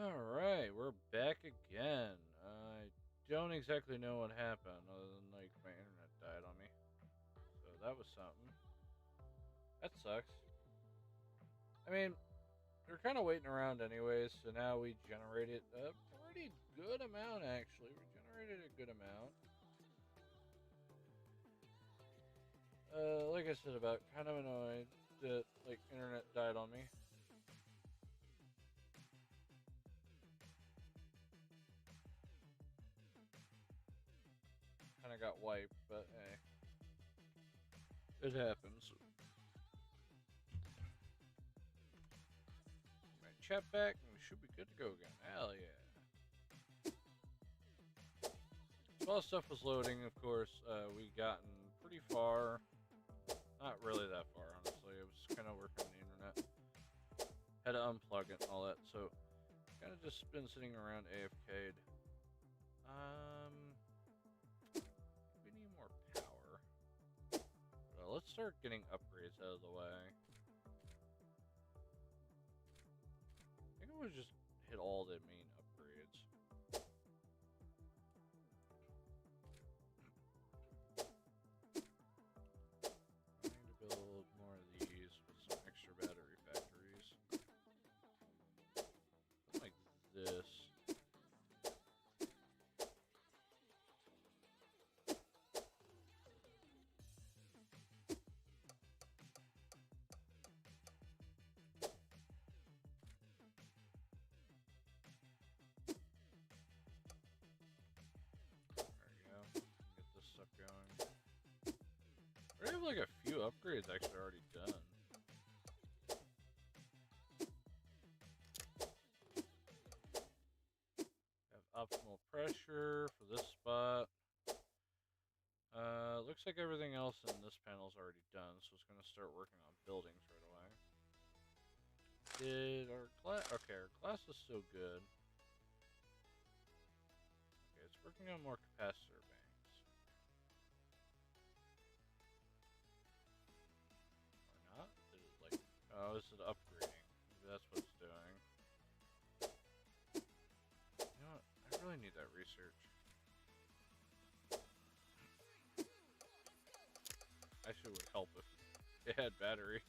Alright, we're back again. I don't exactly know what happened other than like my internet died on me. So that was something. That sucks. I mean, we are kind of waiting around anyways, so now we generated a pretty good amount actually. We generated a good amount. Like I said, about kind of annoyed that like internet died on me. Kind of got wiped, but hey, it happens. My chat back, and we should be good to go again. Hell yeah. While stuff was loading, of course, we gotten pretty far. Not really that far, honestly. It was kind of working on the internet. Had to unplug it and all that, so kind of just been sitting around AFK'd. We need more power. Let's start getting upgrades out of the way. I think I would just hit all the main upgrades. I need to build more of these with some extra battery factories. Like this. Get this stuff going. I already have like a few upgrades actually already done. Have optimal pressure for this spot. Looks like everything else in this panel is already done, so it's going to start working on buildings right away. Did our class... Okay, our class is still good. Okay, it's working on more capacitor banks. Or not? Did it like... Oh, is it upgrading? Maybe that's what it's doing. You know what? I really need that research. Actually, would help if it had battery.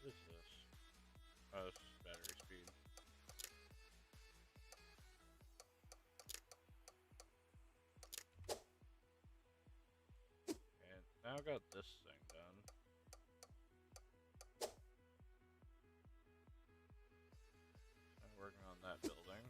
What is this? Oh, this is battery speed. And now I got this thing done. I'm working on that building.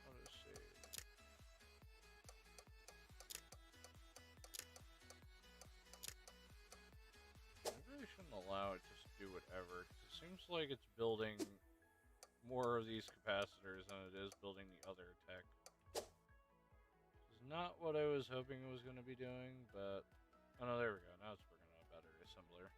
What is save? I really shouldn't allow it just to do whatever, 'cause it seems like it's building more of these capacitors than it is building the other tech. It's not what I was hoping it was going to be doing, but... Oh no, there we go. Now it's working on a battery assembler.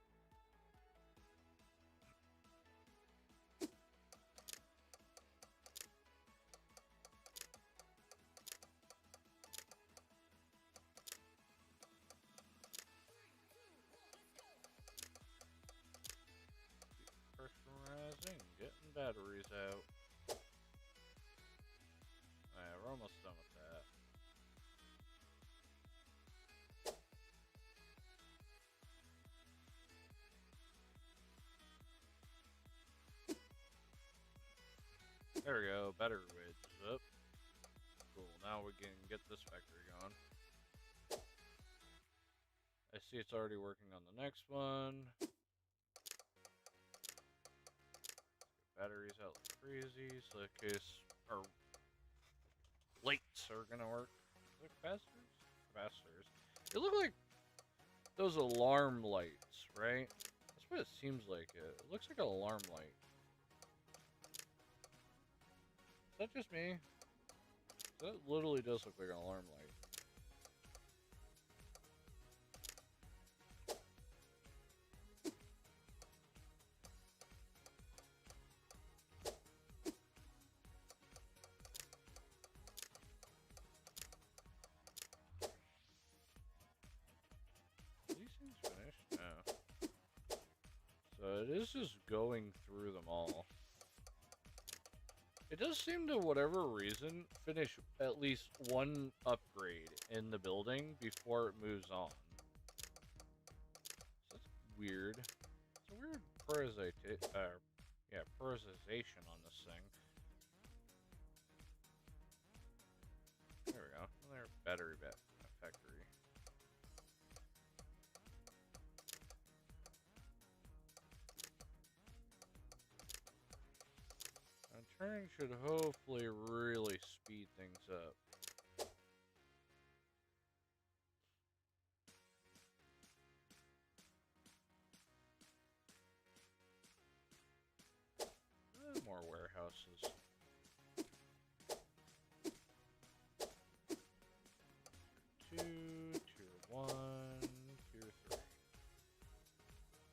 Pressurizing, getting batteries out. Alright, we're almost done with that. There we go, battery weight is up. Cool, now we can get this factory going. I see it's already working on the next one. Batteries out like crazy, so in case our lights are gonna work. Is it capacitors? Capacitors. They look like those alarm lights, right? That's That's what it seems like. It looks like an alarm light. Is that just me? That literally does look like an alarm light. Are these things finished? No. So it is just going through them all. It does seem to, whatever reason, finish at least one upgrade in the building before it moves on. So that's weird. It's a weird prioritization on this thing. There we go. Another battery factory. Turning should hopefully really speed things up. More warehouses. Tier 1, Tier 3.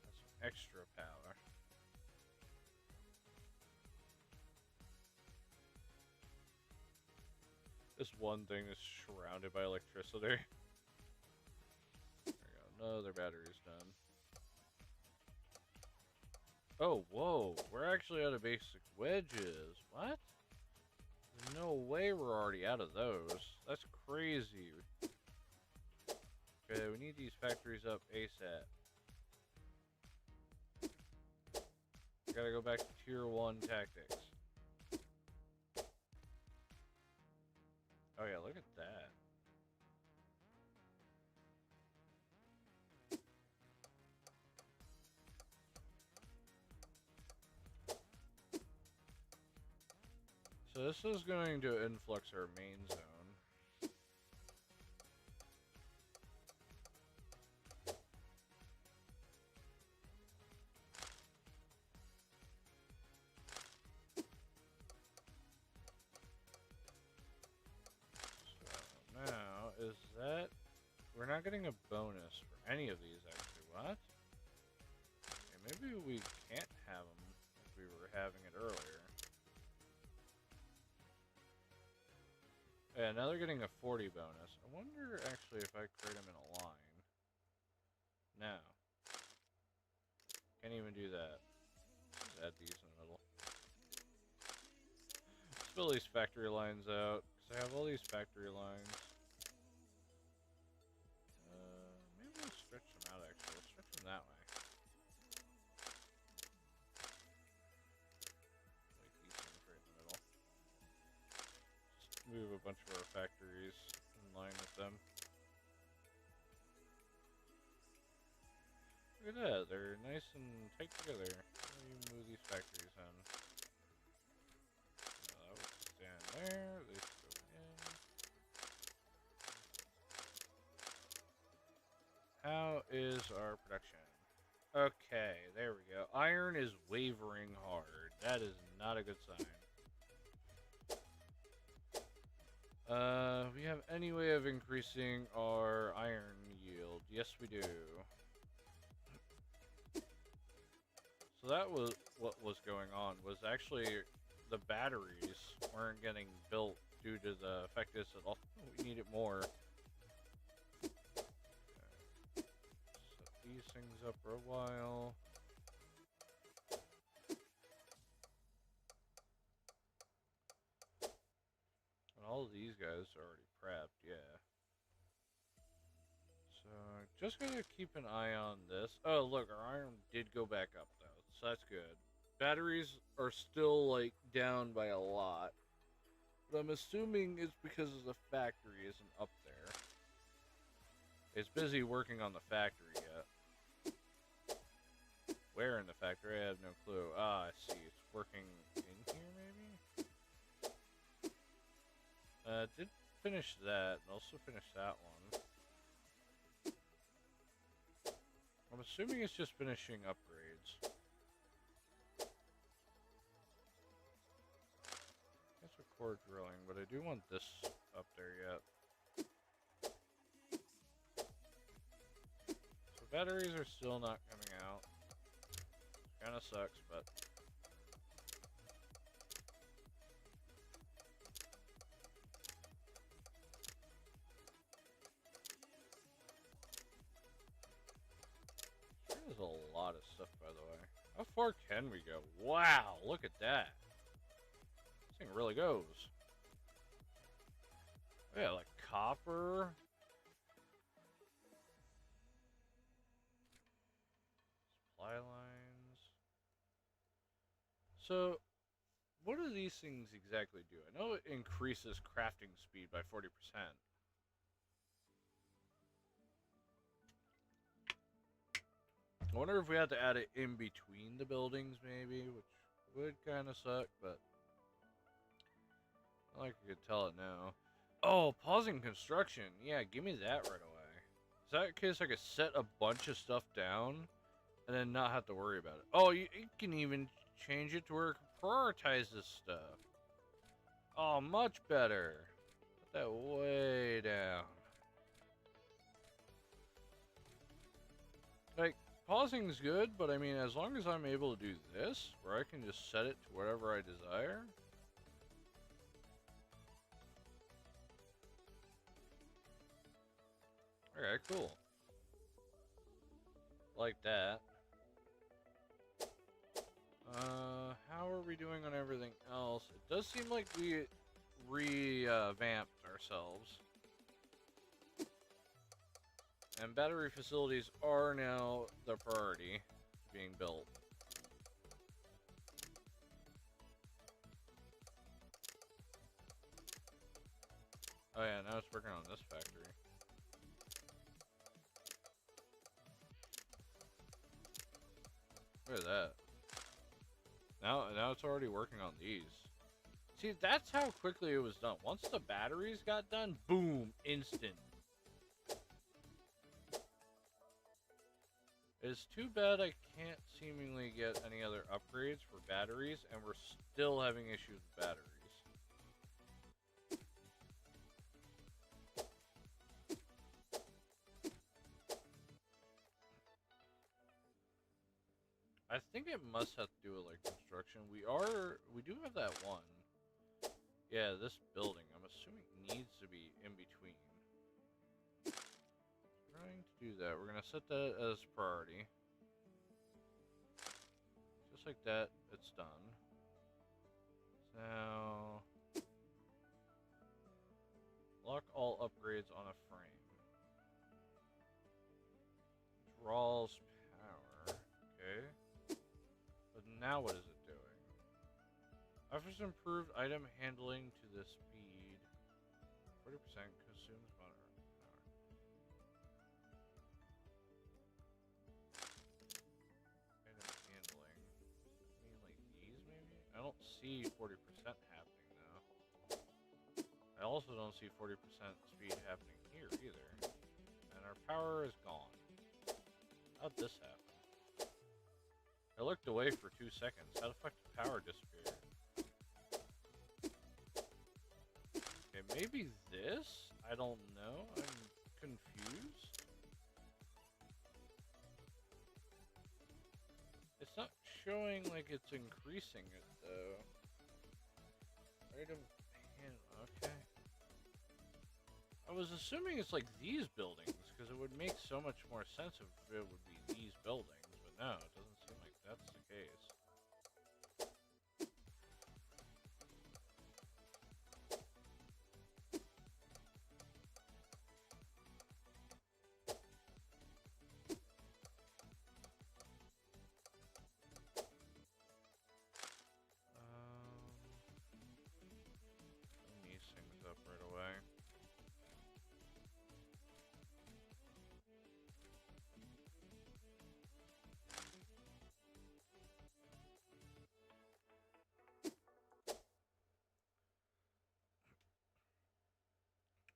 That's some extra power. This one thing is surrounded by electricity. There we go. Another battery's done. Oh, whoa. We're actually out of basic wedges. What? There's no way we're already out of those. That's crazy. Okay, we need these factories up ASAP. Gotta go back to Tier 1 tactics. Oh yeah, look at that. So this is going to influx our main zone. So now, is that... We're not getting a bonus for any of these, actually. What? Okay, maybe we can't have them like we were having it earlier. Yeah, now they're getting a 40 bonus. I wonder, actually, if I create them in a line. No. Can't even do that. Just add these in the middle. Fill these factory lines out, because I have all these factory lines. Maybe we'll stretch them out, actually. We'll stretch them that way. Like these things right in the middle. Just move a bunch of our factories in line with them. Look at that, they're nice and tight together. Let me move these factories in. That would stand there, they should go in. How is our production? Okay, there we go. Iron is wavering hard. That is not a good sign. We have any way of increasing our iron yield? Yes, we do. So that was what was going on, was actually the batteries weren't getting built due to the fact that we need it more. Okay. Set these things up for a while. And all of these guys are already prepped, yeah. So, just gotta keep an eye on this. Oh, look, our iron did go back up, though. So that's good. Batteries are still, like, down by a lot. But I'm assuming it's because the factory isn't up there. It's busy working on the factory yet. Where in the factory? I have no clue. Ah, I see. It's working in here, maybe? Did finish that, and also finish that one. I'm assuming it's just finishing upgrades. core drilling, but I do want this up there yet. So batteries are still not coming out. Kinda sucks, but... There's a lot of stuff, by the way. How far can we go? Wow, look at that. This thing really goes. Yeah, like copper. Supply lines. So, what do these things exactly do? I know it increases crafting speed by 40%. I wonder if we had to add it in between the buildings, maybe, which would kind of suck, but I like I could tell it now. Oh, pausing construction. Yeah, give me that right away. Is that in case I could set a bunch of stuff down and then not have to worry about it? Oh, you can even change it to where it prioritizes stuff. Oh, much better. Put that way down. Like, pausing's good, but I mean, as long as I'm able to do this, where I can just set it to whatever I desire. Okay, cool. Like that. How are we doing on everything else? It does seem like we revamped ourselves. And battery facilities are now the priority being built. Oh yeah, now it's working on this factory. Look at that. Now it's already working on these. See, that's how quickly it was done. Once the batteries got done, boom, instant. It's too bad I can't seemingly get any other upgrades for batteries, and we're still having issues with batteries. I think it must have to do with like construction. We do have that one. Yeah, this building, I'm assuming needs to be in between. Trying to do that. We're gonna set that as priority. Just like that, it's done. Now lock all upgrades on a frame. Draws power. Okay. But now what is it doing? Offers improved item handling to the speed. 40% consumes power. Item handling. I mean like these maybe? I don't see 40% happening though. I also don't see 40% speed happening here either. And our power is gone. How'd this happen? I looked away for 2 seconds. How the fuck did power disappear? Okay, maybe this? I don't know. I'm confused. It's not showing like it's increasing it though. Item okay. I was assuming it's like these buildings because it would make so much more sense if it would be these buildings, but no, it doesn't seem like that's the case. Clean these things up right away.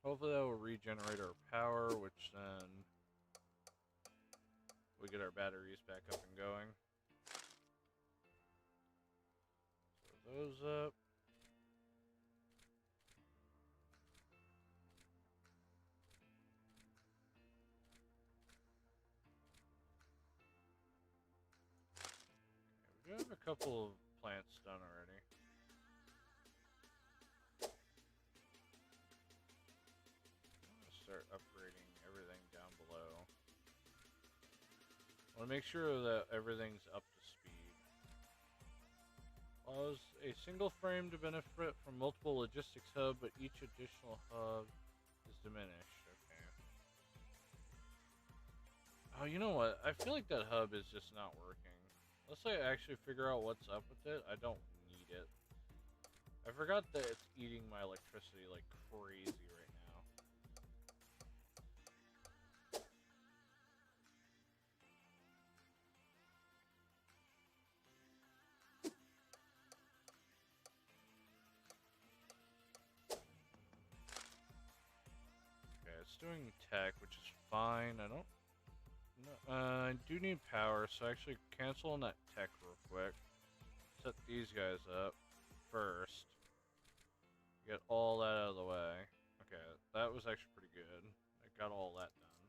Hopefully that will regenerate our power, which then we get our batteries back up and going. Throw those up. do have a couple of plants done already. I'm gonna start upgrading everything down below. I want to make sure that everything's up to speed. Allows a single frame to benefit from multiple logistics hubs, but each additional hub is diminished. Okay. Oh, you know what? I feel like that hub is just not working. Unless I actually figure out what's up with it, I don't need it. I forgot that it's eating my electricity like crazy right now. Okay, it's doing tech, which is fine. I don't... No, I do need power, so actually cancel on that tech real quick. Set these guys up first. Get all that out of the way. Okay, that was actually pretty good. I got all that done.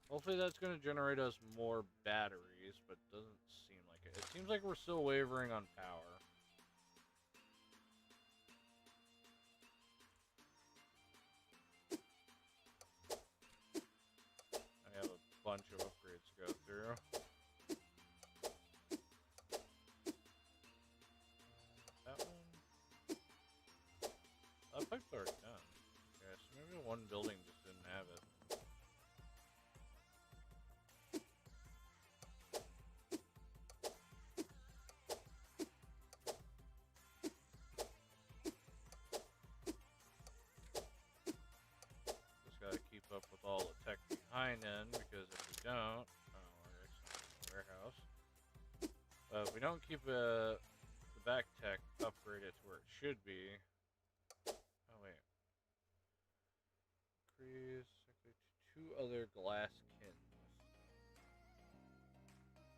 Hopefully that's going to generate us more batteries, but doesn't seem like it. It seems like we're still wavering on power. I have a bunch of upgrades to go through. That one. That pipe's already done. Okay, so maybe one building just didn't have it. Just gotta keep up with all the tech behind it, because if we don't, oh, we're actually in the warehouse. If we don't keep the back tech upgraded to where it should be. Oh wait. Increase two other glass kins.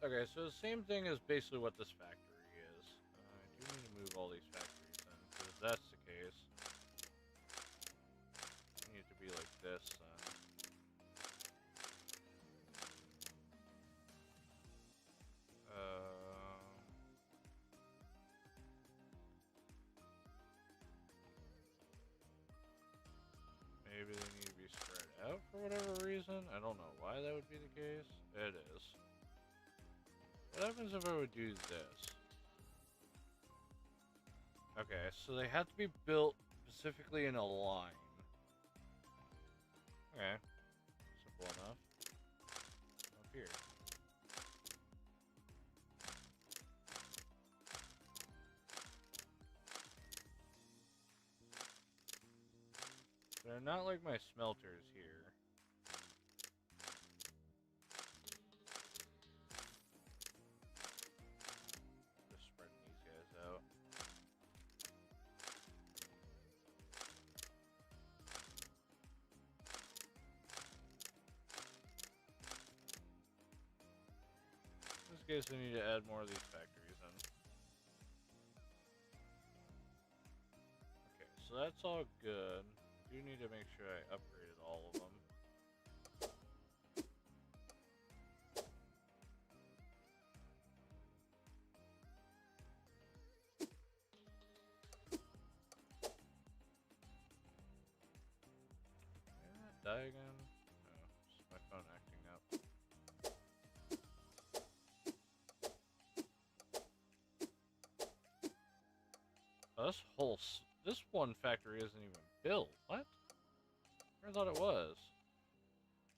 Okay, so the same thing as basically what this factory is. I do need to move all these factories then, because if that's the case, it needs to be like this then. Maybe they need to be spread out for whatever reason. I don't know why that would be the case. It is. What happens if I would do this? Okay, so they have to be built specifically in a line. Okay. Simple enough. Up here. They're not like my smelters here. Just spreading these guys out. In this case, I need to add more of these factories in. Okay, so that's all good. I do need to make sure I upgraded all of them. Did that die again? No, it's my phone acting up. Oh, this one factory isn't even built. What? I thought it was.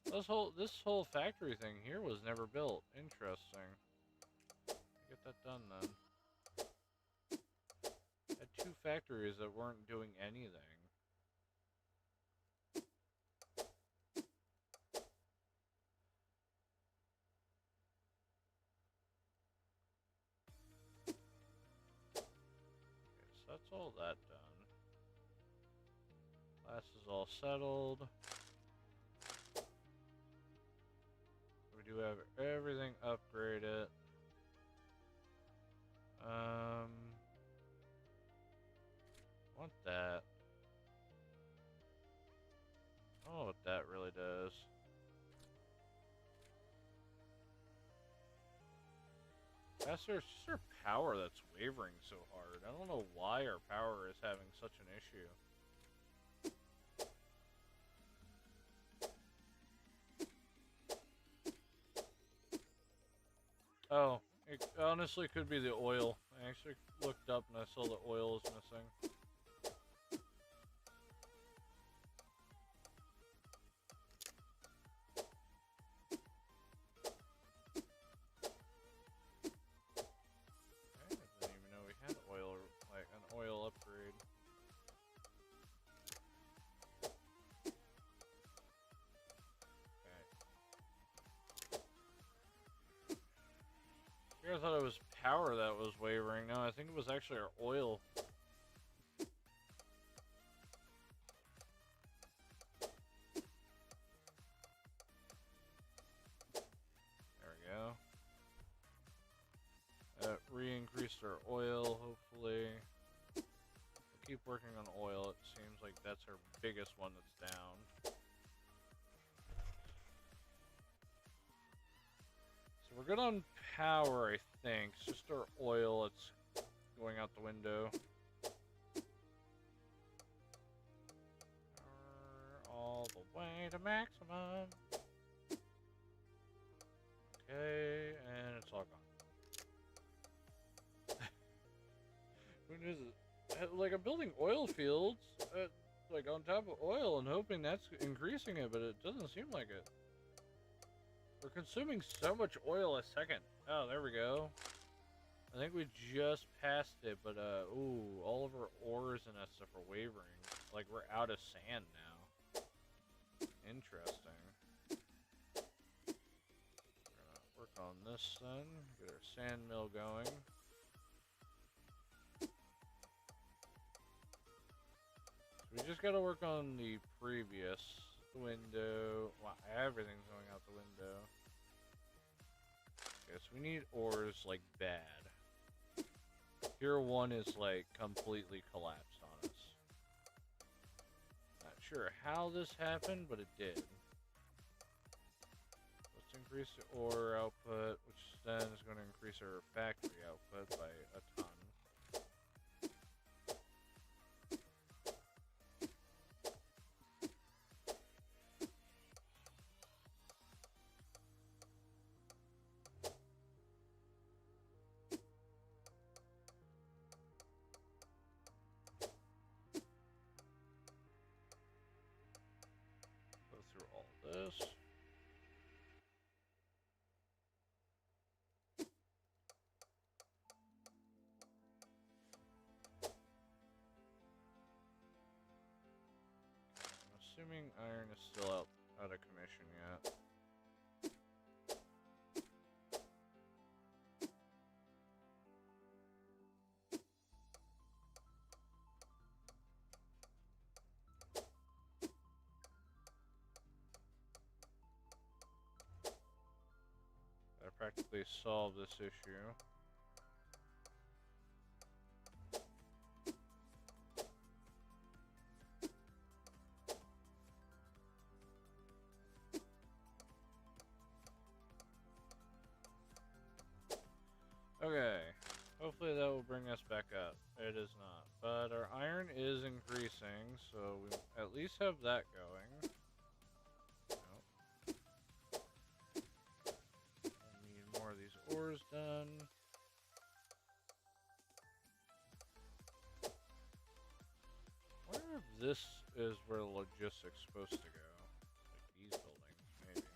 This whole factory thing here was never built. Interesting. Get that done then. Had two factories that weren't doing anything. Okay, so that's all that done. Glass is all settled. We do have everything upgraded. Want that. I don't know what that really does. It's just our power that's wavering so hard. I don't know why our power is having such an issue. Oh, it honestly could be the oil. I actually looked up and I saw the oil is missing. I didn't even know we had oil, like an oil upgrade. I thought it was power that was wavering. No, I think it was actually our oil. There we go. Re-increased our oil, hopefully. We'll keep working on oil. It seems like that's our biggest one that's down. So we're good on power, I think. It's just our oil that's going out the window. Power all the way to maximum. Okay, and it's all gone. Who knows it? Like, I'm building oil fields, like on top of oil and hoping that's increasing it, but it doesn't seem like it. We're consuming so much oil a second. Oh, there we go. I think we just passed it, but, ooh, all of our ores and that stuff are wavering. Like, we're out of sand now. Interesting. We're gonna work on this then. Get our sand mill going. So we just gotta work on the previous window. Wow, everything's going out the window. Okay, so we need ores, like, bad. Tier 1 is, like, completely collapsed on us. Not sure how this happened, but it did. Let's increase the ore output, which then is going to increase our factory output by a ton. Go through all this. I'm assuming iron is still out of commission yet. I practically solved this issue. Okay, hopefully that will bring us back up. It is not, but our iron is increasing, so we at least have that going. Nope. I need more of these ores done. I wonder if this is where the logistics is supposed to go. Like these buildings, maybe.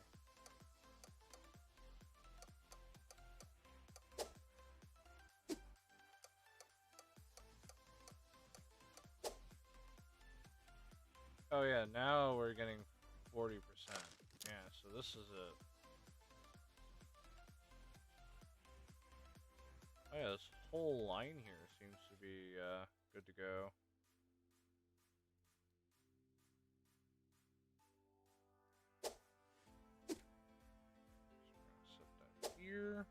Oh yeah, now we're getting 40%. Yeah, so this is it. Oh yeah, this whole line here seems to be good to go. So we're gonna set that here.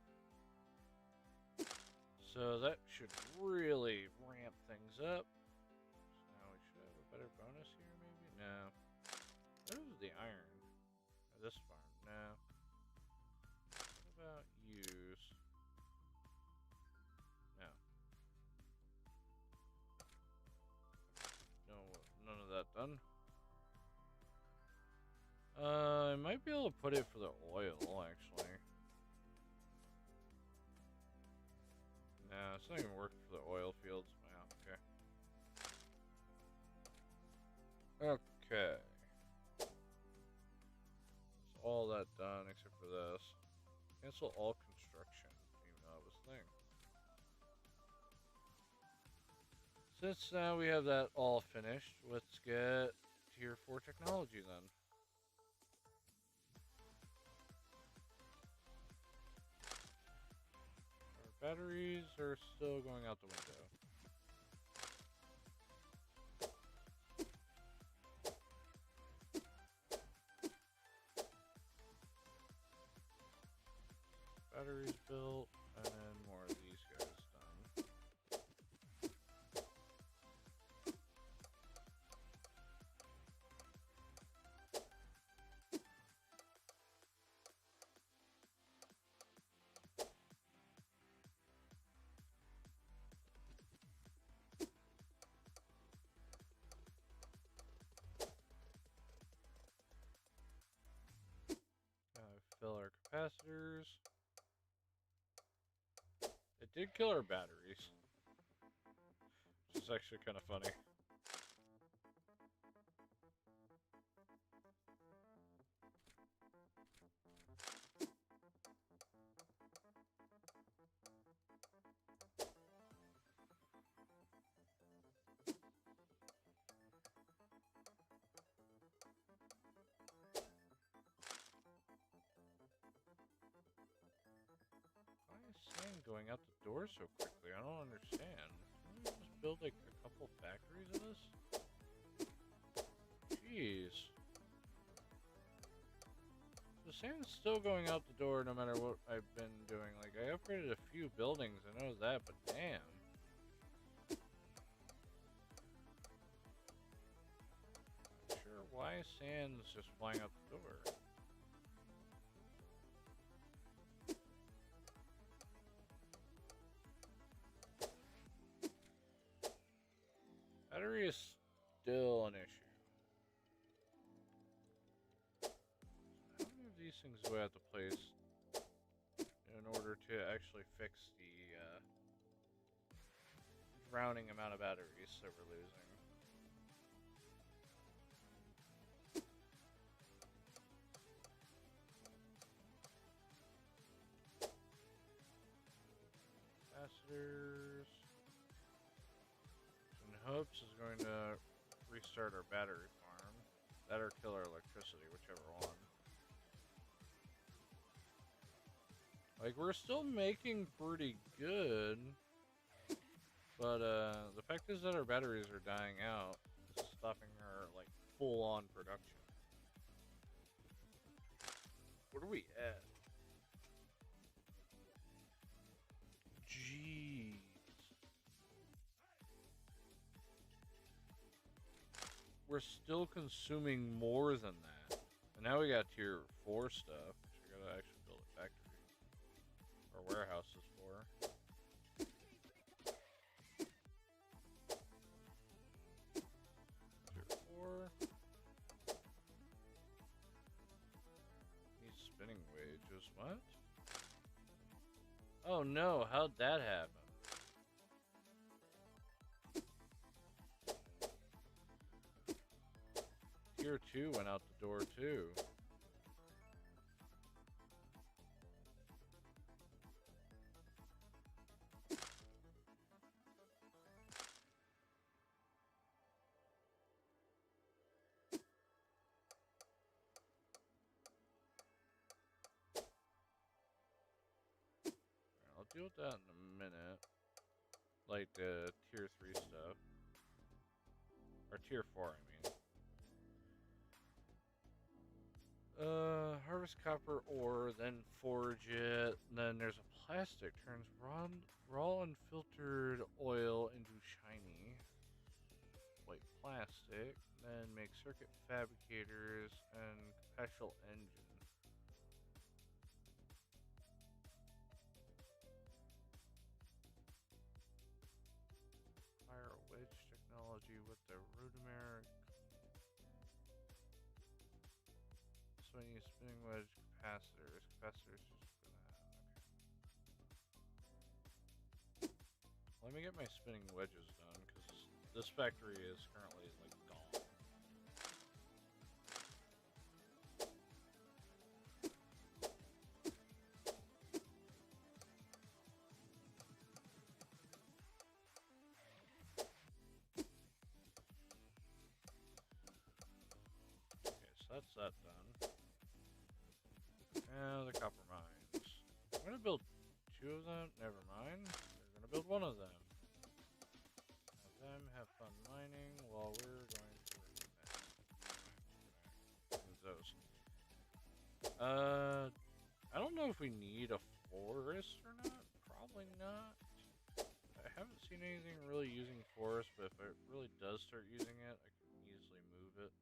So that should really ramp things up. So now we should have a better bonus here, maybe? No. Where's the iron? This farm? No. What about use? put it for the oil, actually. No, it's not even working for the oil fields. Wow, okay. Okay. That's all that done except for this. Cancel all construction. Didn't even know it was a thing. Since now we have that all finished, let's get tier 4 technology then. Our batteries are still going out the window. Batteries built, and then more of these guys done. Fill our capacitors. It did kill our batteries, which is actually kind of funny. Why is sand going out the door so quickly? I don't understand. Can we just build like a couple factories of this? Jeez. The sand's still going out the door no matter what I've been doing. Like, I upgraded a few buildings, I know that, but damn. Not sure why sand's just flying out the door. Battery is still an issue. How many of these things do I have to place in order to actually fix the drowning amount of batteries that we're losing? Capacitors. In hopes is going to restart our battery farm. That or kill our electricity, whichever one. Like, we're still making pretty good. But, the fact is that our batteries are dying out. It's stopping our, like, full-on production. What are we at? Jeez. We're still consuming more than that. And now we got tier 4 stuff, which we gotta actually build a factory. Or warehouses for. Tier 4. Need spinning wages. What? Oh no, how'd that happen? Tier 2 went out the door too. I'll deal with that in a minute. Like the tier 3 stuff. Or tier 4, I mean. Harvest copper ore, then forge it. Then there's a plastic. Turns raw unfiltered oil into shiny white plastic. Then make circuit fabricators and perpetual engine. Fire wedge technology with the rudimary. Spinning wedge capacitors. Capacitors just for that. Okay. Let me get my spinning wedges done, because this factory is currently, like, gone. Okay, so that's that done. And the copper mines. I'm gonna build 2 of them. Never mind. We're gonna build 1 of them. Have them have fun mining while we're going to use those. I don't know if we need a forest or not. Probably not. I haven't seen anything really using forest, but if it really does start using it, I can easily move it.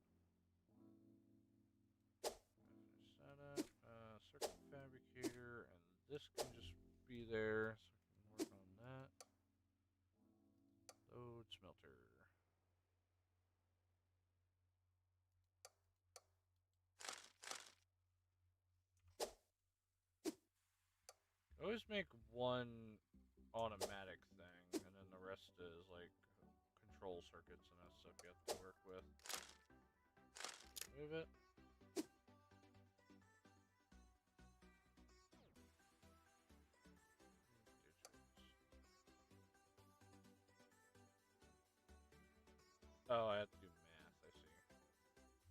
Finish that up. Circuit fabricator, and this can just be there, so I can work on that. Load smelter. Always make 1 automatic thing, and then the rest is like control circuits and that stuff you have to work with. Move it. Oh, I have to do math, I see.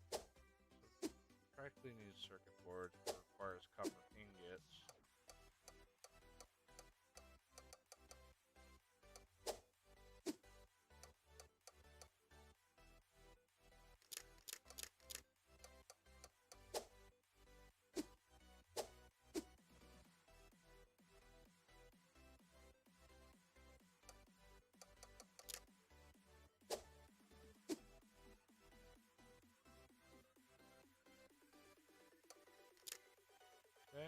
So practically needs circuit boards, but requires copper ingots. Okay.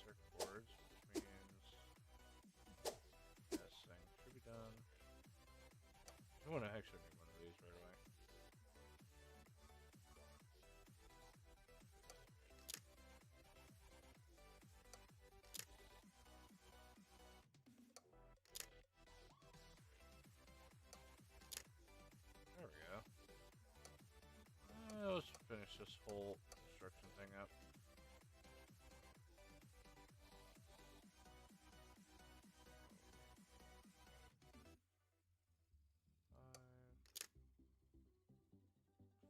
Circuit boards, which means this thing should be done. I want to actually make 1 of these right away. There we go. Let's finish this whole construction thing up.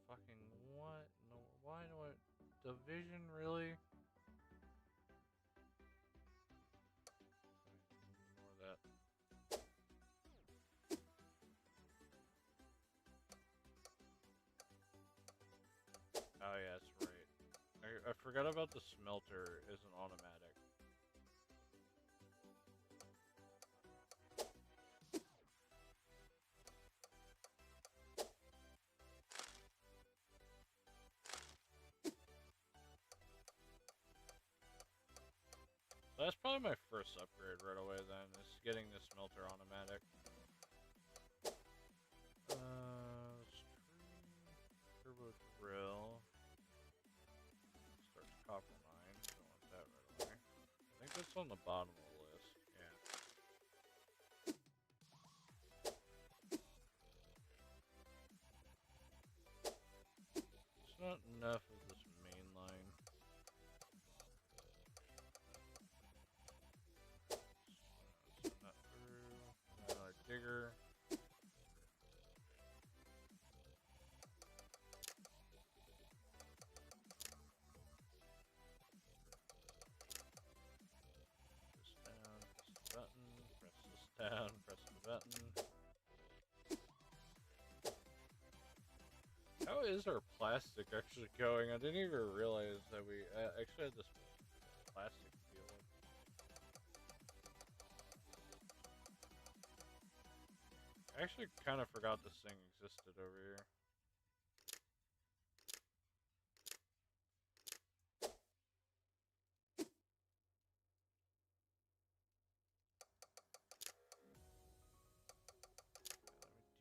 Fucking what? No, why do I... Division, really? Ignore that. Oh yeah, that's right. I forgot about the smelter isn't automatic. So that's probably my first upgrade right away then, is getting the smelter automatic. Turbo drill. Starts copper mine. Don't want that right away. I think that's on the bottom of the list. Yeah. It's not enough of this main line. Send that through. Another digger. Down, press the button. How is our plastic actually going? I didn't even realize that we actually had this plastic to deal with. I actually kind of forgot this thing existed over here.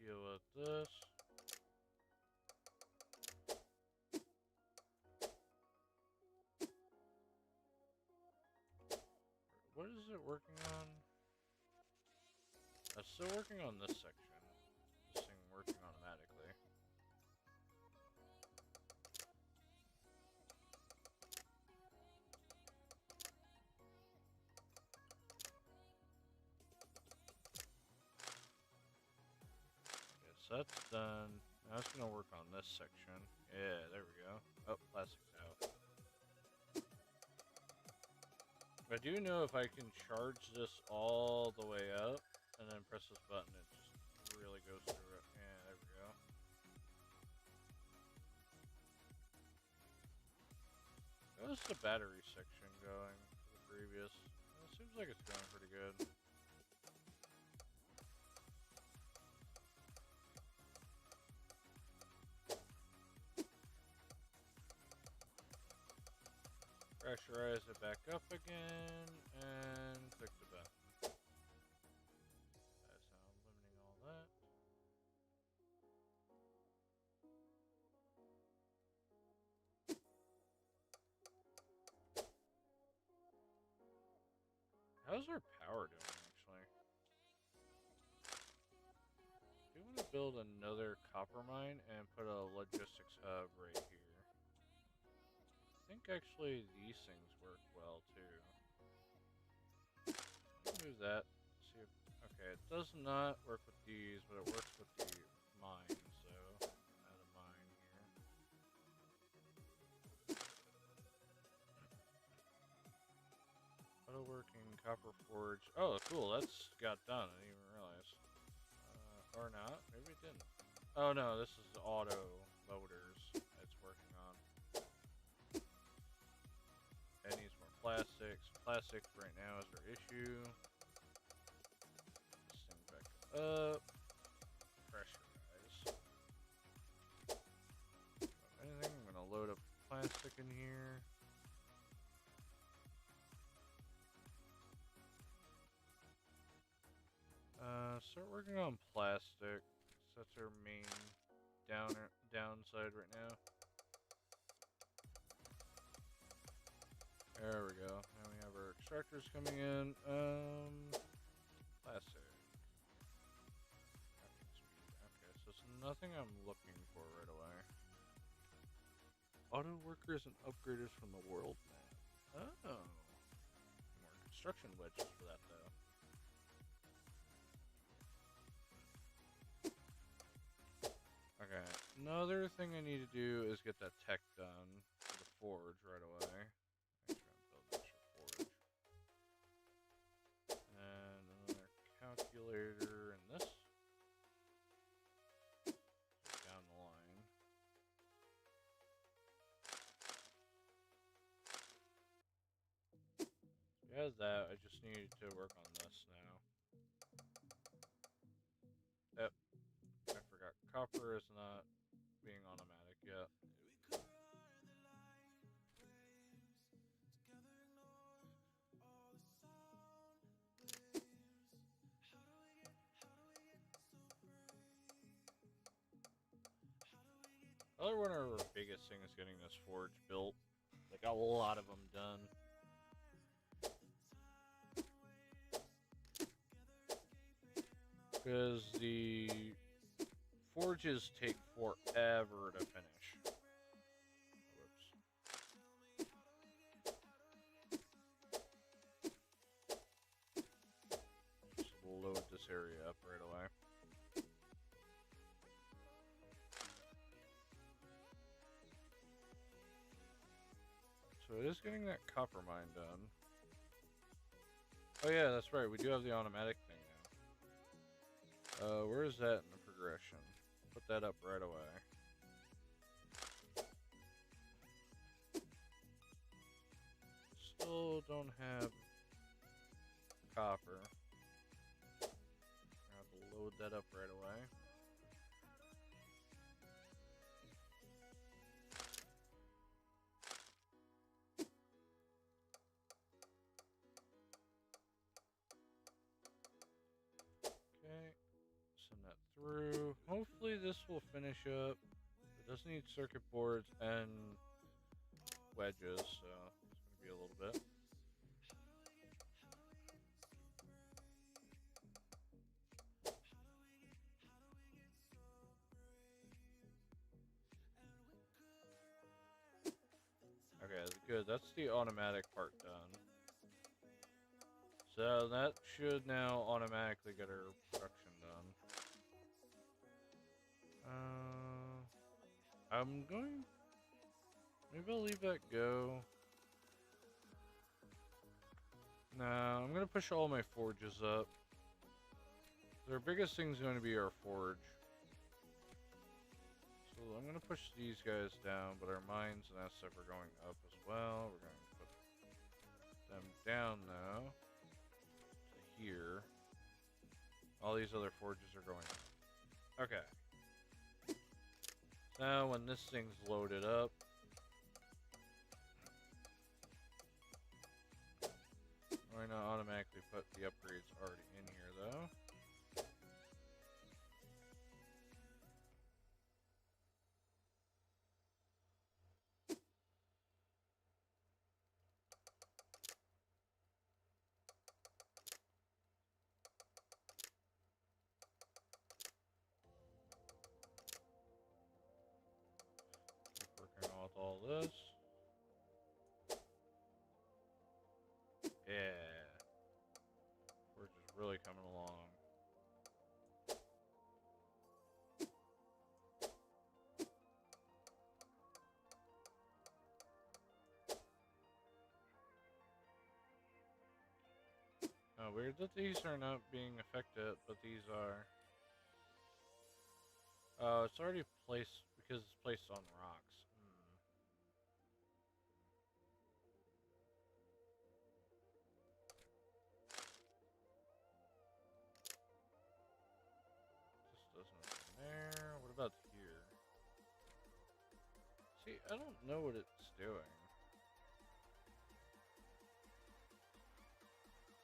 deal with this. What is it working on? It's still working on this section. This thing working automatically. Okay, so that's done. Now it's gonna work on this section. Yeah, there we go. Oh, plastic's out. I do know if I can charge this all the way up and then press this button, it just really goes through it. Yeah, there we go. How's the battery section going for the previous? It seems like it's going pretty good. Pressurize it back up again and click the button. That's how I'm limiting all that. How's our power doing, actually? Do want to build another copper mine and put a logistics hub right here. I think actually these things work well too. Move that. See if, okay, it does not work with these, but it works with the mine, so add a mine here. Metalworking, copper forge. Oh, cool, that's got done. I didn't even realize. Or not. Maybe it didn't. Oh no, this is the auto loaders it's working on. It needs more plastics. Plastic right now is our issue. This thing back up. Pressurize. If anything, I'm gonna load up plastic in here. Start working on plastic. So that's our main downside right now. There we go. Now we have our extractors coming in. Plastic. Okay, so it's nothing I'm looking for right away. Auto workers and upgraders from the world map. Oh. More construction wedges for that though. Okay, another thing I need to do is get that tech done for the forge right away. Actually, I'm building an extra forge. And another calculator and this. Down the line. As that, I just need to work on this now. Yep, I forgot. Copper is not being automatic yet. Another one of our biggest things is getting this forge built. Like a lot of them done. Because the forges take forever to finish. Whoops. Just load this area up right away. So it is getting that copper mine done. Oh yeah, that's right. We do have the automatic thing now. Where is that in the progression? Put that up right away. Still don't have copper. I have to load that up right away. Send that through. Hopefully this will finish up. It does need circuit boards and wedges, so it's going to be a little bit. Okay, good. That's the automatic part done. So that should now automatically get our production done. I'm going... Maybe I'll leave that go. No, I'm going to push all my forges up. Their biggest thing is going to be our forge. So I'm going to push these guys down, but our mines and that stuff are going up as well. We're going to put them down now to here. All these other forges are going up. Okay. Now when this thing's loaded up, we're going to automatically put the upgrades already in here though. Working on with all this. Yeah. We're just really coming along. Oh, weird that these are not being affected, but these are. Oh, it's already placed because it's placed on rocks. Just doesn't there. What about here? See, I don't know what it's doing.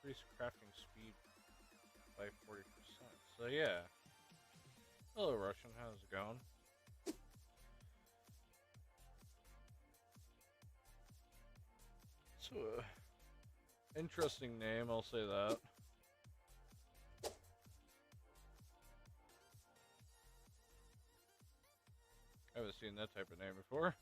Increase crafting speed by 40%. So yeah. Hello, Russian. How's it going? It's a interesting name, I'll say that. I haven't seen that type of name before.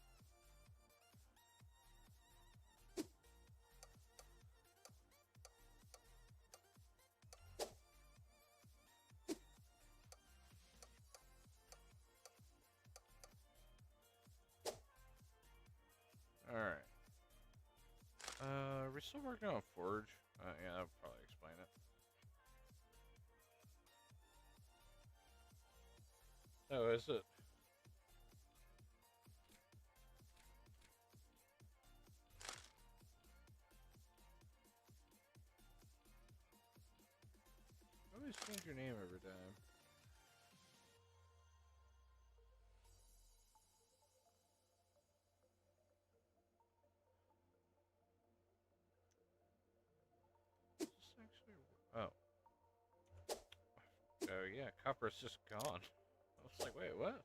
Alright. Are we still working on Forge? Yeah, that would probably explain it. Oh, is it? I always change your name every time. Is this actually... Oh. Oh yeah, copper's just gone. I was like, wait, what?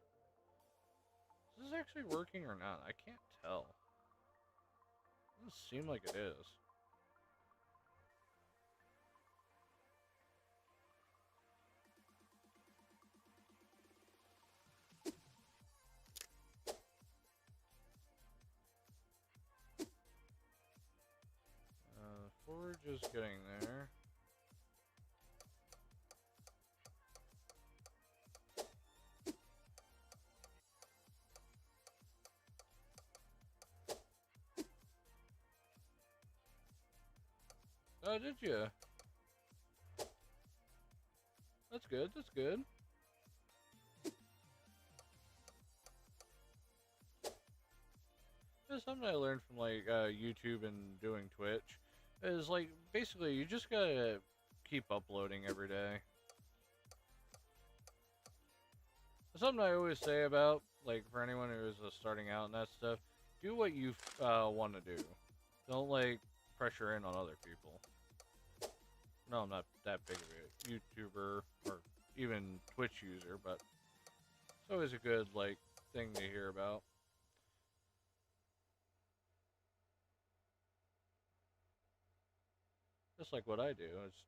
Is this actually working or not? I can't tell. It doesn't seem like it is. Forge is getting there. Oh, did you? That's good, that's good. That's something I learned from, like, YouTube and doing Twitch. Is, like, basically, you just gotta keep uploading every day. Something I always say about, like, for anyone who is starting out and that stuff, do what you want to do. Don't, like, pressure in on other people. No, I'm not that big of a YouTuber or even Twitch user, but it's always a good like thing to hear about. Just like what I do. It's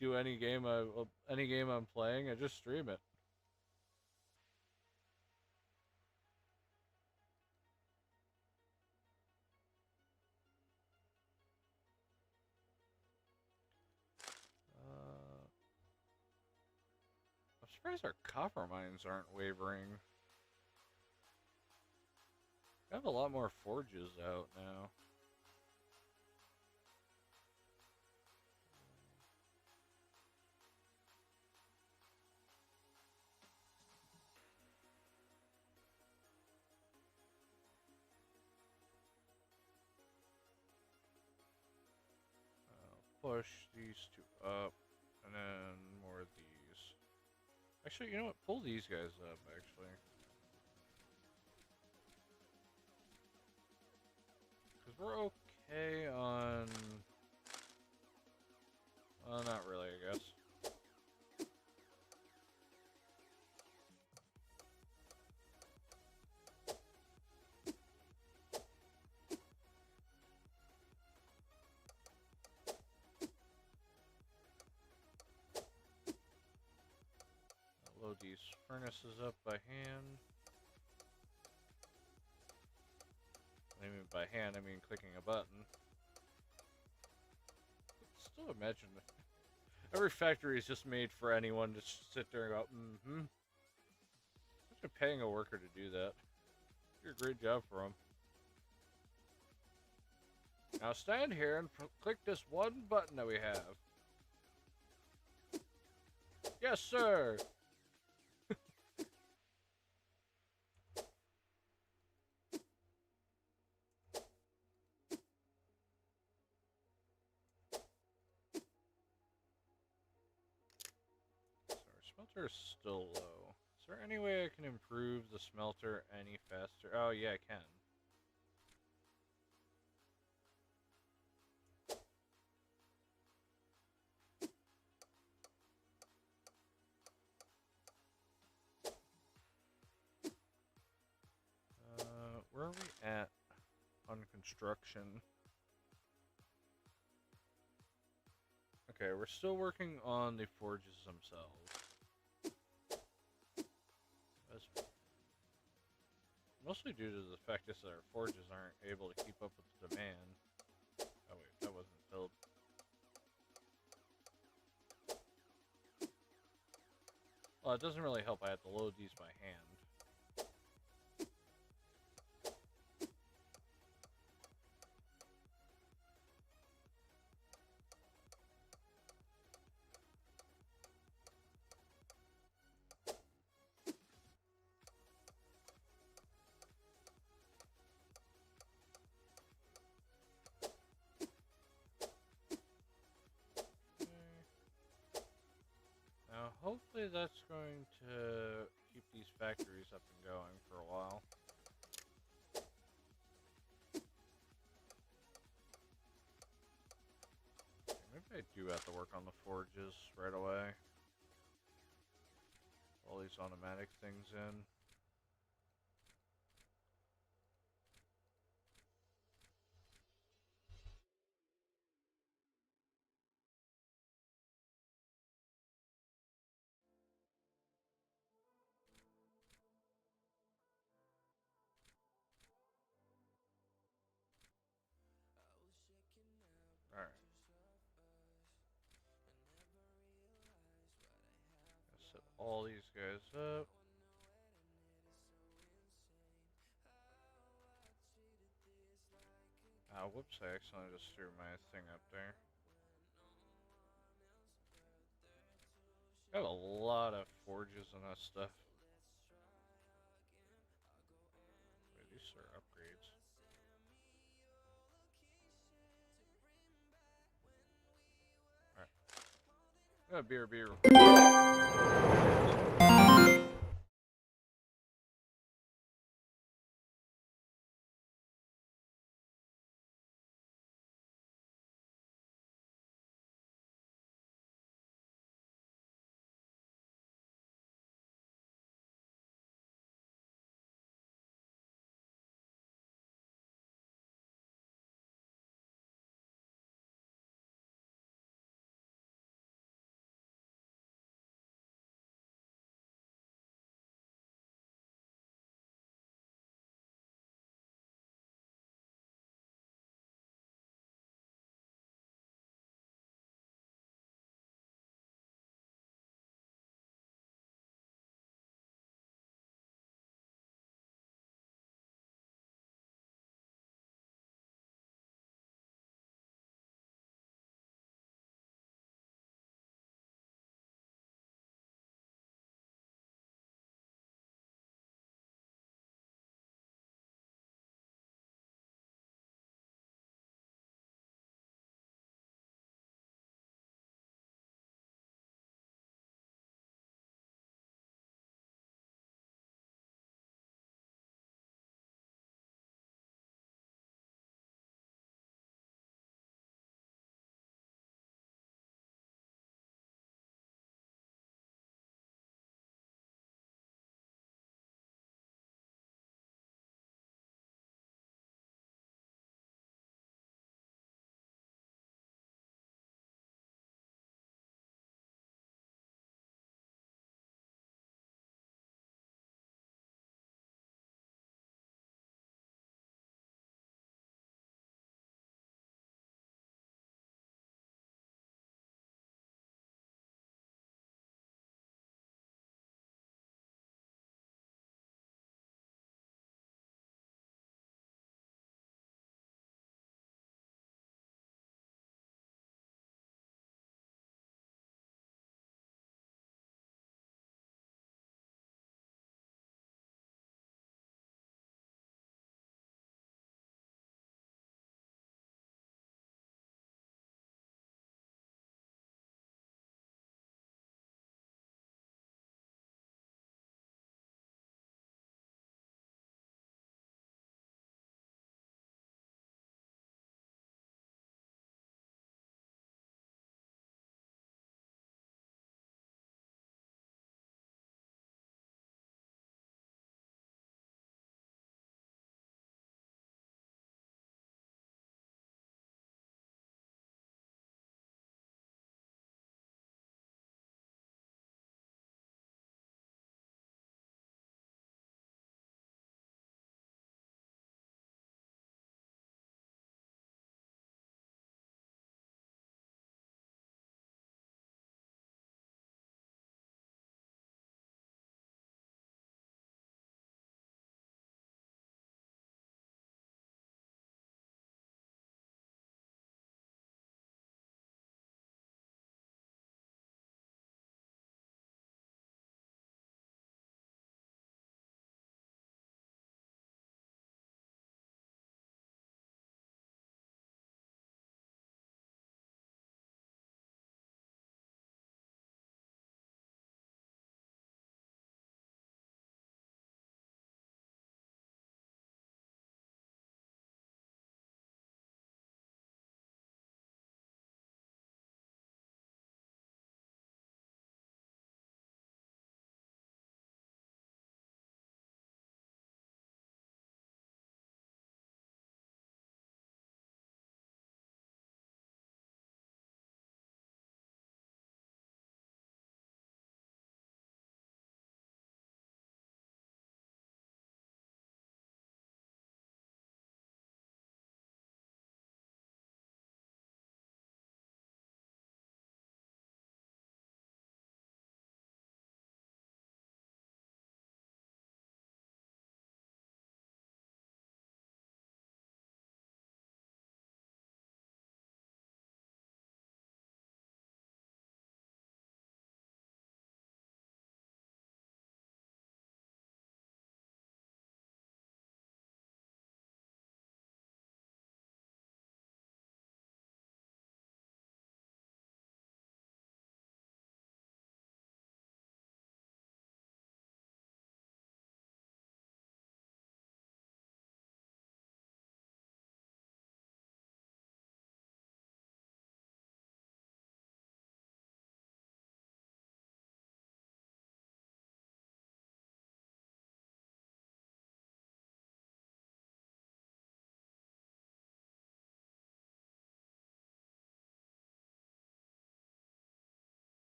do any game I'm playing, I just stream it. I'm surprised our copper mines aren't wavering. We have a lot more forges out now. Push these two up, and then more of these. Actually, you know what? Pull these guys up, actually. Because we're okay on... Well, not really, I guess. I'll load these furnaces up by hand. I mean by hand, I mean clicking a button. Still imagine every factory is just made for anyone to sit there and go, mm-hmm. Imagine paying a worker to do that. Do a great job for them. Now stand here and click this one button that we have. Yes, sir! So our smelter is still low. Is there any way I can improve the smelter any faster? Oh, yeah, I can. Where are we at on construction? Okay, we're still working on the forges themselves. That's mostly due to the fact that our forges aren't able to keep up with the demand. Oh wait, that wasn't filled. Well, it doesn't really help. I have to load these by hand. Now, hopefully that's going to keep these factories up and going for a while. Okay, maybe I do have to work on the forges right away. All these automatic things in. Alright. Set all these guys up. Whoops, I accidentally just threw my thing up there. I have a lot of forges and that stuff. Wait, these are upgrades. Alright. Beer.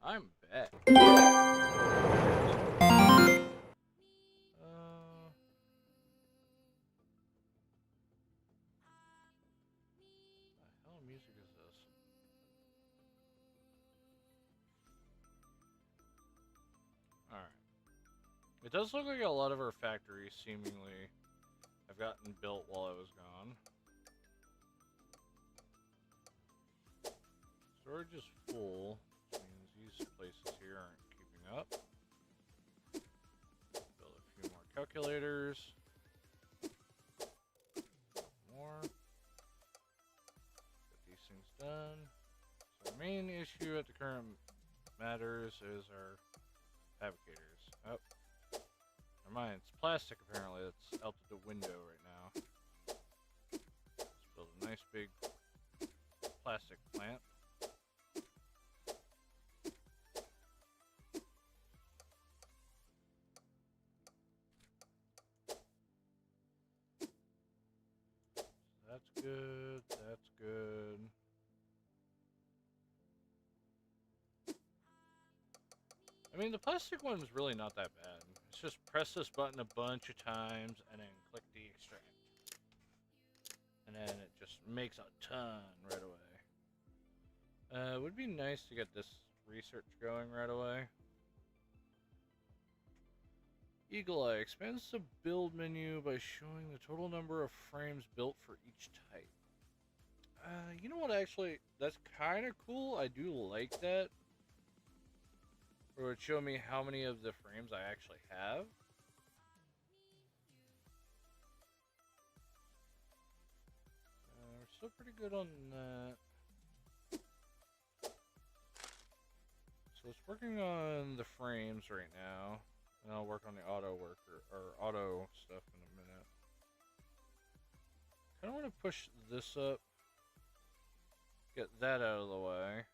I'm back. What the hell music is this? Alright. It does look like a lot of our factories seemingly have gotten built while I was gone. Storage is full, which means these places here aren't keeping up. Build a few more calculators. More. Get these things done. So the main issue at the current matters is our fabricators. Oh. Never mind, it's plastic apparently that's out the window right now. Let's build a nice big plastic plant. That's good, that's good. I mean, the plastic one is really not that bad. It's just press this button a bunch of times and then click the extract. And then it just makes a ton right away. It would be nice to get this research going right away. Eagle Eye expands the build menu by showing the total number of frames built for each type. You know what, actually, that's kind of cool. I do like that. It would show me how many of the frames I actually have. We're still pretty good on that. So it's working on the frames right now. And I'll work on the auto worker or auto stuff in a minute. Kind of want to push this up. Get that out of the way.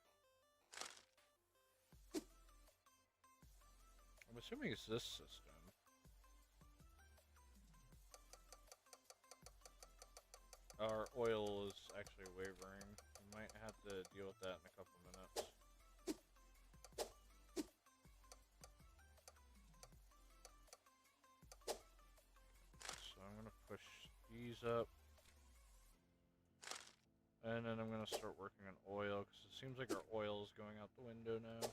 I'm assuming it's this system. Our oil is actually wavering. We might have to deal with that in a couple minutes. So I'm gonna push these up. And then I'm gonna start working on oil, because it seems like our oil is going out the window now.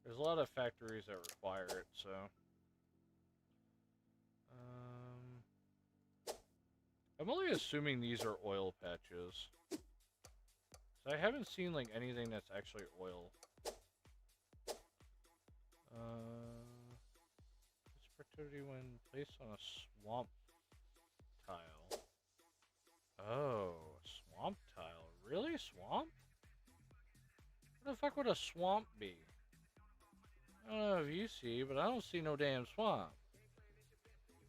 There's a lot of factories that require it, so... I'm only assuming these are oil patches. So I haven't seen, like, anything that's actually oil. This productivity when placed on a swamp tile. Oh, swamp tile. Really? Swamp? What the fuck would a swamp be? I don't know if you see, but I don't see no damn swamp.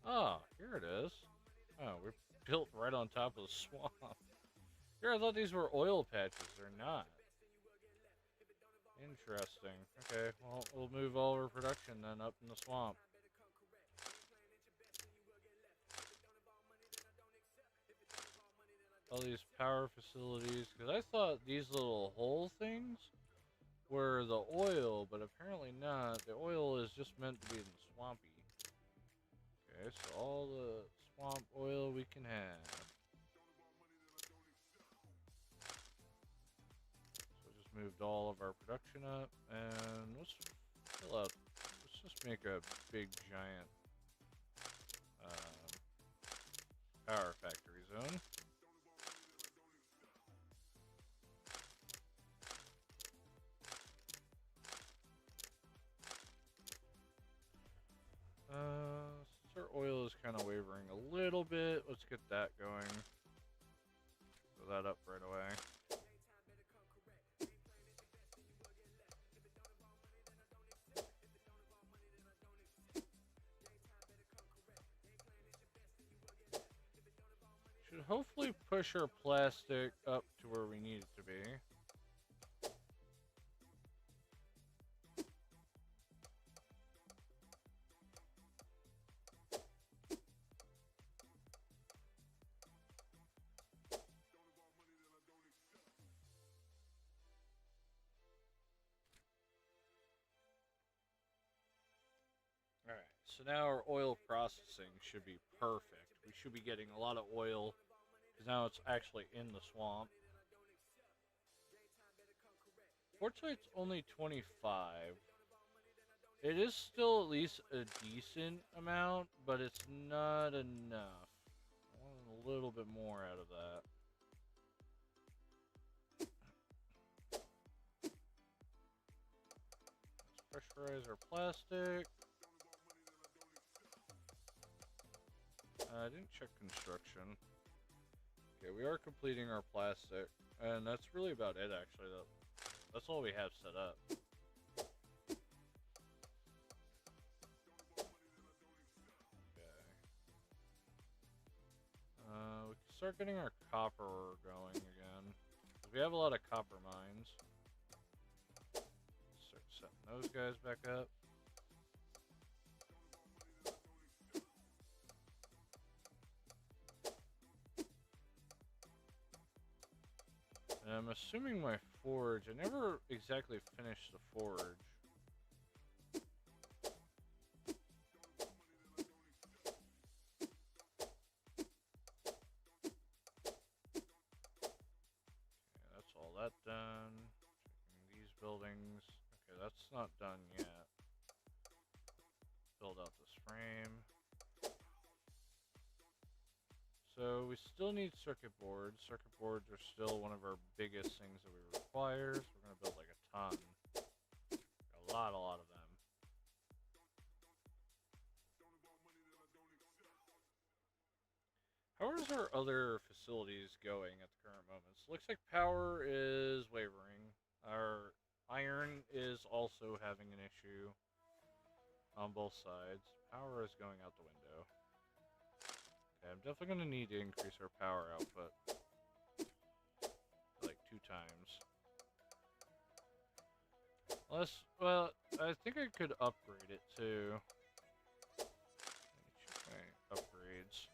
Oh, here it is. Oh, we're built right on top of the swamp. Here, I thought these were oil patches. They're not. Interesting. Okay, well, we'll move all our production then up in the swamp. All these power facilities, because I thought these little hole things were the oil, but apparently not. The oil is just meant to be in the swampy. Okay, so all the swamp oil we can have. So just moved all of our production up, and let's fill out. Let's just make a big giant power factory zone. Since our oil is kind of wavering a little bit, let's get that going. Fill that up right away. Should hopefully push our plastic up to where we need it to be. So now our oil processing should be perfect. We should be getting a lot of oil because now it's actually in the swamp. Fortunately, it's only 25. It is still at least a decent amount, but it's not enough. I want a little bit more out of that. Let's pressurize our plastic. I didn't check construction. Okay, we are completing our plastic, and that's really about it, actually. That's all we have set up. We can start getting our copper going again. We have a lot of copper mines. Start setting those guys back up. And I'm assuming my forge, I never exactly finished the forge. That's all that done. Checking these buildings. Okay, that's not done yet. Build out this frame. So we still need circuit boards. Circuit boards are still one of our biggest things that we require. So we're going to build like a ton. A lot of them. How is our other facilities going at the current moment? So looks like power is wavering. Our iron is also having an issue on both sides. Power is going out the window. Okay, I'm definitely going to need to increase our power output. Like 2 times. Well, I think I could upgrade it too. Let me check my upgrades.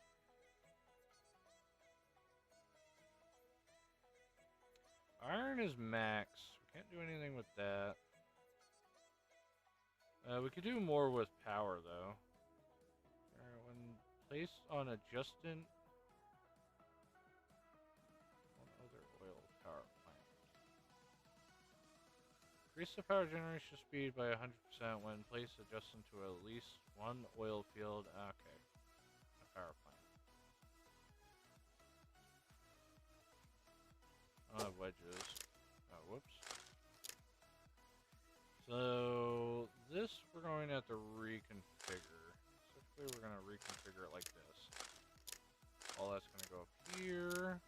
Iron is max. We can't do anything with that. We could do more with power, though. When placed on adjustant... One other oil power plant. Increase the power generation speed by 100% when placed adjacent to at least one oil field. Okay. A power plant. I don't have wedges. Oh, whoops. So, this we're going to have to reconfigure. Specifically, we're going to reconfigure it like this. All that's going to go up here.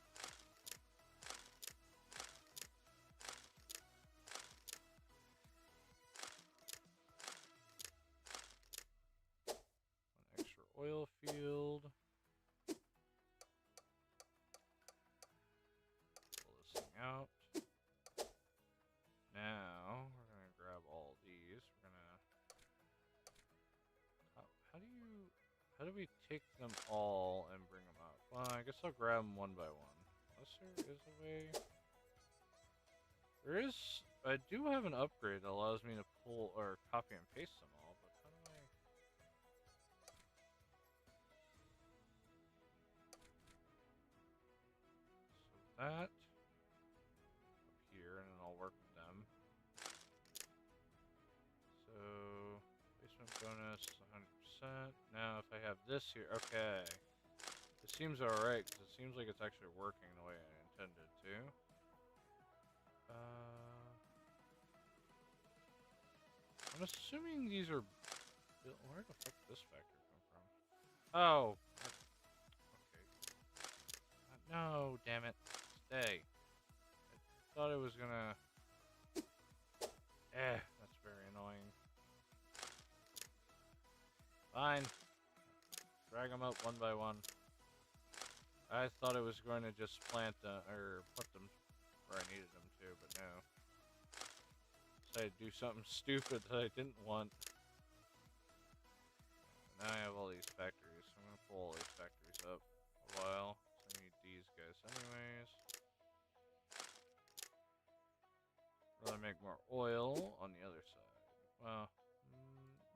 One extra oil field. Pull this thing out. Now, we're going to grab all these. We're going to... How do we take them all and bring them up? Well, I guess I'll grab them one by one. Unless there is a way... There is... I do have an upgrade that allows me to pull or copy and paste them all, but how do I... So that... up here, and then I'll work with them. So... Placement bonus, 100%. Now, if I have this here... Okay. It seems alright, because it seems like it's actually working the way I intended to. I'm assuming these are... Where the fuck did this factory come from? Oh! Okay. No, damn it. Stay. I thought it was gonna... that's very annoying. Fine. Drag them up one by one. I thought it was going to just plant them, or put them where I needed them to, but no. Decided to do something stupid that I didn't want. Now I have all these factories, so I'm going to pull all these factories up a while. So I need these guys anyways. We're going to make more oil on the other side. Well,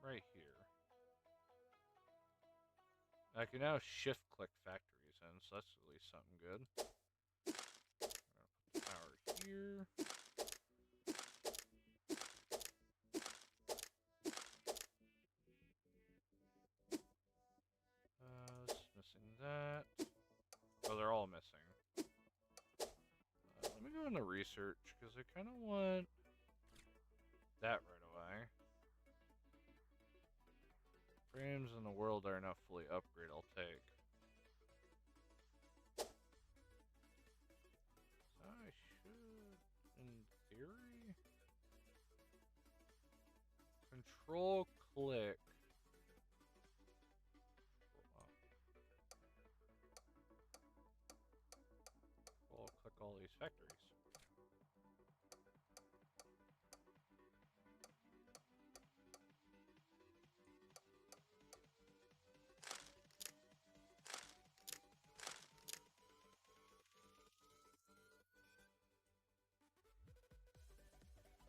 right here. I can now shift click factories in, so that's at least something good. I'm gonna put the power here. This is missing that. Oh, they're all missing. Let me go into research, because I kind of want that right away. Frames in the world are enough fully upgrade, I'll take. So I should, in theory, control click. Control click all these factories.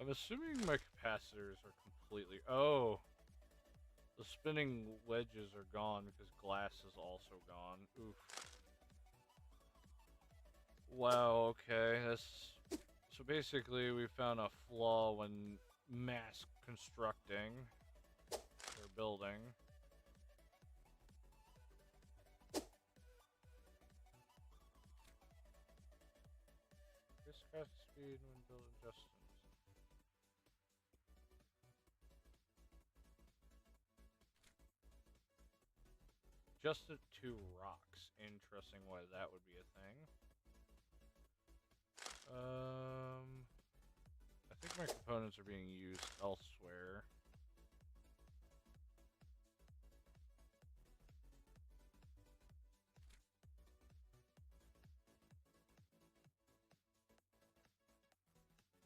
I'm assuming my capacitors are completely... Oh! The spinning wedges are gone because glass is also gone. Oof. Wow, okay. So basically we found a flaw when mass constructing or building. Viscosity speed when building distance. Just at 2 rocks. Interesting why that would be a thing. I think my components are being used elsewhere.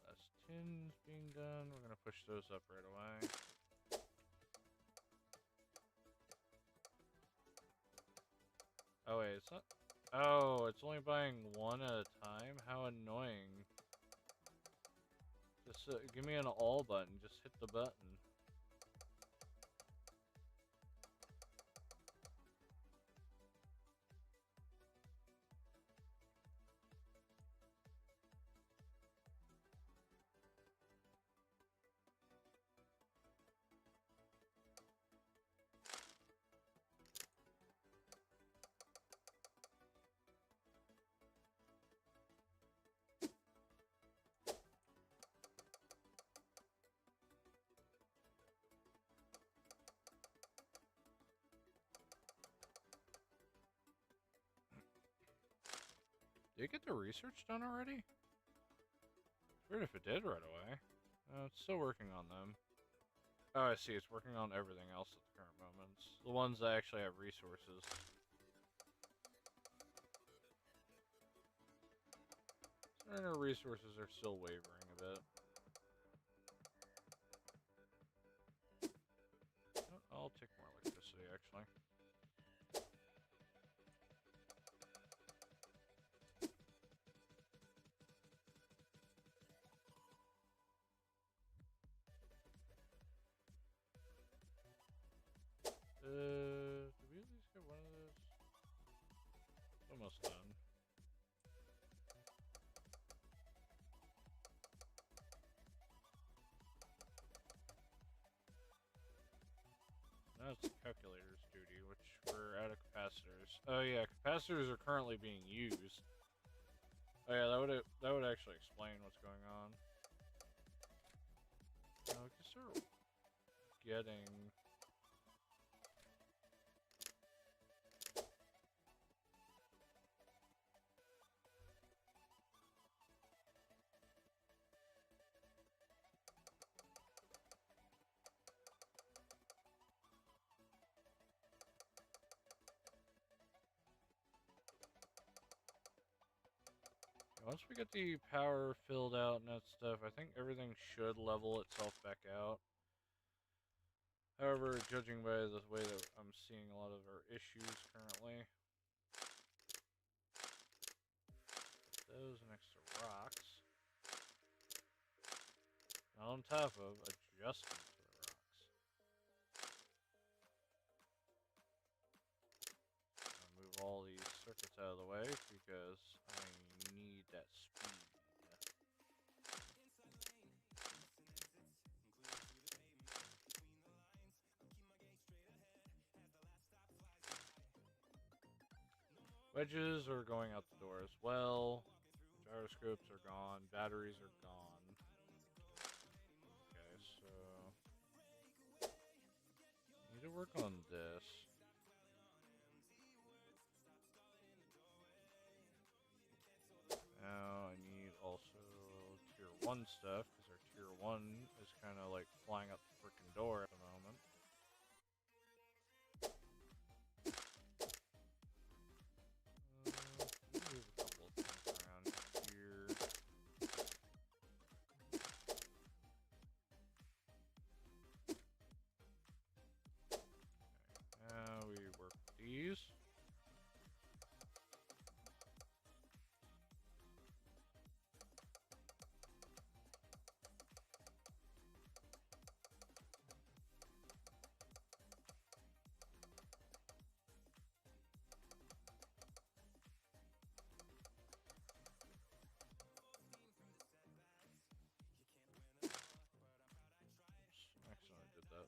Last tin's being done. We're gonna push those up right away. Oh wait, it's not... Oh, it's only buying one at a time? How annoying. Just give me an all button, just hit the button. Did it get the research done already? It's weird if it did right away. It's still working on them. Oh, I see. It's working on everything else at the current moment. The ones that actually have resources. Our resources are still wavering a bit. I'll take more electricity, actually. Did we at least get one of those? It's almost done. Now it's calculator's duty, which we're out of capacitors. Oh yeah, capacitors are currently being used. Oh yeah, that would actually explain what's going on. I guess they're getting... Once we get the power filled out and that stuff, I think everything should level itself back out. However, judging by the way that I'm seeing a lot of our issues currently, those next to rocks, on top of adjustment to the rocks. circuits out of the way because I need that speed. Wedges are going out the door as well. Gyroscopes are gone. Batteries are gone. Okay, so need to work on this. Now I need also tier 1 stuff because our tier 1 is kind of like flying out the freaking door at the moment. Move a couple of things around here. Okay, now we work these. Accidentally did that.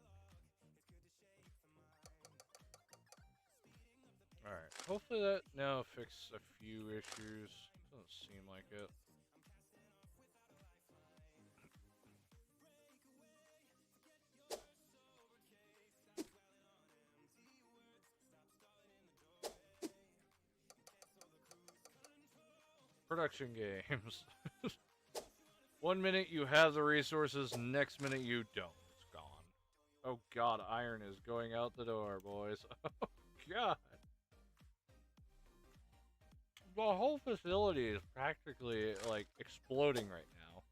Alright, hopefully that now fixes a few issues. Doesn't seem like it. Production games. 1 minute you have the resources, next minute you don't. It's gone. Oh god, iron is going out the door, boys. Oh god. The whole facility is practically, like, exploding right now.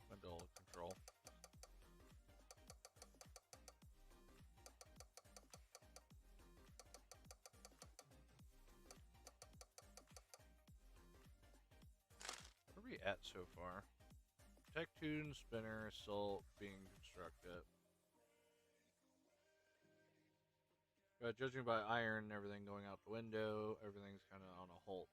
Mental control. Where are we at so far? Tech tune spinner is still being constructed. Judging by iron and everything going out the window, everything's kind of on a halt.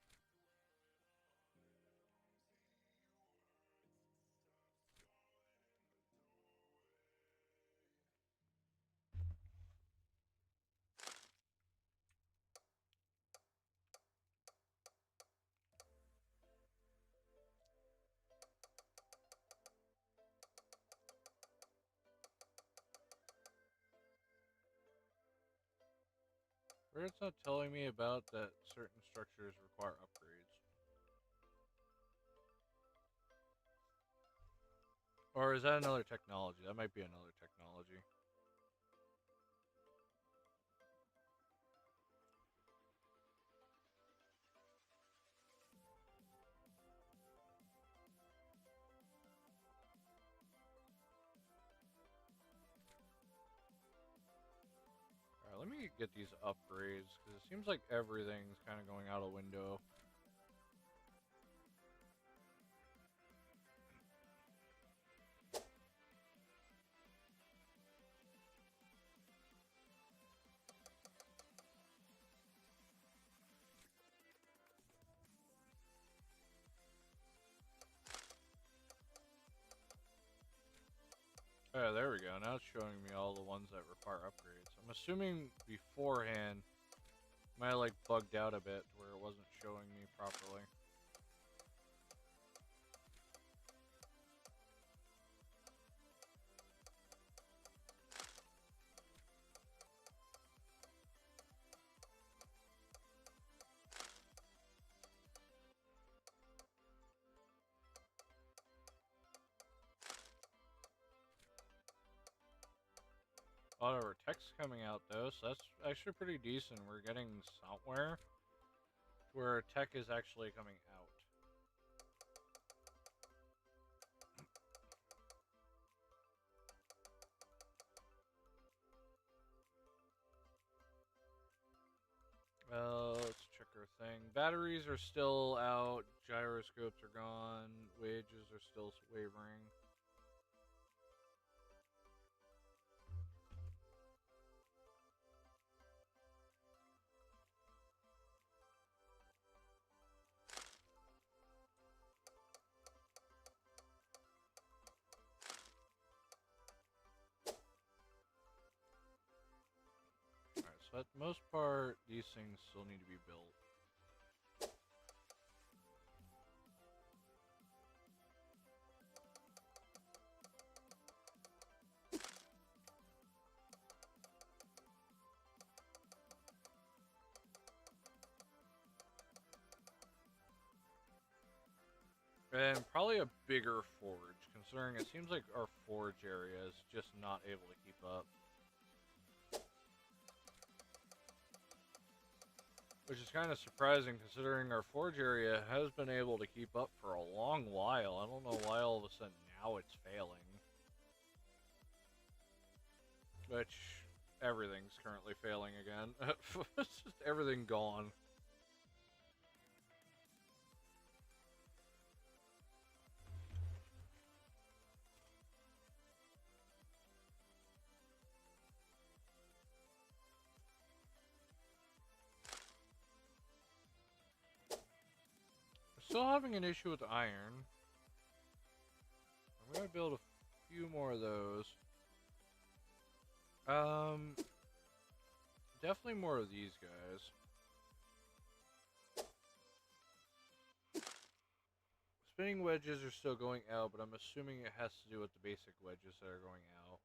Where it's not telling me about that certain structures require upgrades. Or is that another technology? That might be another technology. Alright, let me get these upgrades, because it seems like everything's kind of going out a window. Oh, there we go. Now it's showing me all the ones that require upgrades. I'm assuming beforehand, might have like bugged out a bit where it wasn't showing me properly. A lot of our tech's coming out though, so that's actually pretty decent. We're getting somewhere where our tech is actually coming out. Let's check our thing. Batteries are still out. Gyroscopes are gone. Wages are still wavering. so at the most part, these things still need to be built. And probably a bigger forge, considering it seems like our forge area is just not able to keep up. Which is kind of surprising, considering our forge area has been able to keep up for a long while. I don't know why all of a sudden now it's failing. Which, everything's currently failing again. It's just everything gone. Still having an issue with iron. I'm gonna build a few more of those. Definitely more of these guys. Spinning wedges are still going out, but I'm assuming it has to do with the basic wedges that are going out.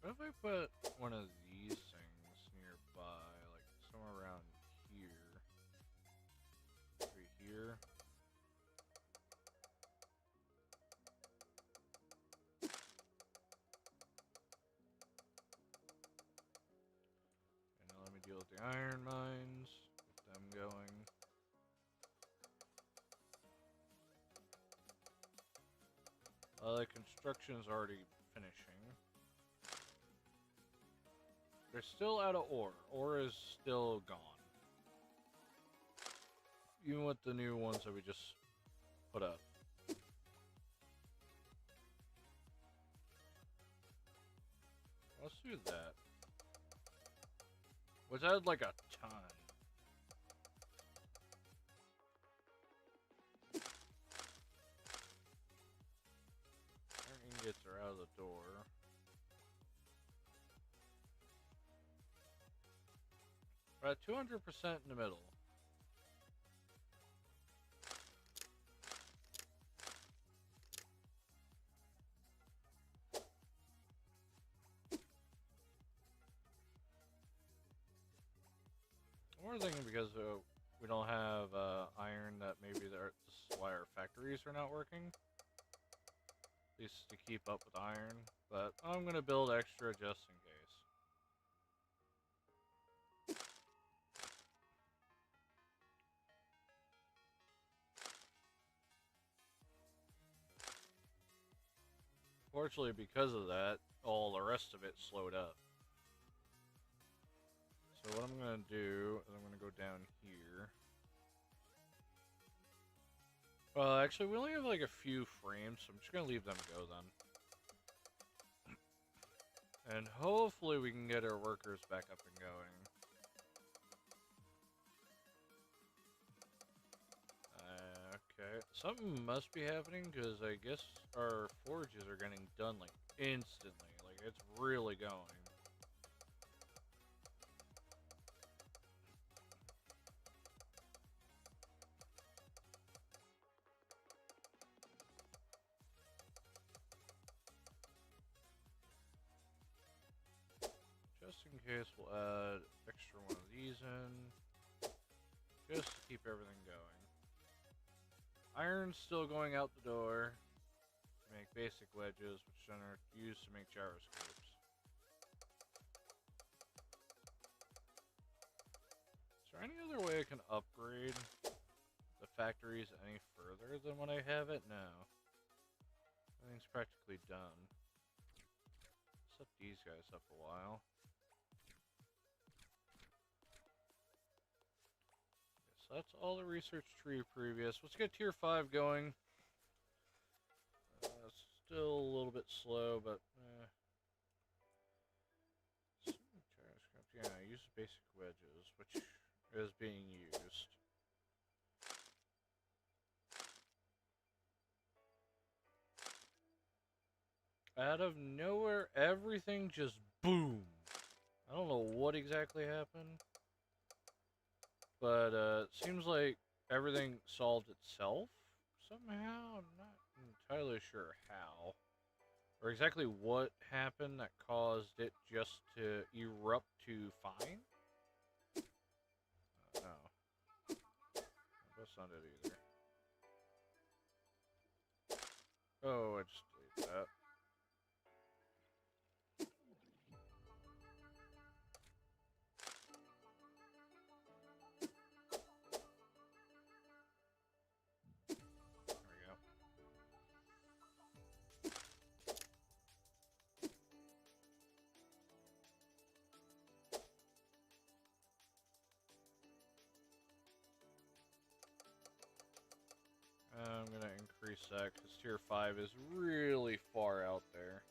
What if I put one of these things nearby, like somewhere around here? Maybe here? And now let me deal with the iron mines, get them going. The construction is already finishing. They're still out of ore. Ore is still gone. Even with the new ones that we just put up. Let's do that. Which I had like a ton. Our ingots are out of the door. We're at 200% in the middle. We're thinking because we don't have iron, that maybe this is why our factories are not working. At least to keep up with iron. But I'm going to build extra just in case. Fortunately, because of that, all the rest of it slowed up. So what I'm going to do is I'm going to go down here. Well, actually, we only have like a few frames, so I'm just going to leave them go then. And hopefully we can get our workers back up and going. Okay, something must be happening, because I guess our forges are getting done like instantly. Like, it's really going. Just in case, we'll add extra one of these in, just to keep everything going. Iron's still going out the door to make basic wedges, which then are used to make gyroscopes. Is there any other way I can upgrade the factories any further than what I have it? No. Everything's practically done. Set these guys up a while. That's all the research tree previous. Let's get tier 5 going. Let's Still a little bit slow, but yeah, use basic wedges, which is being used. Out of nowhere, everything just boom. I don't know what exactly happened, but it seems like everything solved itself somehow. I'm not entirely sure how, or exactly what happened that caused it just to erupt to fine. No, that's not it either. Oh, I just deleted that. There we go. I'm gonna increase that because tier 5 is really far out there.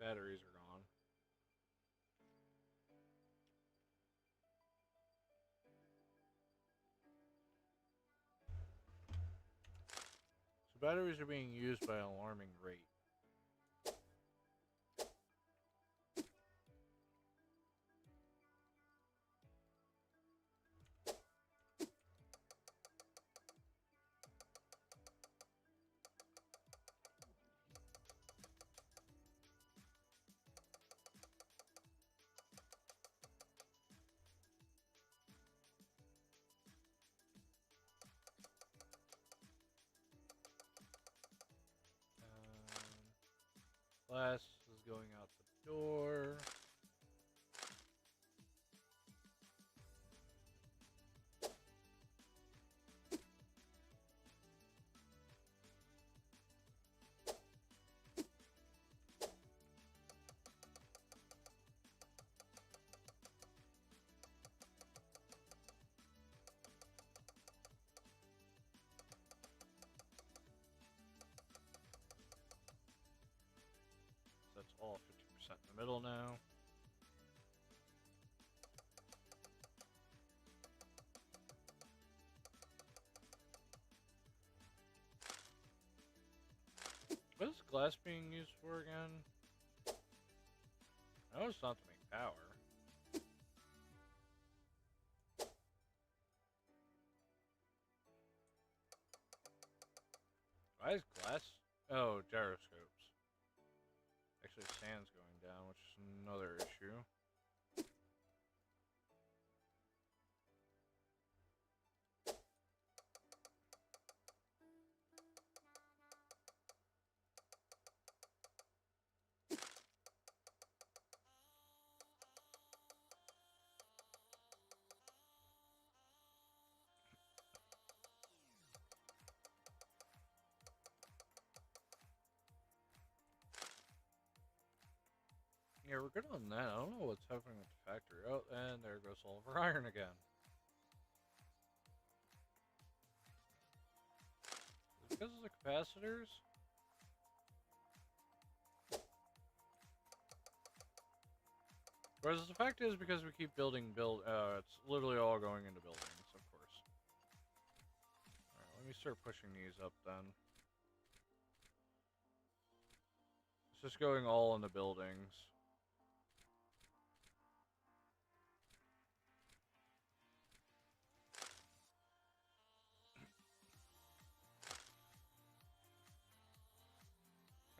Batteries are gone. So batteries are being used by an alarming rate. Glass is going out the door. That's all 50% in the middle now. What is glass being used for again? I know it's not to make power. Why is glass? Oh, gyroscopes. Actually, sand's going down, which is another issue. Yeah, we're good on that. I don't know what's happening with the factory. Oh, and there goes all of our iron again. Is it because of the capacitors? Whereas the fact is because we keep it's literally all going into buildings, of course. Alright, let me start pushing these up then. It's just going all in the buildings.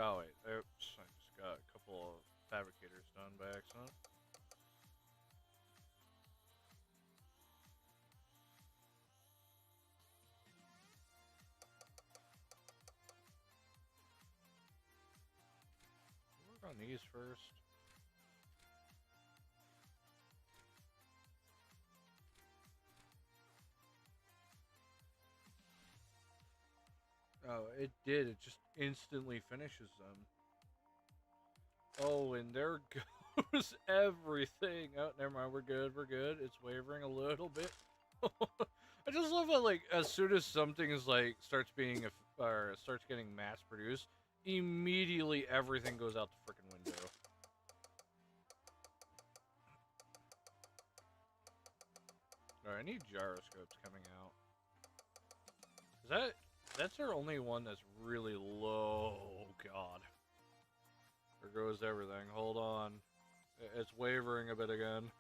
Oh wait, oops, I just got a couple of fabricators done by accident. on these first. Oh, it did. It just instantly finishes them. Oh, and there goes everything. Oh, never mind. We're good. We're good. It's wavering a little bit. I just love how, like, as soon as something is like starts being or starts getting mass produced, immediately everything goes out the freaking window. Alright, I need gyroscopes coming out. That's our only one that's really low. Oh, God. There goes everything. Hold on. It's wavering a bit again.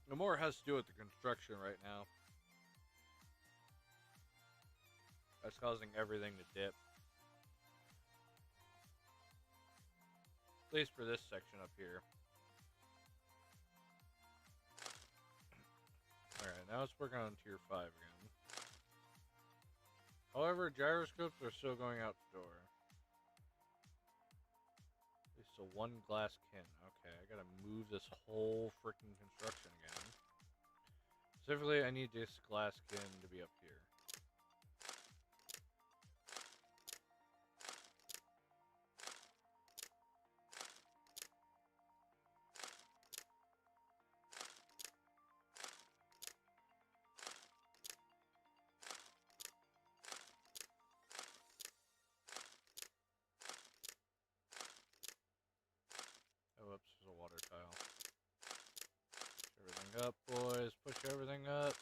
The more it has to do with the construction right now. That's causing everything to dip. At least for this section up here. Alright, now let's work on tier 5 again. However, gyroscopes are still going out the door. At least a one glass kin. Okay, I gotta move this whole freaking construction again. Specifically, I need this glass kin to be up here. Oh, whoops, there's a water tile. Push everything up, boys. Push everything up.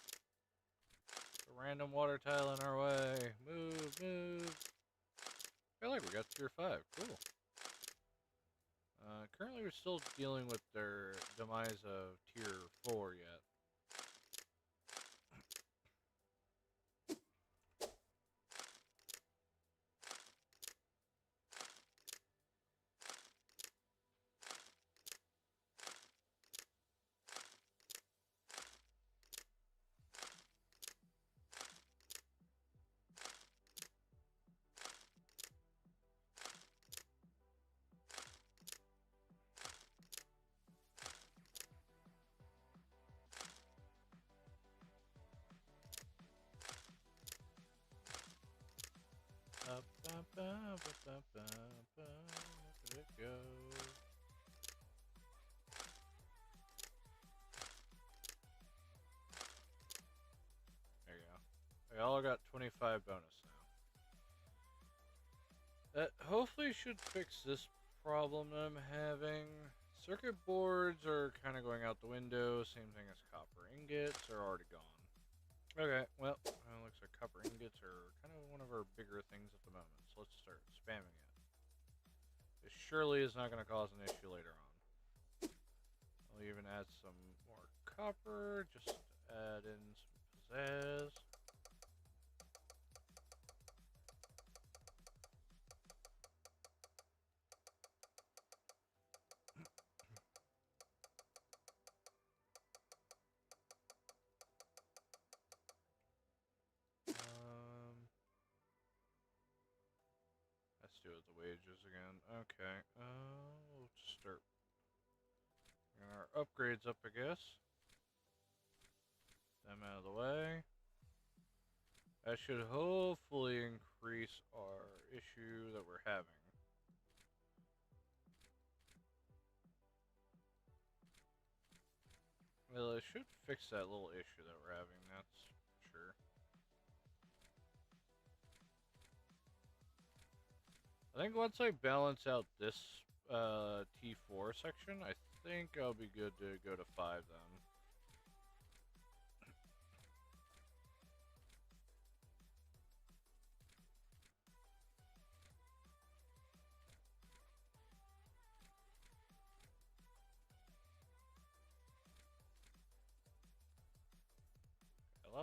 A random water tile in our way. Move, move. I feel like we got tier 5. Cool. Currently, we're still dealing with their demise of tier 4 yet. Look at it go. There you go. We all got 25 bonus now. That hopefully should fix this problem that I'm having. Circuit boards are kind of going out the window. Same thing as copper ingots are already gone. Okay, well, looks like copper ingots are kind of one of our bigger things at the moment, so let's start spamming it. This surely is not going to cause an issue later on. I'll even add some more copper, just to add in some pizzazz. Let's do it with the wages again. Okay, we'll just start getting our upgrades up, I guess. Them out of the way. That should hopefully increase our issue that we're having. Well, it should fix that little issue that we're having, that's sure. I think once I balance out this T4 section, I think I'll be good to go to 5 then.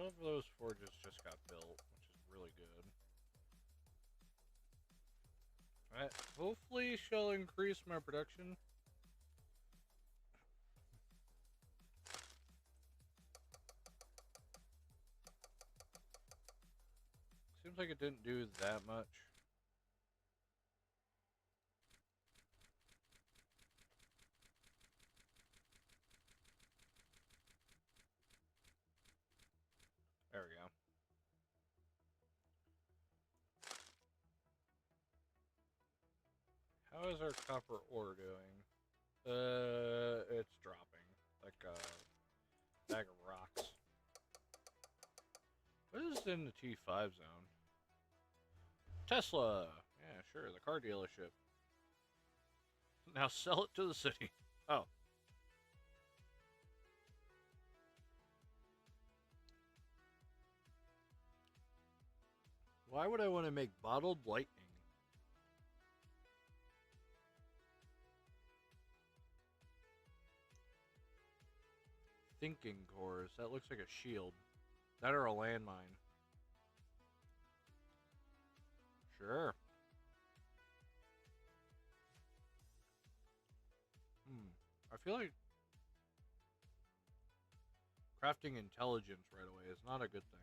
of those forges just got built, which is really good. Alright, hopefully she'll increase my production. Seems like it didn't do that much. There we go. How is our copper ore doing? It's dropping. Like a bag of rocks. What is in the T5 zone? Tesla! Yeah, sure, the car dealership. Now sell it to the city. Oh. Why would I want to make bottled lightning? Thinking cores. That looks like a shield. That or a landmine. Sure. I feel like crafting intelligence right away is not a good thing.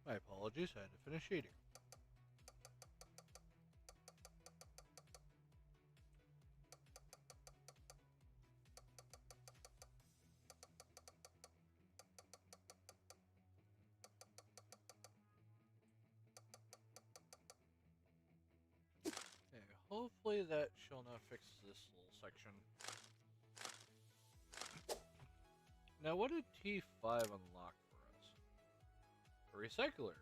My apologies, I had to finish eating. Okay, hopefully that shall not fix this little section. Now, what did T5 unlock for us? A recycler.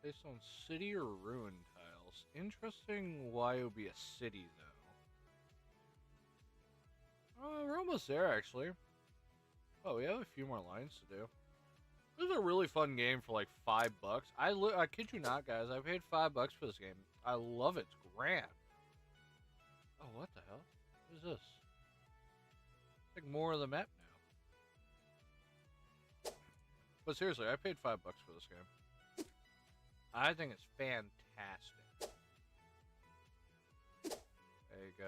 Based on city or ruin tiles. Interesting why it would be a city, though. Oh, we're almost there, actually. Oh, we have a few more lines to do. This is a really fun game for like $5. I kid you not, guys. I paid $5 for this game. I love it. It's grand. Oh, what the hell? What is this? It's like more of the map now. But seriously, I paid $5 for this game. I think it's fantastic. Like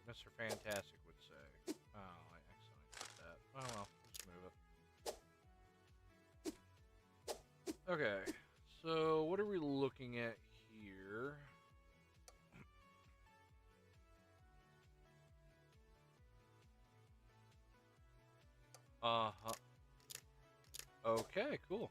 Mr. Fantastic would say. Oh, I accidentally did that. Oh well, let's move it. Okay, so what are we looking at here? Uh-huh. Okay, cool.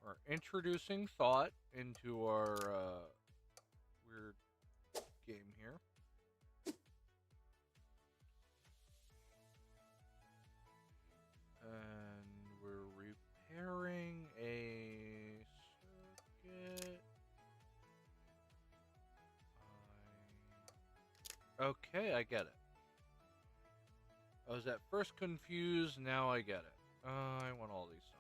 We're introducing thought into our weird game here. And we're repairing a circuit. Okay, I get it. I was at first confused, now I get it. I want all these songs.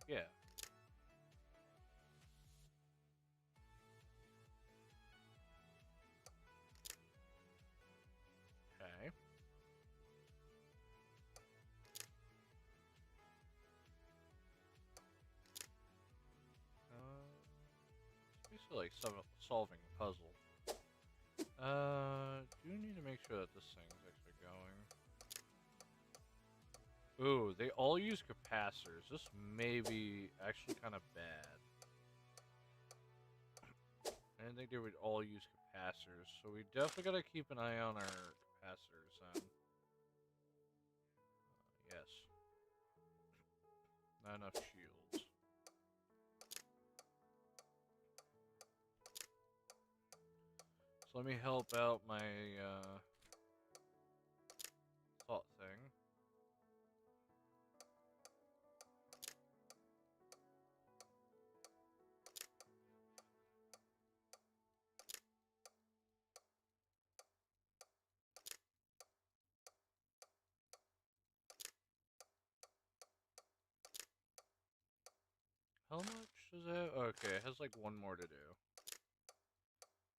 Yeah. Okay. It's basically like solving a puzzle. Do need to make sure that this thing's actually going. Ooh, they all use capacitors. This may be actually kind of bad. think they would all use capacitors, so we definitely gotta keep an eye on our capacitors then. Yes. Not enough shields. So let me help out my thought thing. How much does it have? Okay, it has like one more to do.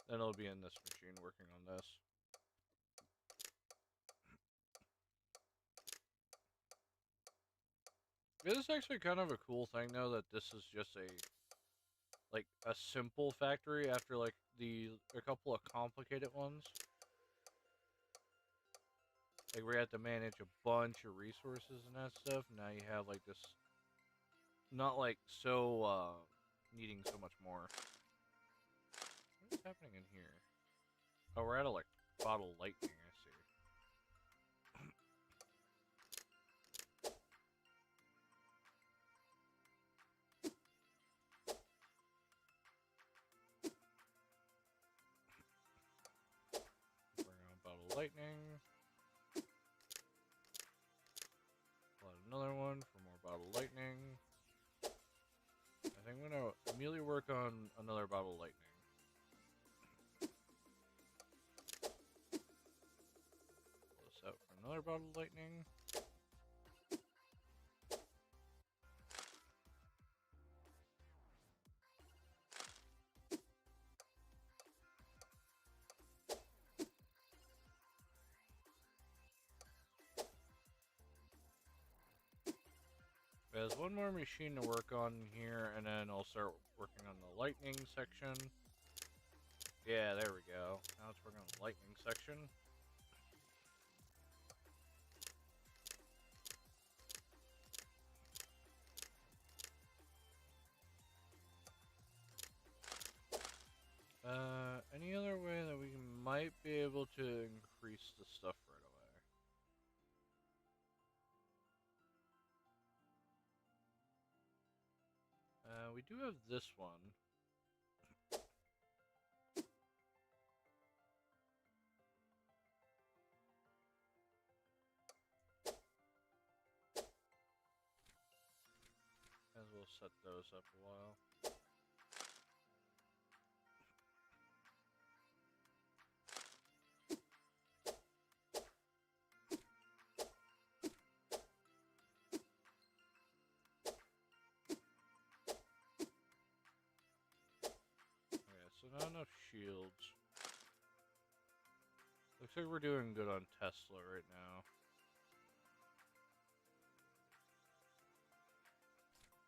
Then it'll be in this machine working on this. It is actually kind of a cool thing though that this is just a simple factory after like a couple of complicated ones. Like we had to manage a bunch of resources and that stuff. Now you have like this, not like so needing so much more. What's happening in here? Oh, we're at a like bottle lightning. I see. Bring on bottle lightning. Pull out another one for more bottle lightning. I think I'm gonna immediately work on another bottle lightning. Pull this out for another bottle lightning. There's one more machine to work on here, and then I'll start working on the lightning section. Yeah, there we go. Now it's working on the lightning section. Any other way that we might be able to increase the stuff right away? We do have this one. As we'll set those up a while. Okay, so not enough shields. Looks like we're doing good on Tesla right now.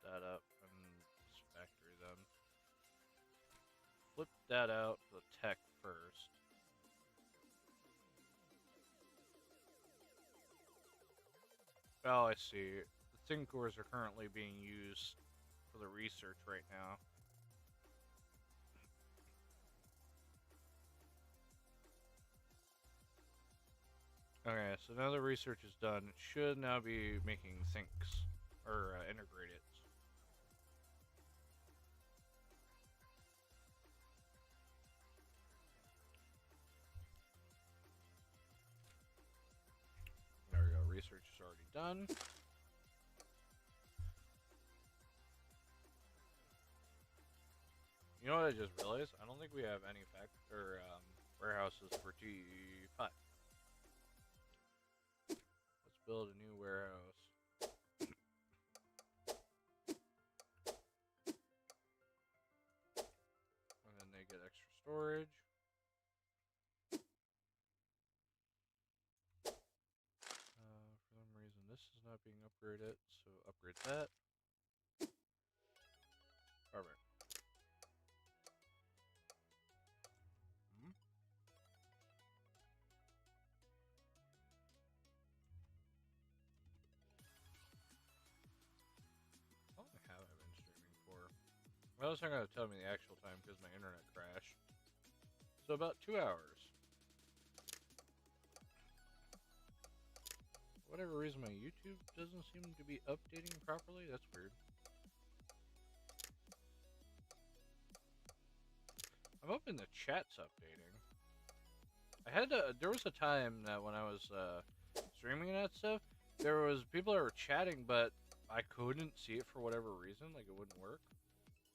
That up in this factory then. Flip that out to the tech first. Oh, I see. The thin cores are currently being used for the research right now. Okay, so now the research is done. It should now be making thinks, or integrated. There we go, research is already done. You know what I just realized? I don't think we have any warehouses for T5. Let's build a new warehouse. And then they get extra storage. For some reason this is not being upgraded, so upgrade that. Perfect. How long have I been streaming for? Well, it's not going to tell me the actual time because my internet crashed. So about 2 hours. For whatever reason, my YouTube doesn't seem to be updating properly. That's weird. I'm hoping the chat's updating. There was a time that when I was streaming and that stuff, there was people that were chatting, but I couldn't see it for whatever reason. Like it wouldn't work.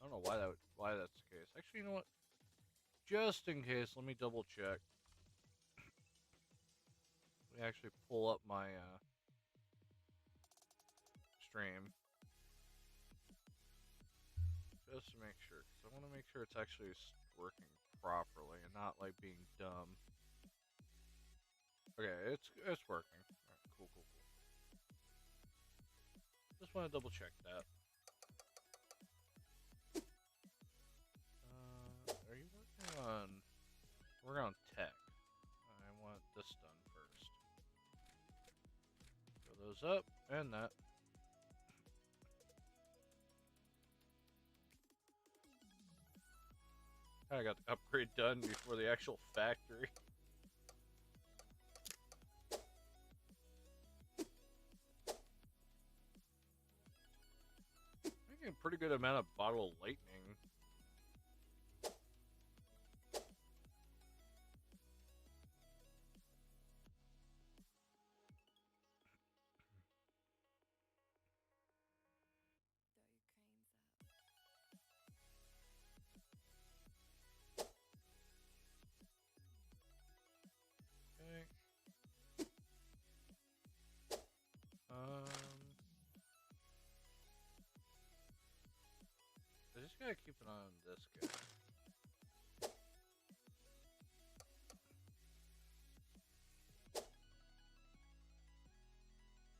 I don't know why that's the case. Actually, you know what? Just in case, let me double check. Let me actually pull up my stream just to make sure, because I want to make sure it's actually working properly and not like being dumb. Okay, it's working. All right, cool. Just want to double check that. Are you working on tech? I want this done first. Throw those up and that. I got the upgrade done before the actual factory. Making a pretty good amount of bottle lightning. Okay. I just gotta keep an eye on this guy.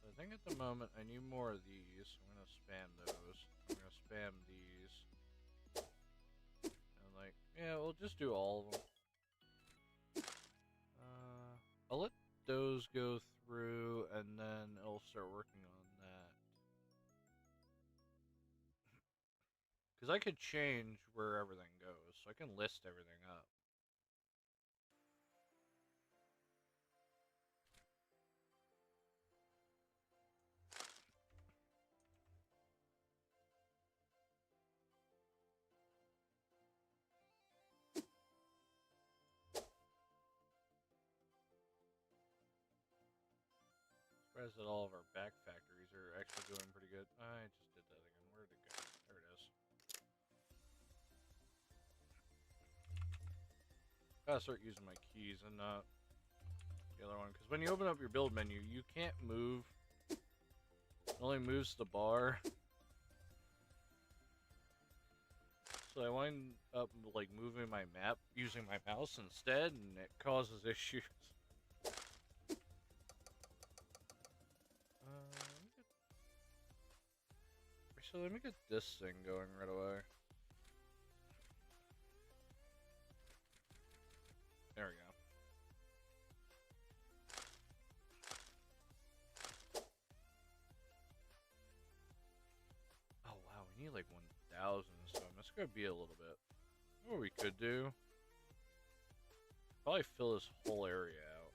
So I think at the moment I need more of these. I'm gonna spam those. I'm gonna spam these. And like, yeah, we'll just do all of them. I'll let those go through and then I'll start working on that. Because I could change where everything goes, so I can list everything up. Surprised that all of our back factories are actually doing pretty good. I just did that again. Where'd it go? There it is. Gotta start using my keys and not the other one. Because when you open up your build menu, you can't move. It only moves the bar. So I wind up like moving my map using my mouse instead, and it causes issues. So let me get this thing going right away. There we go. Oh wow, we need like 1,000, so that's gonna be a little bit. What we could do? Probably fill this whole area out.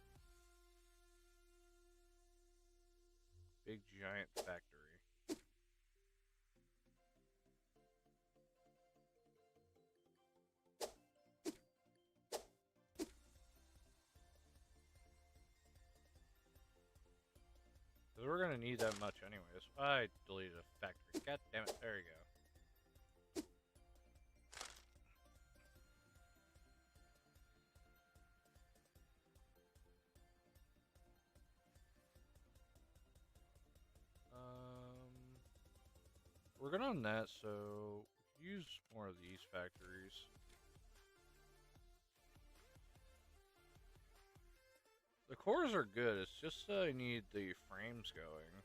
Big giant factory. Because we're gonna need that much anyways. I deleted a factory. God damn it, there you go. We're good on that, so use more of these factories. The cores are good, it's just that I need the frames going.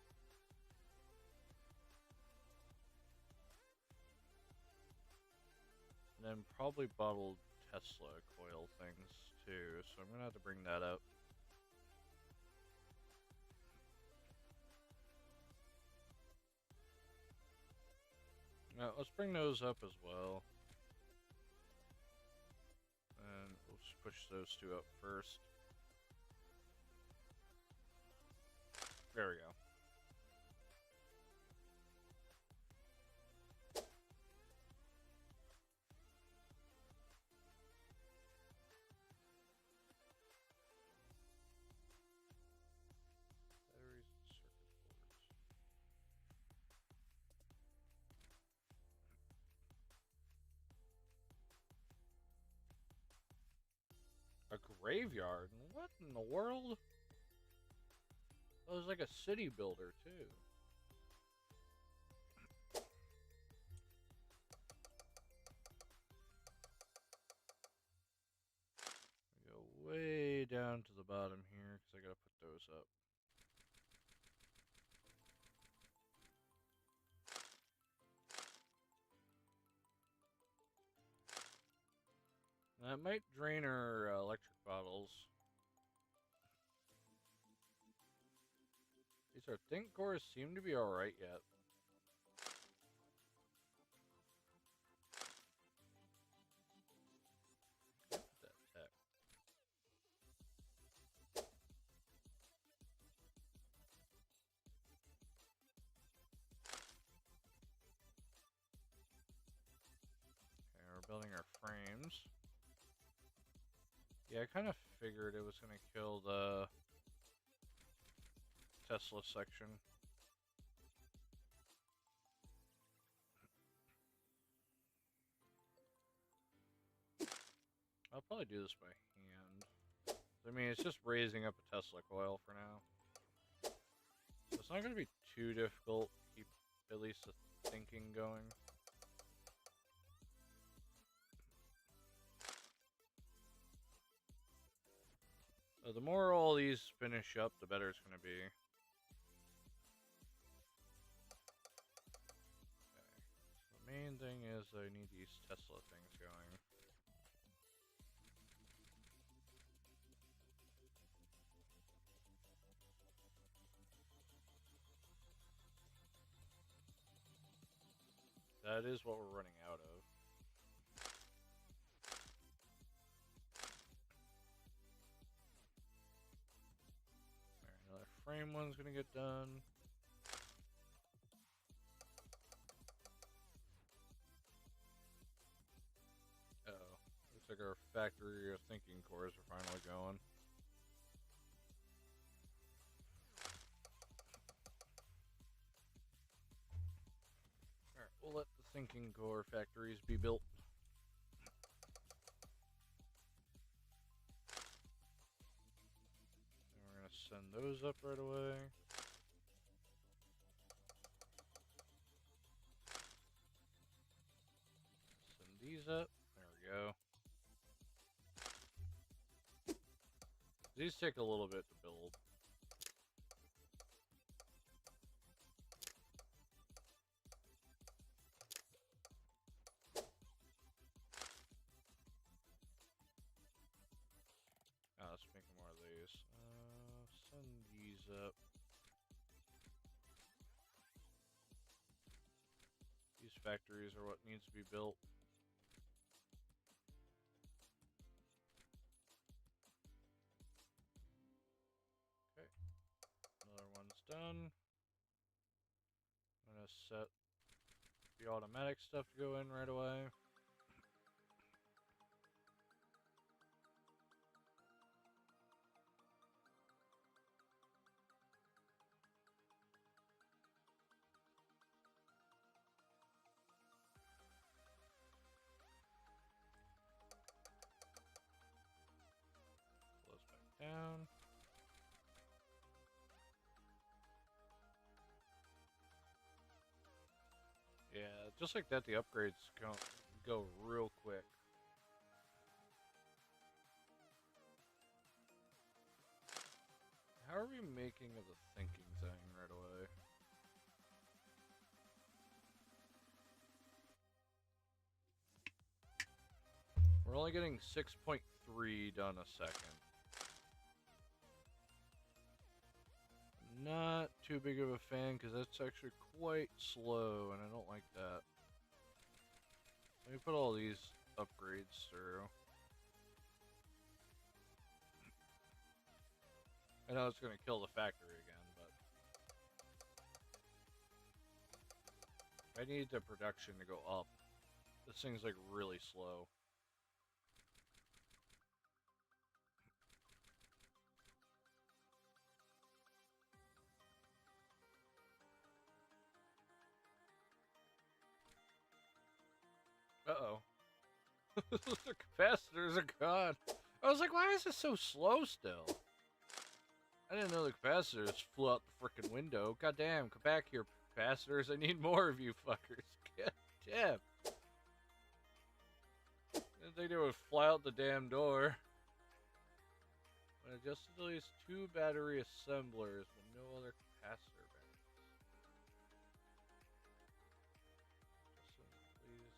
And then probably bottled Tesla coil things too, so I'm gonna have to bring that up. Now, let's bring those up as well. And we'll push those two up first. There we go. Batteries and circuit boards. A graveyard? What in the world? Oh, it was like a city builder, too. Go way down to the bottom here, because I gotta put those up. That might drain our electric bottles. These our think cores seem to be alright yet. That tech. Okay, we're building our frames. Yeah, I kind of figured it was going to kill the Tesla section. I'll probably do this by hand. I mean, it's just raising up a Tesla coil for now. So it's not going to be too difficult to keep at least the thinking going. So the more all these finish up, the better it's going to be. Okay. So the main thing is I need these Tesla things going. That is what we're running out of. Alright, another frame one's gonna get done. Uh-oh. Looks like our factory of thinking cores are finally going. Alright, we'll let the thinking core factories be built. And we're gonna send those up right away. Send these up. There we go. These take a little bit to build. Let's make more of these. Send these up. These factories are what needs to be built. Okay. Another one's done. I'm gonna set the automatic stuff to go in right away. Close back down. Yeah, just like that, the upgrades go real quick. How are we making of the thinking thing right away? We're only getting 6.3 done a second. Not too big of a fan because that's actually quite slow and I don't like that. Let me put all these upgrades through. I know it's going to kill the factory again, but I need the production to go up. This thing's like really slow. Uh-oh. The capacitors are gone. I was like, why is this so slow still? I didn't know the capacitors flew out the frickin' window. God damn, come back here, capacitors. I need more of you fuckers. God damn. Didn't think they would fly out the damn door. When adjusted to these 2 battery assemblers, but no other capacitor banks. Adjusted these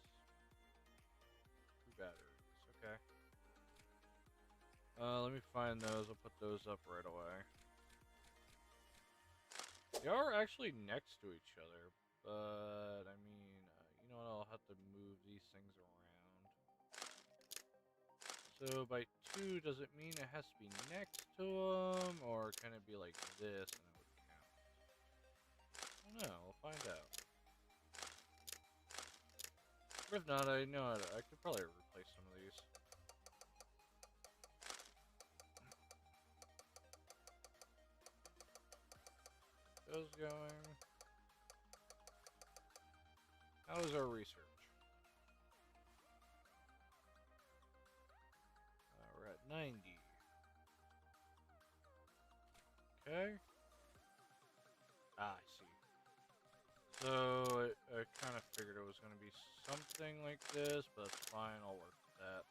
2 batteries. Okay. Let me find those. I'll put those up right away. They are actually next to each other, but I mean, you know what? I'll have to move these things around. So by 2, does it mean it has to be next to them, or can it be like this and it would count? I don't know. We'll find out. Or if not, I know I could probably replace some of these. Those going. How is our research? We're at 90. Okay. Ah, I see. So I kind of figured it was going to be something like this, but it's fine. I'll work with that.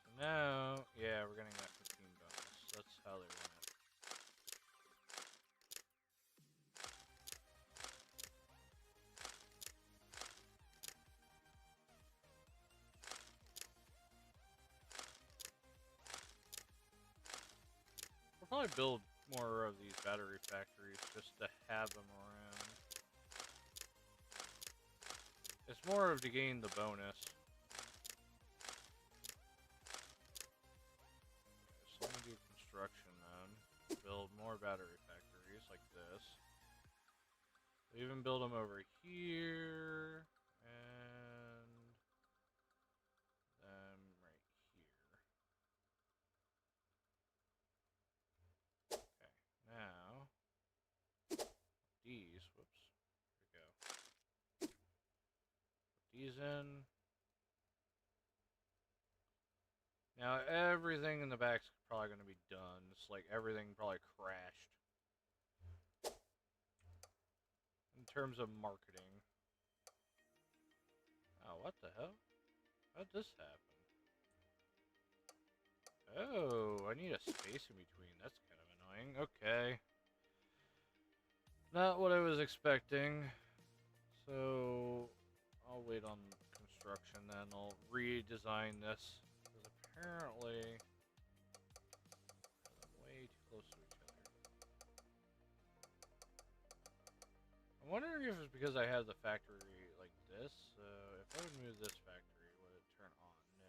So now, yeah, we're getting that 15 bonus. That's how they run it. We'll probably build more of these battery factories just to have them around. It's more of to gain the bonus. So let me do construction then. Build more battery factories like this. We even build them over here. And them right here. Okay, now these, whoops, here we go. Put these in. Now everything in the back's probably going to be done. It's like everything probably crashed. In terms of marketing. Oh, what the hell? How'd this happen? Oh, I need a space in between. That's kind of annoying. Okay. Not what I was expecting. So, I'll wait on construction then. I'll redesign this. Because apparently, they're way too close to each other. I'm wondering if it's because I have the factory like this. If I would move this factory, would it turn on? No.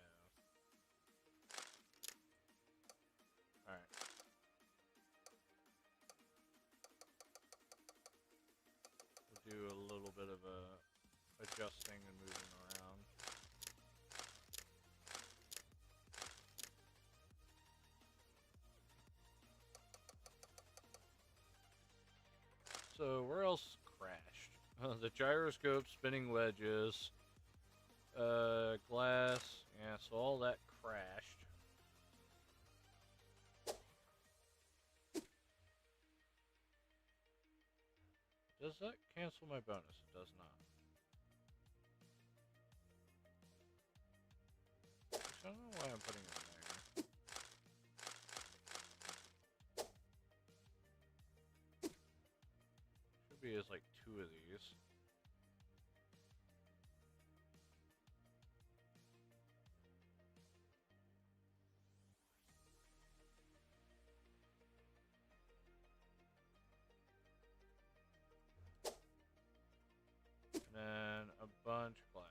Alright. We'll do a little bit of adjusting and moving around. So, where else crashed? The gyroscope, spinning wedges, glass. Yeah, so all that crashed. Does that cancel my bonus? It does not. I don't know why I'm putting it in there. Should be as like 2 of these. And then a bunch of glass.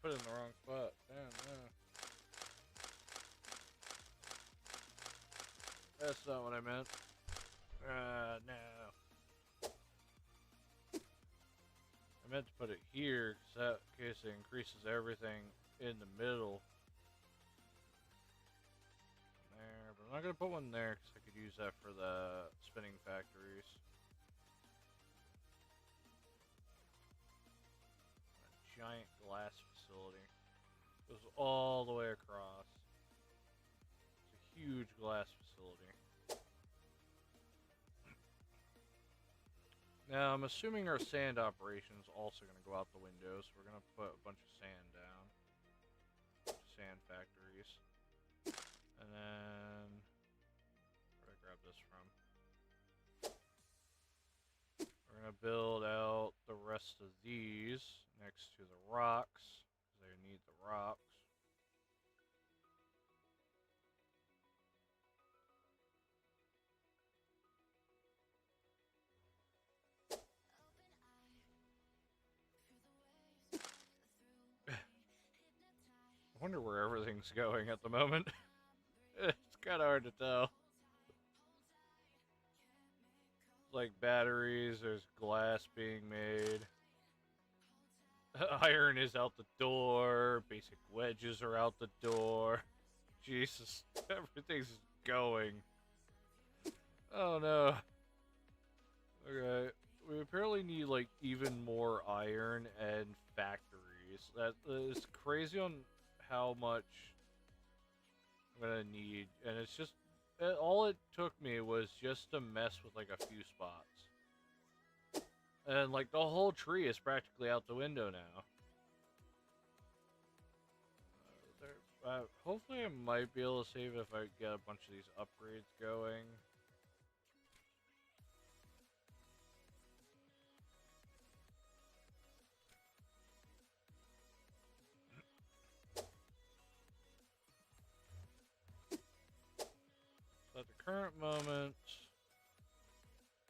put it in the wrong spot. Damn, no. That's not what I meant. No. I meant to put it here, because that case it increases everything in the middle. There, but I'm not going to put one there, because I could use that for the spinning factories. A giant glass facility. Goes all the way across. It's a huge glass facility. Now, I'm assuming our sand operation is also going to go out the window, so we're going to put a bunch of sand down. Sand factories. And then... where did I grab this from? We're going to build out the rest of these next to the rocks, because they need the rocks. I wonder where everything's going at the moment. It's kind of hard to tell. Like batteries, there's glass being made. Iron is out the door. Basic wedges are out the door. Jesus, everything's going. Oh no. Okay, we apparently need like even more iron and factories. That is crazy on how much I'm gonna need, and it's just all it took me was just to mess with like a few spots, and like the whole tree is practically out the window now. Hopefully I might be able to save it if I get a bunch of these upgrades going. So at the current moment,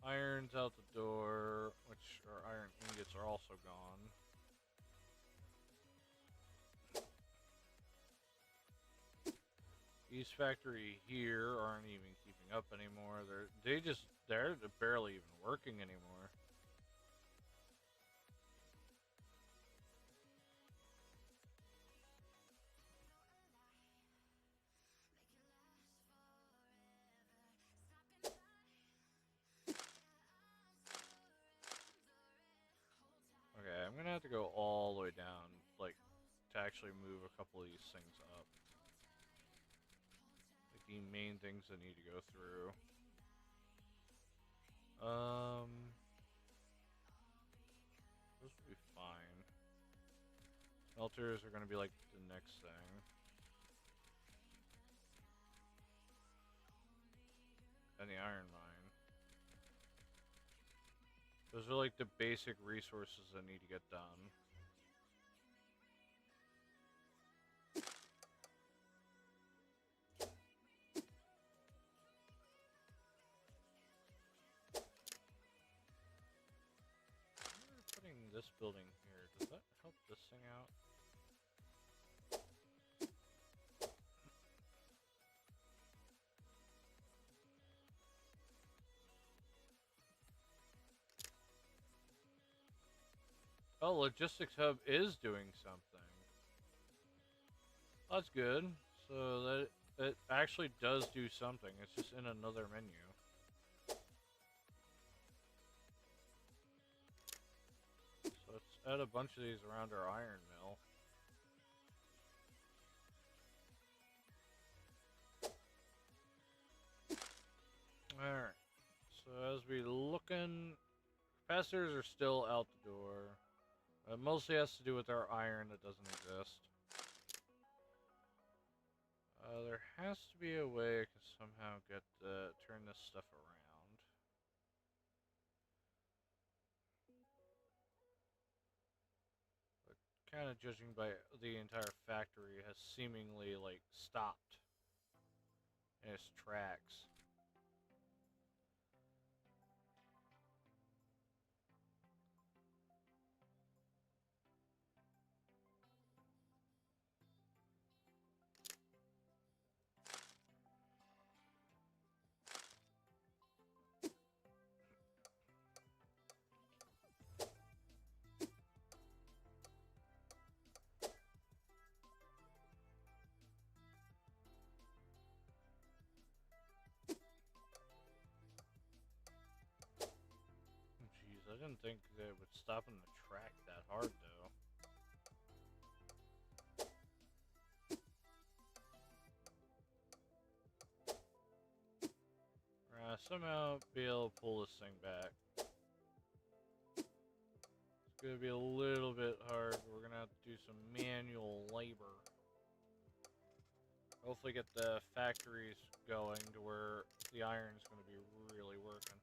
iron's out the door, which our iron ingots are also gone. These factory here aren't even keeping up anymore. They're barely even working anymore. Okay, I'm gonna have to go all the way down, like, to actually move a couple of these things up. Like the main things that need to go through. Those will be fine. Smelters are gonna be like the next thing. And the iron mine. Those are like the basic resources that need to get done. We're putting this building here. Does that help this thing out? Oh, Logistics Hub is doing something. That's good. So that it actually does do something. It's just in another menu. So let's add a bunch of these around our iron mill. Alright. So as we looking, capacitors are still out the door. It mostly has to do with our iron that doesn't exist. There has to be a way I can somehow turn this stuff around. But kind of judging by the entire factory has seemingly like stopped in its tracks. I didn't think they would stop in the track that hard, though. Somehow be able to pull this thing back. It's gonna be a little bit hard. We're gonna have to do some manual labor. Hopefully get the factories going to where the iron's gonna be really working.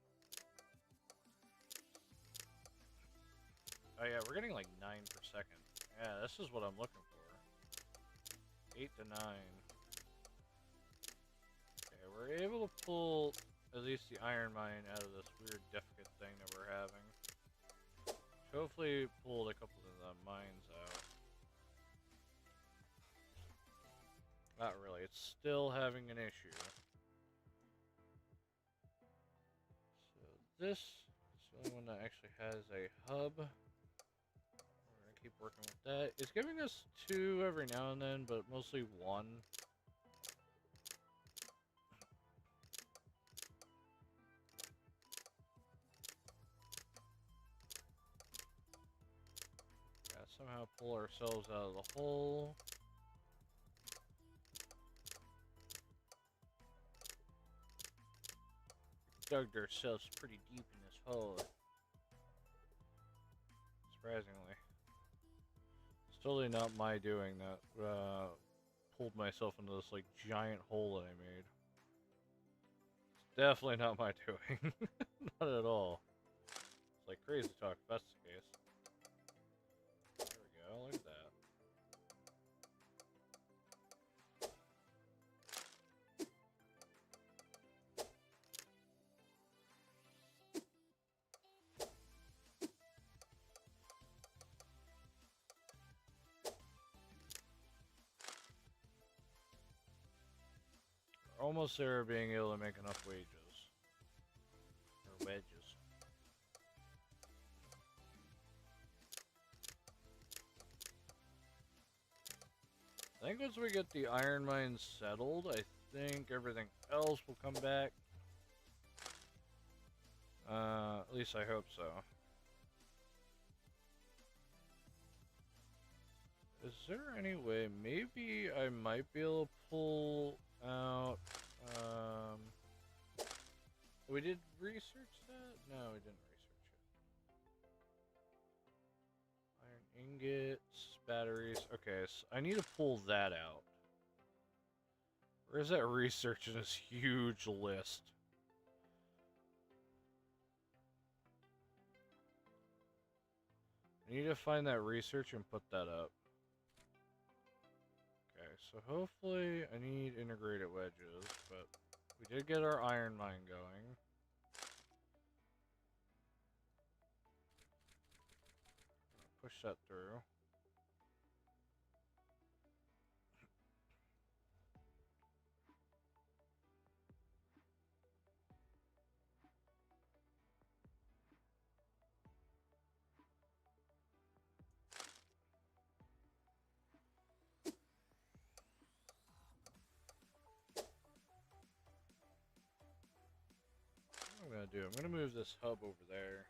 Oh yeah, we're getting like 9 per second. Yeah, this is what I'm looking for. 8 to 9. Okay, we're able to pull at least the iron mine out of this weird deficit thing that we're having. Which hopefully pulled a couple of the mines out. Not really, it's still having an issue. So this is the only one that actually has a hub. We're gonna keep working with that. It's giving us 2 every now and then, but mostly 1. Somehow pull ourselves out of the hole. Dug ourselves pretty deep in this hole. Surprisingly. It's totally not my doing that. Pulled myself into this like giant hole that I made. It's definitely not my doing. Not at all. It's like crazy talk if that's the case. There we go, look at that. We're almost there being able to make enough wages. Or wedges. I think once we get the iron mines settled, I think everything else will come back. At least I hope so. Is there any way, maybe I might be able to pull out, we did research that? No, we didn't research it. Iron ingots, batteries, okay, so I need to pull that out. Where's that research in this huge list? I need to find that research and put that up. Okay, so hopefully I need integrated wedges, but we did get our iron mine going. Push that through. What I'm gonna do, I'm gonna move this hub over there.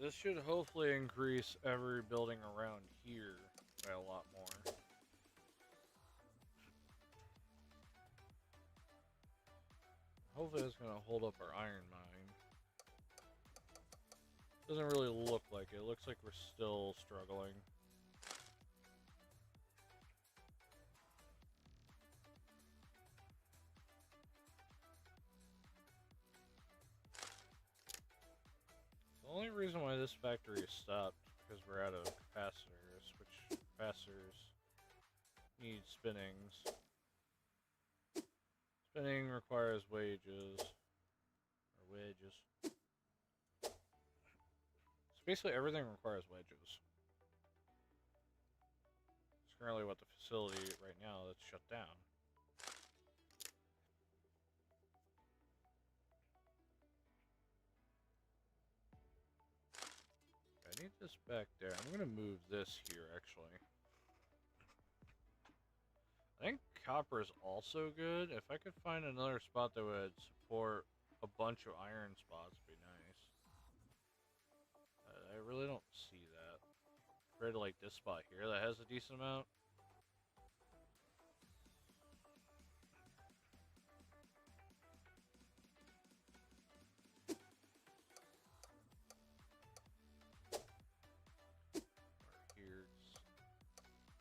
This should hopefully increase every building around here by a lot more. Hopefully it's gonna hold up our iron mine. Doesn't really look like it. It looks like we're still struggling. The only reason why this factory is stopped because we're out of capacitors, which capacitors need spinnings. Spinning requires wages. Or wedges. So basically everything requires wedges. It's currently what the facility right now that's shut down. I need this back there. I'm gonna move this here actually. I think copper is also good. If I could find another spot that would support a bunch of iron spots, would be nice. compared to like this spot here that has a decent amount.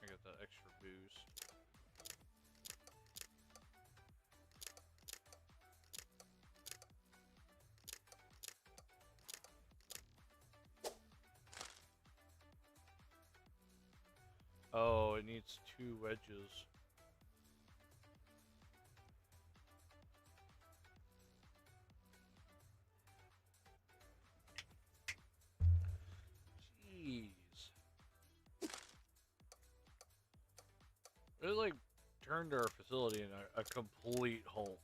I got that extra boost. Oh, it needs 2 wedges. Jeez. It like turned our facility in a complete halt.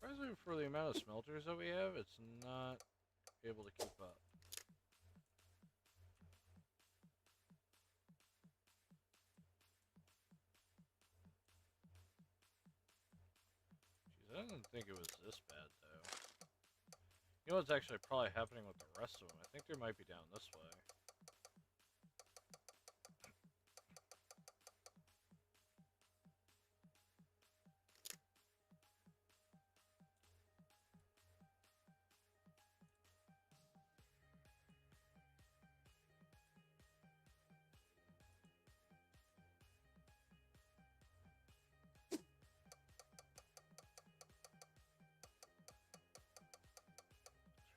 Surprisingly, for the amount of smelters that we have, it's not able to keep up. Jeez, I didn't think it was this bad, though. You know what's actually probably happening with the rest of them? I think they might be down this way.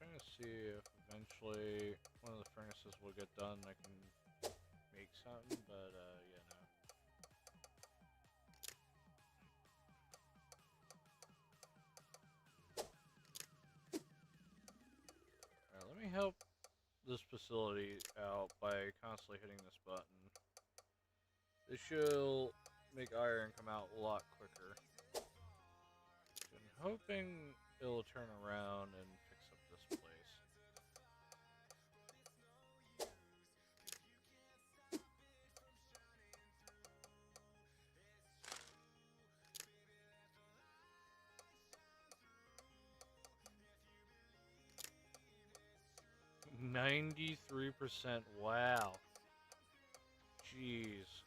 'Trying to see if eventually one of the furnaces will get done. I can make something, but yeah, no. Alright, let me help this facility out by constantly hitting this button. This should make iron come out a lot quicker. So I'm hoping it'll turn around and fix up this place. %93. Wow. Jeez.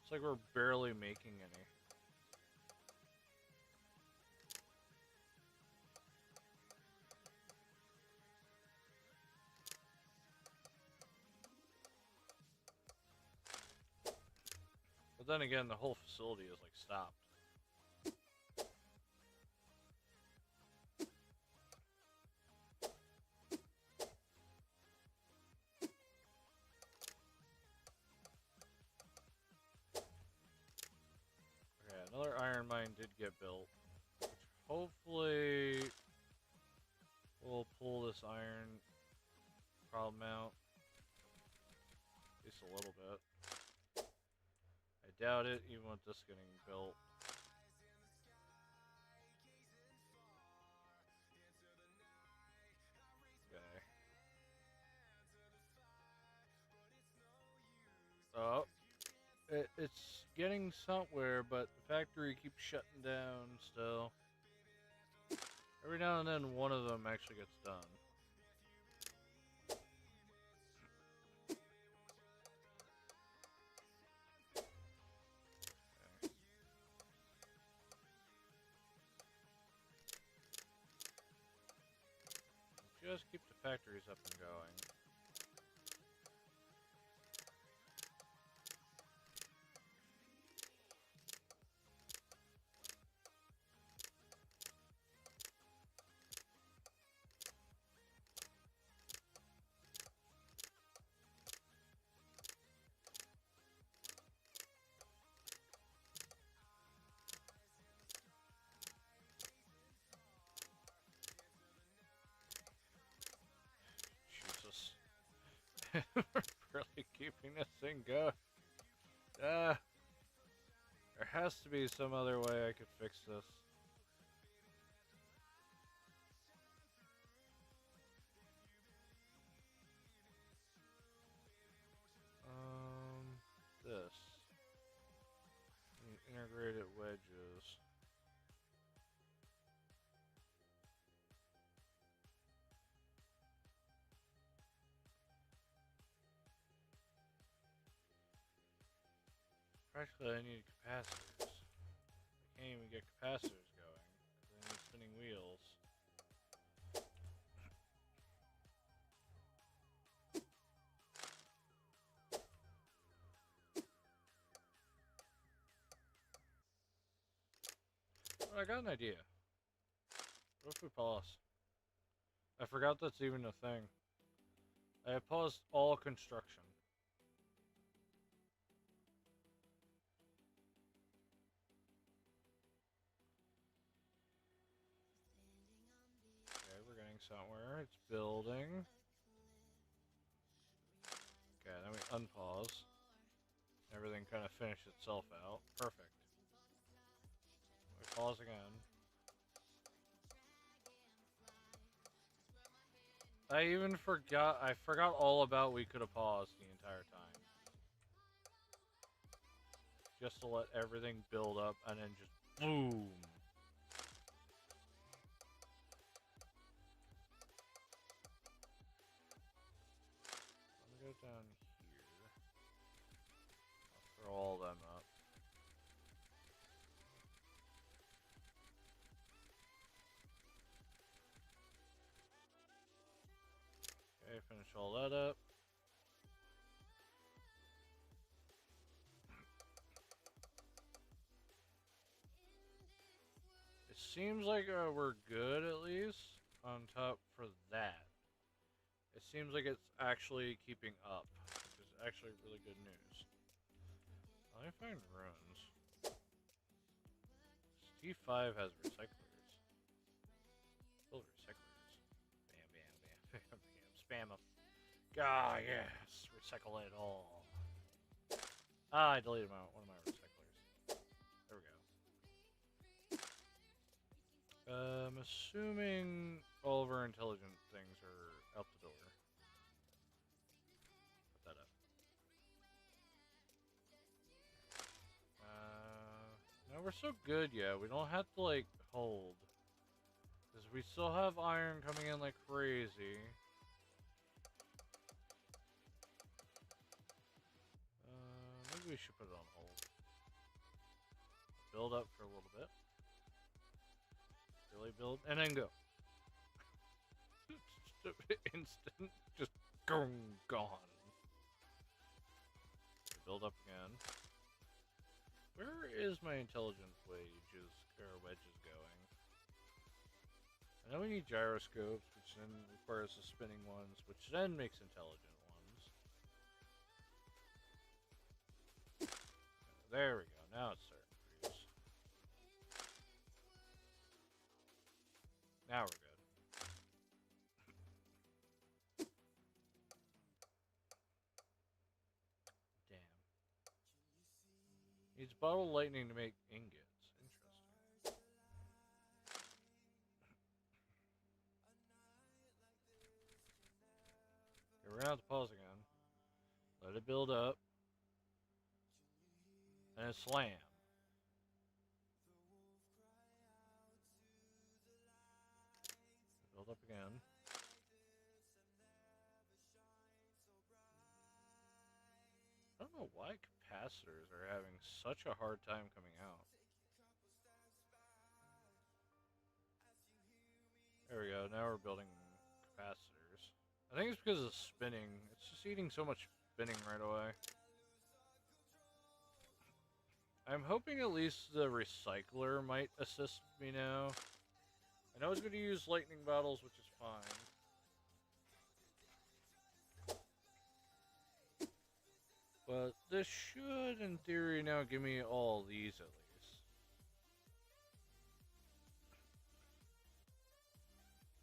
It's like we're barely making any. But then again, the whole facility is like stopped. Okay, another iron mine did get built, which hopefully will pull this iron problem out. At least a little bit. I doubt it, even with this getting built. Okay. Oh. It's getting somewhere, but the factory keeps shutting down still. Every now and then one of them actually gets done. Just keep the factories up and going. Jesus. We're really keeping this thing going. There has to be some other way I could fix this. Serrated wedges. Practically, I need capacitors. I can't even get capacitors going. I need spinning wheels. Well, I got an idea. What if we pause? I forgot that's even a thing. I have paused all construction. Okay, we're getting somewhere. It's building. Okay, then we unpause. Everything kind of finished itself out. Perfect. We pause again. I forgot all about we could have paused the entire time. Just to let everything build up and then just boom. Let me go down here. I'll throw all them up. Okay, finish all that up. It seems like we're good at least on top for that. It seems like it's actually keeping up, which is actually really good news. Let me find runes. T5 has recyclers. Build recyclers. Bam, bam, bam, bam, bam. Spam them. Ah, yes. Recycle it all. Ah, I deleted one of my recyclers. There we go. I'm assuming all of our intelligent things are out the door. Put that up. No, we're so good, yeah. We don't have to, like, hold. Because we still have iron coming in like crazy. Maybe we should put it on hold. Build up for a little bit. Really build, and then go. Instant, just gone. Build up again. Where is my intelligent wedges going? I know we need gyroscopes, which then requires the spinning ones, which then makes intelligent ones. There we go. Now it's starting to produce. Now we're good. Damn. Needs bottle lightning to make ingots. Interesting. Okay, we're gonna have to pause again. Let it build up. And slam. Build up again. I don't know why capacitors are having such a hard time coming out. There we go. Now we're building capacitors. I think it's because of spinning. It's just eating so much spinning right away. I'm hoping at least the recycler might assist me now. I know it's going to use lightning bottles, which is fine. But this should, in theory, now give me all these at least.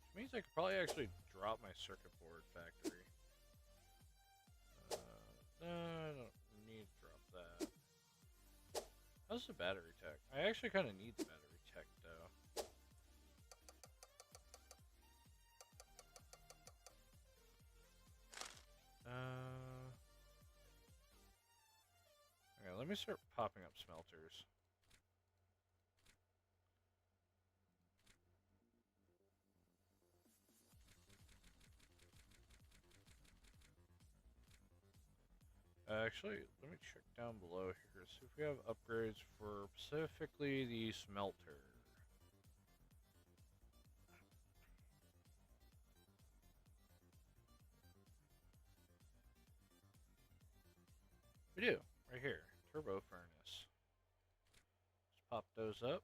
Which means I could probably actually drop my circuit board factory. No, I don't need to drop that. How's the battery tech? I actually kind of need the battery tech, though. Okay, let me start popping up smelters. Actually, let me check down below here. See if we have upgrades for specifically the smelter. We do, right here. Turbo furnace. Let's pop those up.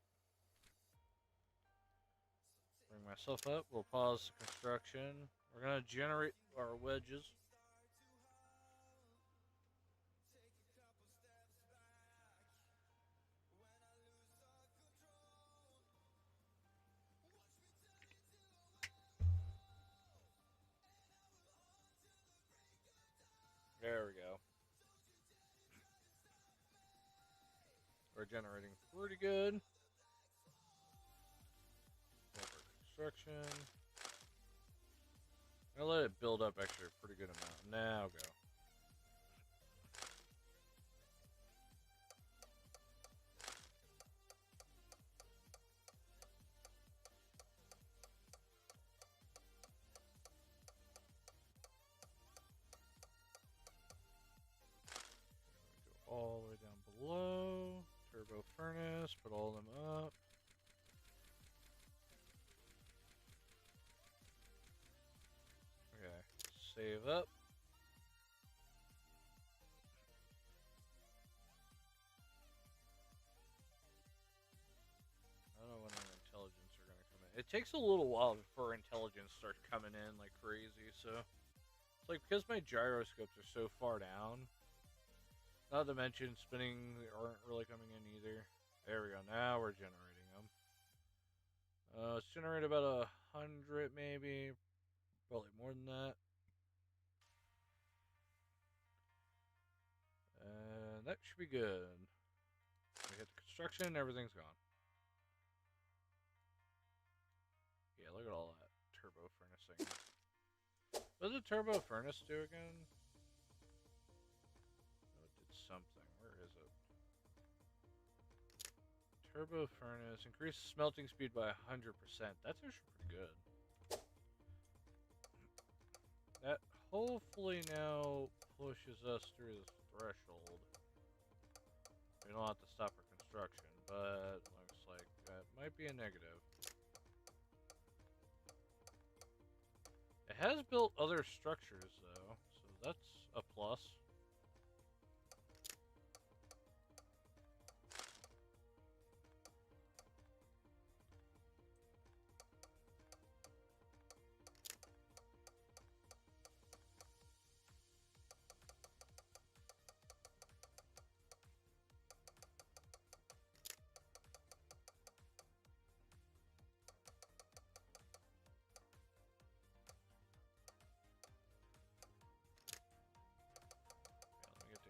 Bring myself up. We'll pause the construction. We're going to generate our wedges. There we go. We're generating pretty good. Construction. I'll let it build up actually a pretty good amount. Now go. Go all the way down below. Turbo furnace. Put all of them up. Okay. Save up. I don't know when our intelligence are going to come in. It takes a little while before intelligence starts coming in like crazy, so... It's like, because my gyroscopes are so far down, not to mention spinning aren't really coming in either. There we go, now we're generating them. Let's generate about 100 maybe, probably more than that. And that should be good. We hit the construction, everything's gone. Yeah, look at all that turbo furnacing. What did the turbo furnace do again? Oh, it did something. Where is it? Turbo furnace. Increase smelting speed by 100%. That's actually pretty good. That hopefully now pushes us through this threshold. We don't have to stop for construction, but looks like that might be a negative. It has built other structures, though, so that's a plus.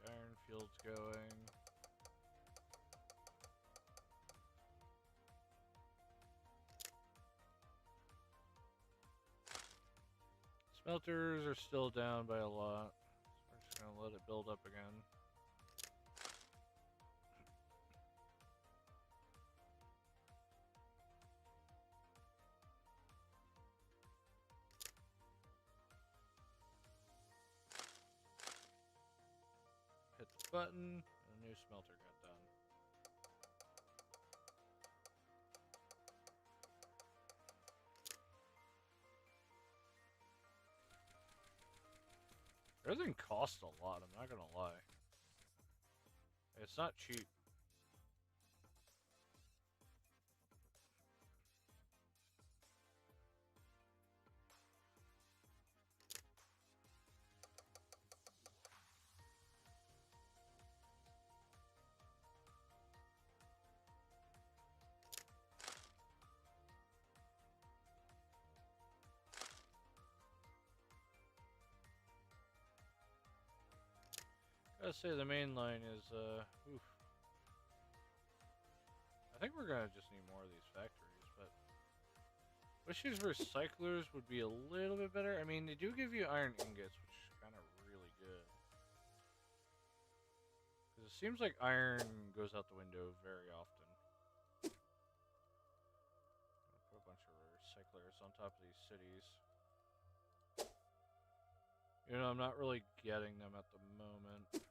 Iron fields going. Smelters are still down by a lot. So we're just gonna let it build up again. Hit the button, and a new smelter got done. Everything costs a lot, I'm not gonna lie. It's not cheap. Gotta say the main line is, oof. I think we're gonna just need more of these factories, but... Wish these recyclers would be a little bit better. I mean, they do give you iron ingots, which is kind of really good. Because it seems like iron goes out the window very often. I'll put a bunch of recyclers on top of these cities. You know, I'm not really getting them at the moment.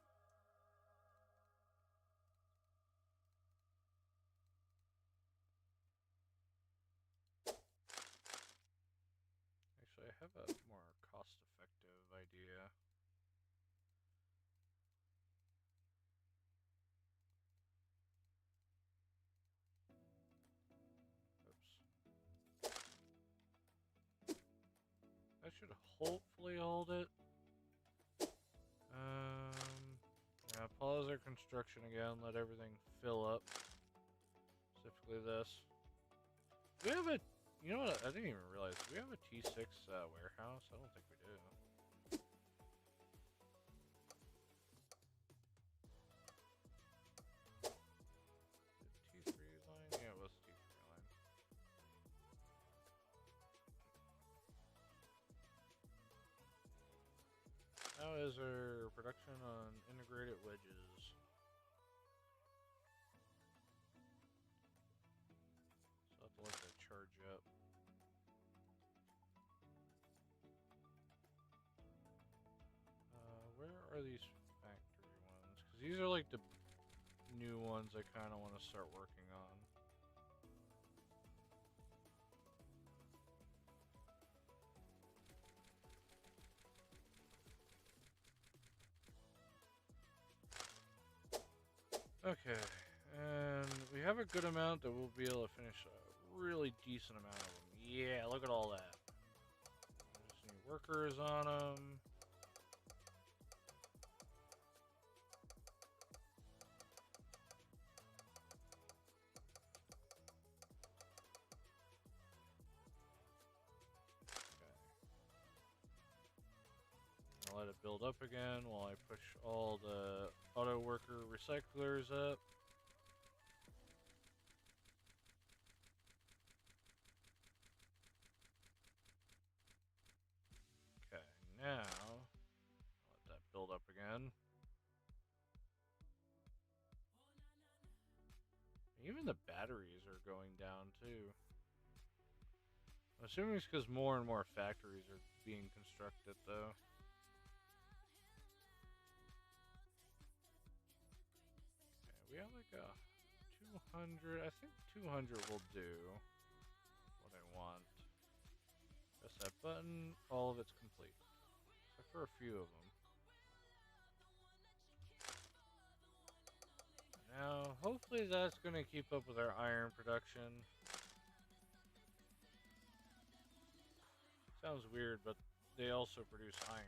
should hopefully hold it. Yeah, pause our construction again, let everything fill up. Specifically this. Do we have a, you know what, I didn't even realize, do we have a T6 warehouse? I don't think we do. T3 line? Yeah, it was T3 line. How is our production on integrated wedges? So I'll have to let that charge up. Where are these factory ones? Because these are like the new ones I kind of want to start working on. Okay, and we have a good amount that we'll be able to finish a really decent amount of them. Yeah, look at all that. Just need workers on them. Okay. I'll let it build up again while I push all the auto worker recyclers up. Okay, now let that build up again. Even the batteries are going down too. I'm assuming it's because more and more factories are being constructed though. Okay, we have like a 200, I think 200 will do what I want. Press that button, all of it's complete. Except for a few of them. Now, hopefully that's going to keep up with our iron production. Sounds weird, but they also produce iron.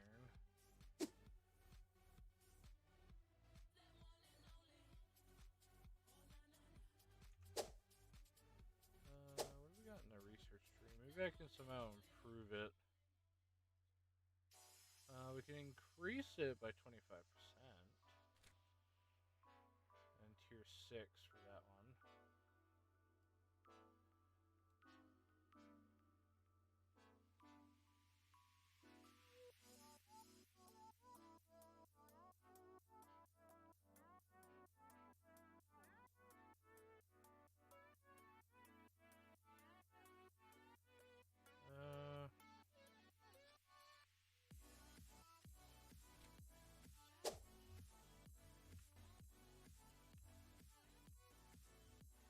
What have we got in the research tree? Maybe I can somehow improve it. We can increase it by 25%. And tier 6 for that one.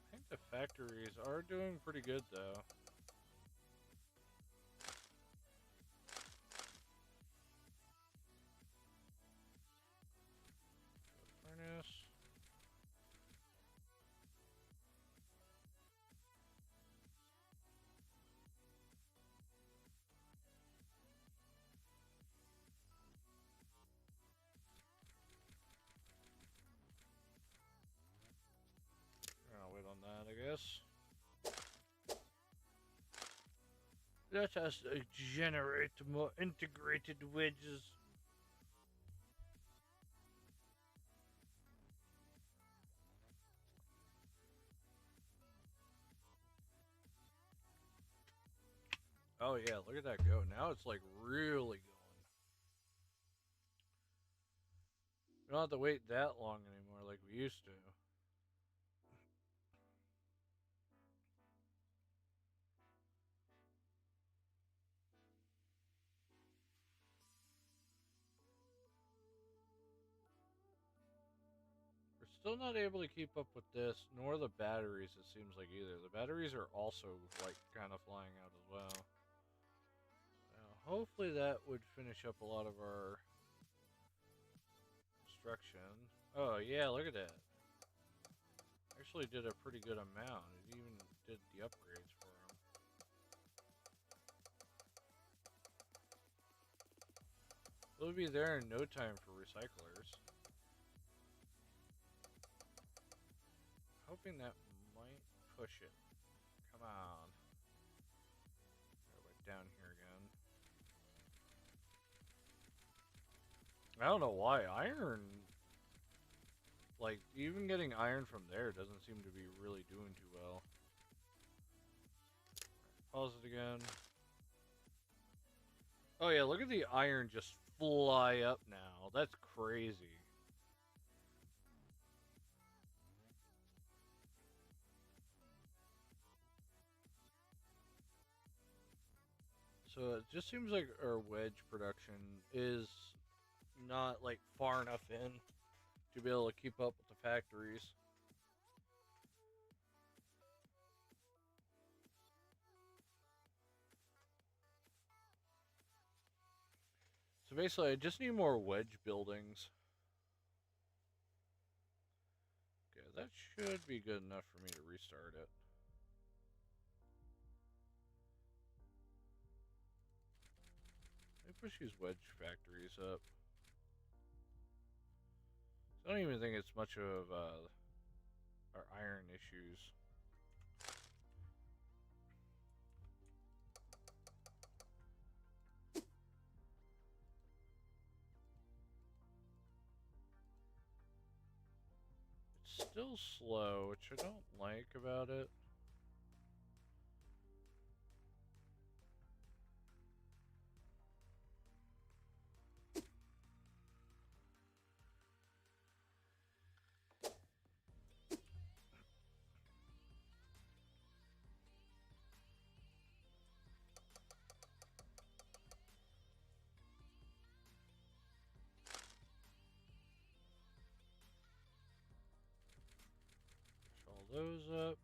I think the factories are doing pretty good though. Furnace. I'll wait on that, I guess. Let us generate more integrated wedges. Oh yeah, look at that go. Now it's like really going. We don't have to wait that long anymore like we used to. We're still not able to keep up with this, nor the batteries, it seems like either. The batteries are also like kind of flying out as well. Now, hopefully that would finish up a lot of our construction. Oh yeah, look at that. Actually did a pretty good amount. It even did the upgrades for them. It'll be there in no time for recyclers. Hoping that might push it. Come on. Go back down here again. I don't know why. Iron... Like, even getting iron from there doesn't seem to be really doing too well. Pause it again. Oh yeah, look at the iron just fly up now. That's crazy. So it just seems like our wedge production is not like far enough in to be able to keep up with the factories. So basically, I just need more wedge buildings. Okay, that should be good enough for me to restart it. Let me push these wedge factories up. I don't even think it's much of our iron issues. It's still slow, which I don't like about it. Push all those up.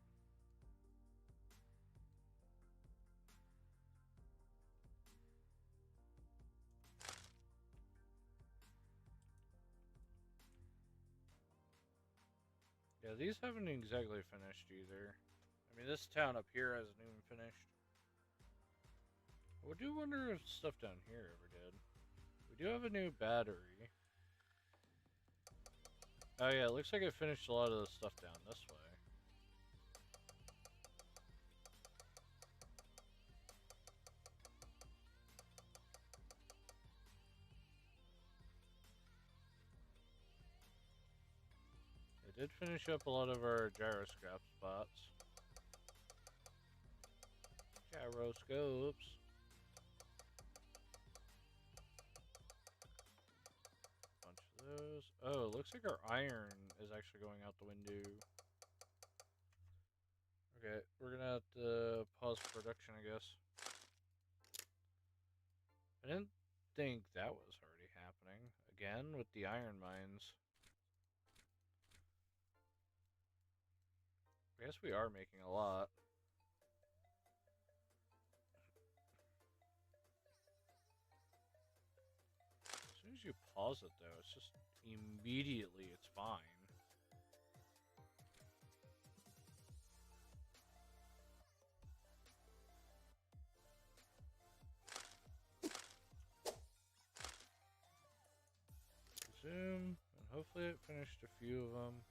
Yeah, these haven't exactly finished either. I mean, this town up here hasn't even finished. I do wonder if stuff down here ever did. We do have a new battery. Oh yeah, it looks like it finished a lot of the stuff down this way. It did finish up a lot of our gyroscope spots. Gyroscopes. Bunch of those. Oh, it looks like our iron is actually going out the window. Okay, we're gonna have to pause production, I guess. I didn't think that was already happening. Again, with the iron mines. I guess we are making a lot. As soon as you pause it, though, it's just immediately it's fine. Resume, and hopefully it finished a few of them.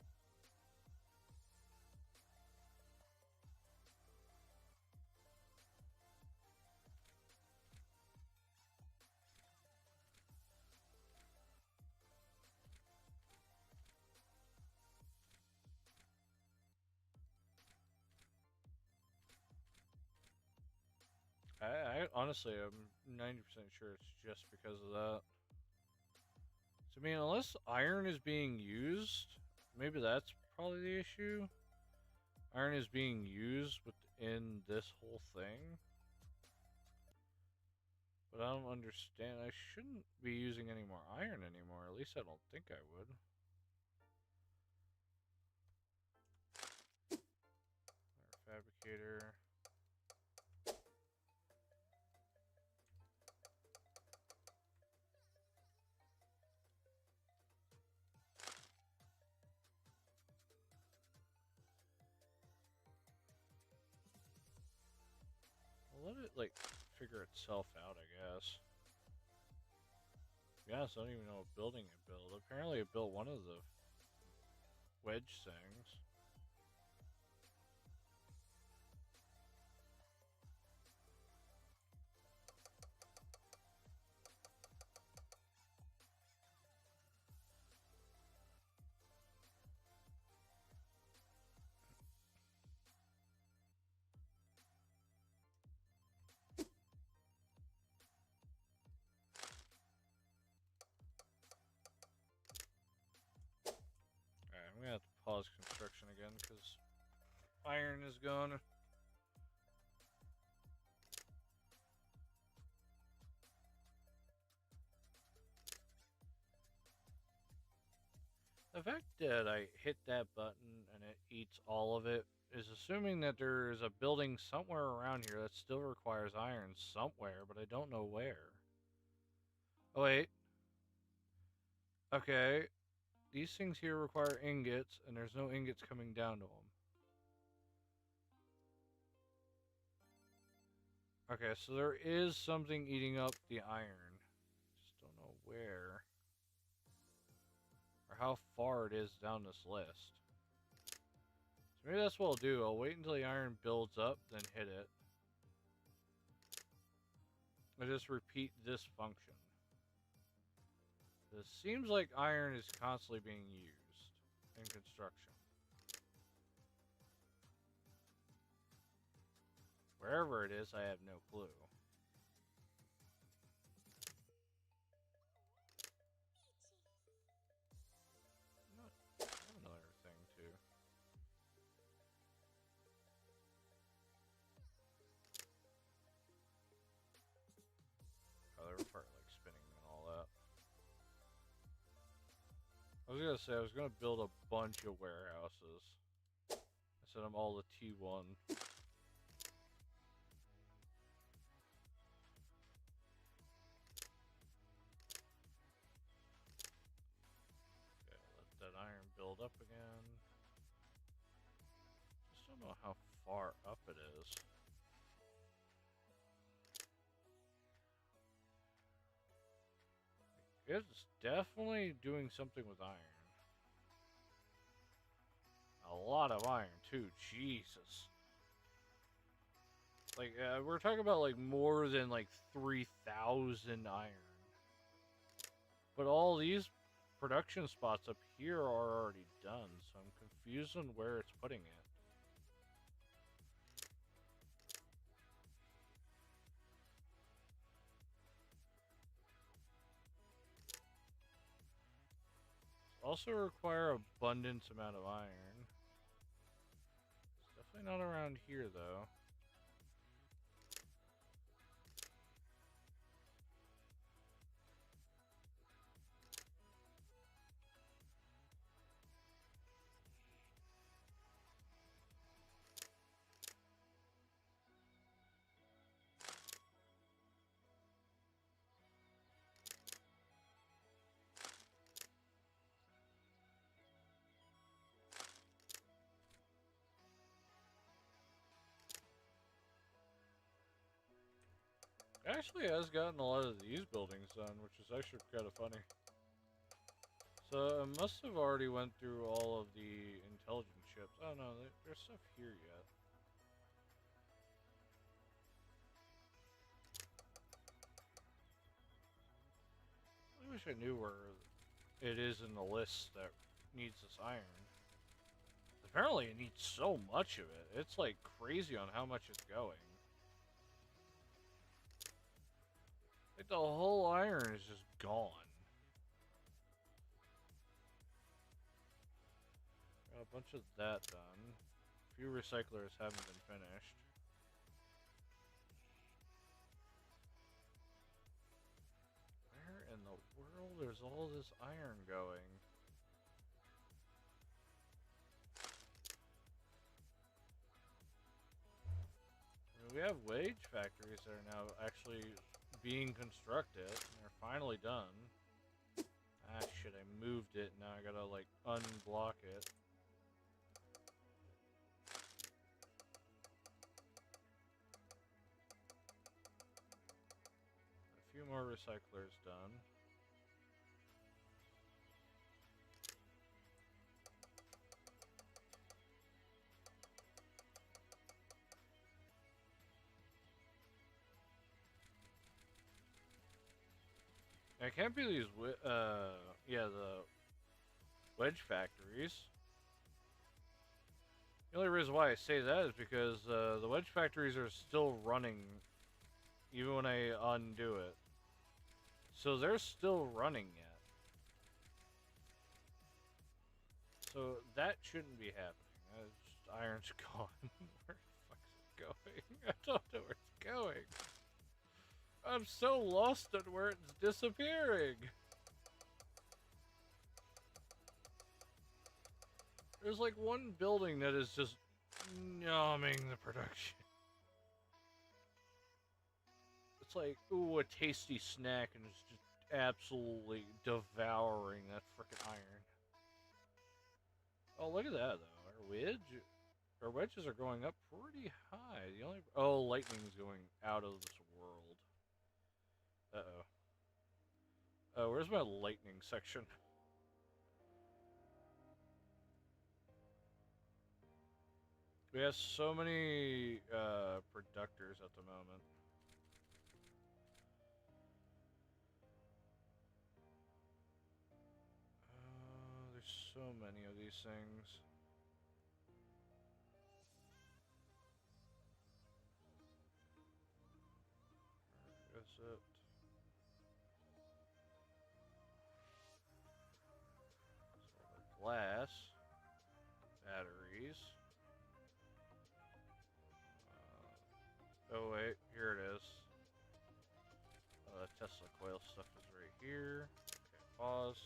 I honestly, I'm 90% sure it's just because of that. So, I mean, unless iron is being used, maybe that's probably the issue. Iron is being used within this whole thing. But I don't understand. I shouldn't be using any more iron anymore. At least I don't think I would. Our fabricator. I'll let it, like, figure itself out, I guess. Yeah, so I don't even know what building it built. Apparently it built one of the wedge things. Alright, I'm gonna have to pause construction again because iron is gone. The fact that I hit that button and it eats all of it is assuming that there's a building somewhere around here that still requires iron somewhere, but I don't know where. Oh, wait. Okay. These things here require ingots, and there's no ingots coming down to them. Okay, so there is something eating up the iron. Just don't know where. Or how far it is down this list. So maybe that's what I'll do. I'll wait until the iron builds up, then hit it. I just repeat this function. It seems like iron is constantly being used in construction. Wherever it is, I have no clue. I have another thing too. Oh, they were part like spinning and all that. I was gonna say I was gonna build a bunch of warehouses. I set them all to T1. Okay, let that iron build up again. Just don't know how far up it is. It's definitely doing something with iron. A lot of iron too, Jesus. Like, we're talking about like more than like 3,000 iron. But all these production spots up here are already done, so I'm confused on where it's putting it. Also require abundance amount of iron. It's definitely not around here though. Actually has gotten a lot of these buildings done, which is actually kind of funny. So I must have already went through all of the intelligence ships. Oh no, there's stuff here yet. I wish I knew where it is in the list that needs this iron. Apparently it needs so much of it. It's like crazy on how much it's going. Like the whole iron is just gone. Got a bunch of that done. A few recyclers haven't been finished. Where in the world is all this iron going? I mean, we have wage factories that are now actually being constructed. They're finally done. Ah, shit, I moved it. Now I gotta, like, unblock it. A few more recyclers done. It can't be these, yeah, the wedge factories. The only reason why I say that is because the wedge factories are still running even when I undo it. So they're still running yet. So that shouldn't be happening. Iron's gone. Where the fuck is it going? I don't know where it's going. I'm so lost on where it's disappearing. There's like one building that is just numbing the production. It's like, ooh, a tasty snack, and it's just absolutely devouring that frickin' iron. Oh, look at that, though. Our wedges are going up pretty high. The only lightning's going out of this world. Uh-oh. Oh, where's my lightning section? We have so many productors at the moment. There's so many of these things. Where is it? Solar glass. Batteries. Oh wait, here it is. Tesla coil stuff is right here. Okay, pause.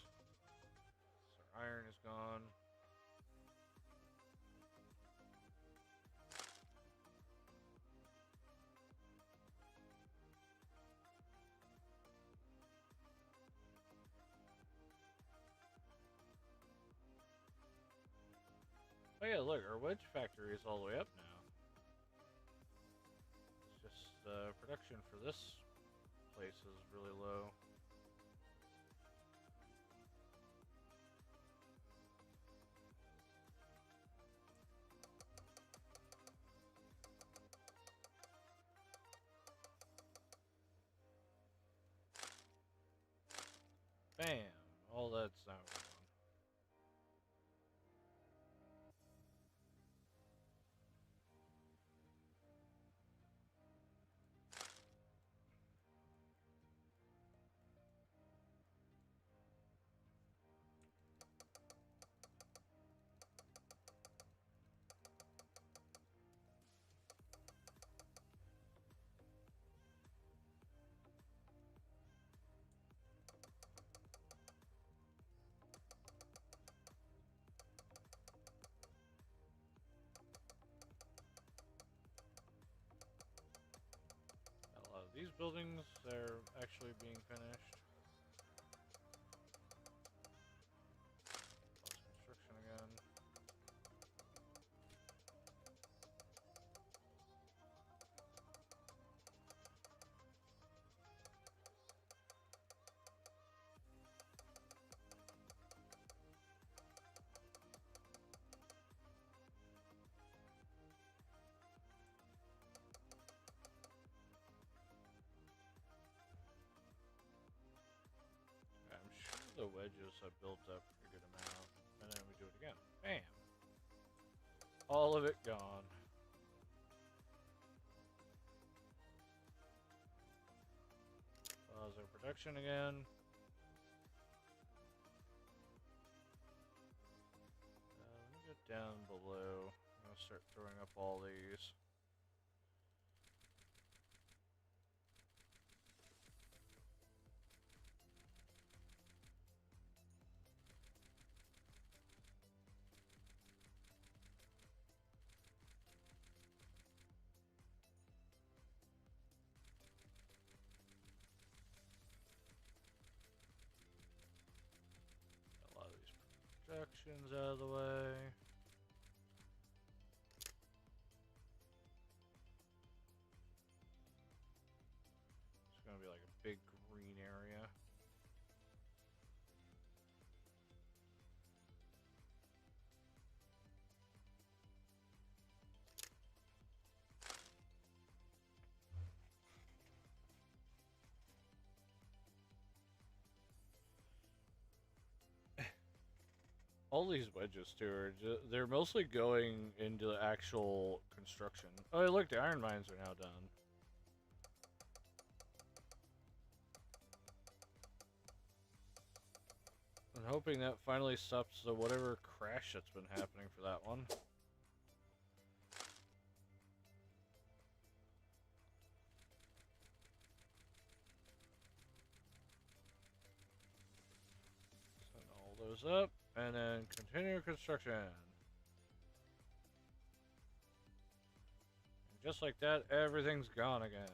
So our iron is gone. Oh yeah, look, our wedge factory is all the way up now. It's just production for this place is really low. Bam! All that's now gone. A lot of these buildings are actually being finished. Pause construction again. I'm sure the wedges have built up a good amount. And then we do it again. Bam! All of it gone. Pause our production again. Let me go down below. I'm gonna start throwing up all these. A lot of these projections out of the way. It's gonna be like a big green area. All these wedges too they're mostly going into actual construction. Oh, look, the iron mines are now done. I'm hoping that finally stops the whatever crash that's been happening for that one. Send all those up, and then continue construction. And just like that, everything's gone again.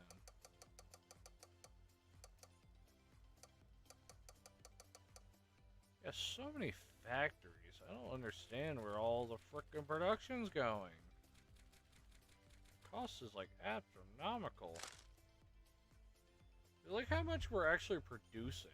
Yeah, so many factories. I don't understand where all the frickin' production's going. Cost is like astronomical. Like how much we're actually producing.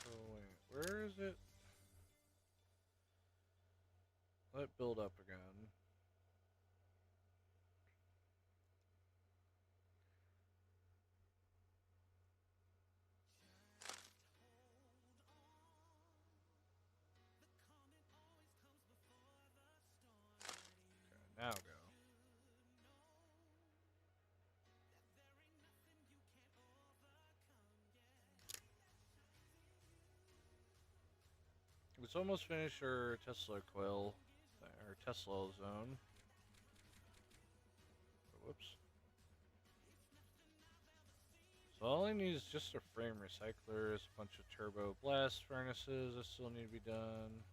So wait, where is it? Let build up again. Okay, now go. It's almost finished our Tesla coil, or Tesla zone. Whoops. So all I need is just a frame recycler, a bunch of turbo blast furnaces that still need to be done.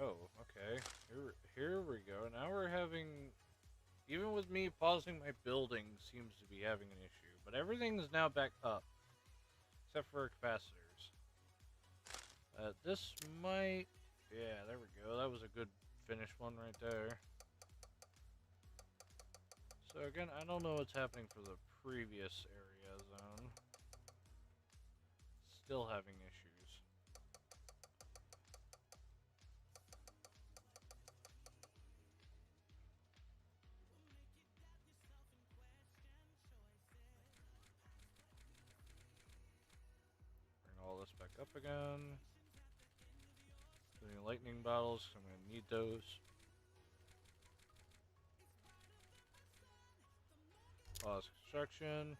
Oh, okay. Here we go. Now we're having, even with me pausing my building, seems to be having an issue. But everything's now back up, except for capacitors. This might, yeah, there we go. That was a good finished one right there. So again, I don't know what's happening for the previous area zone. Still having issues. Bring all this back up again. Doing lightning bottles, I'm gonna need those. Pause construction.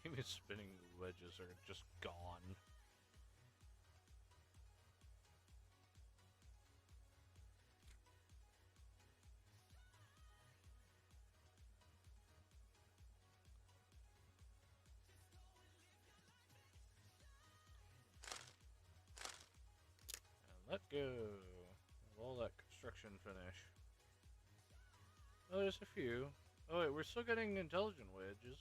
Even spinning wedges are just gone. And let go of all that construction finish. Oh, there's a few. Oh wait, we're still getting intelligent wedges.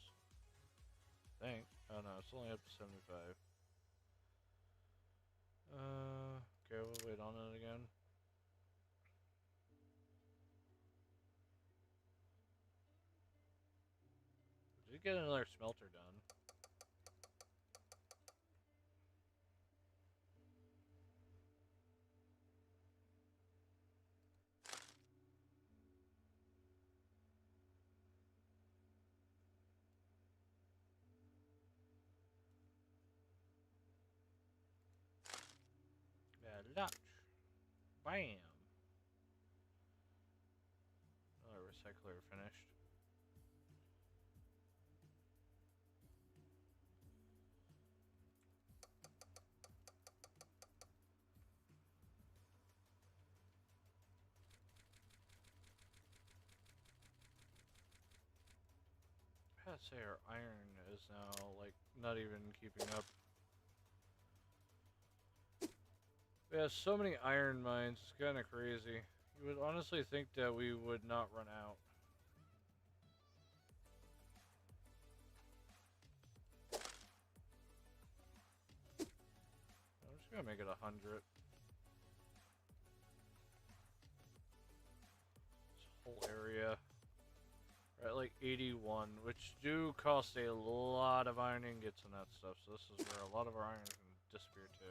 Think. Oh no, it's only up to 75. Okay, we'll wait on it again. Did get another smelter done? Yeah, lunch. Bam. Another recycler finished. I gotta say our iron is now like not even keeping up. We have so many iron mines, it's kinda crazy. You would honestly think that we would not run out. I'm just gonna make it 100. This whole area. We're at like 81, which do cost a lot of iron ingots and that stuff, so this is where a lot of our iron can disappear to.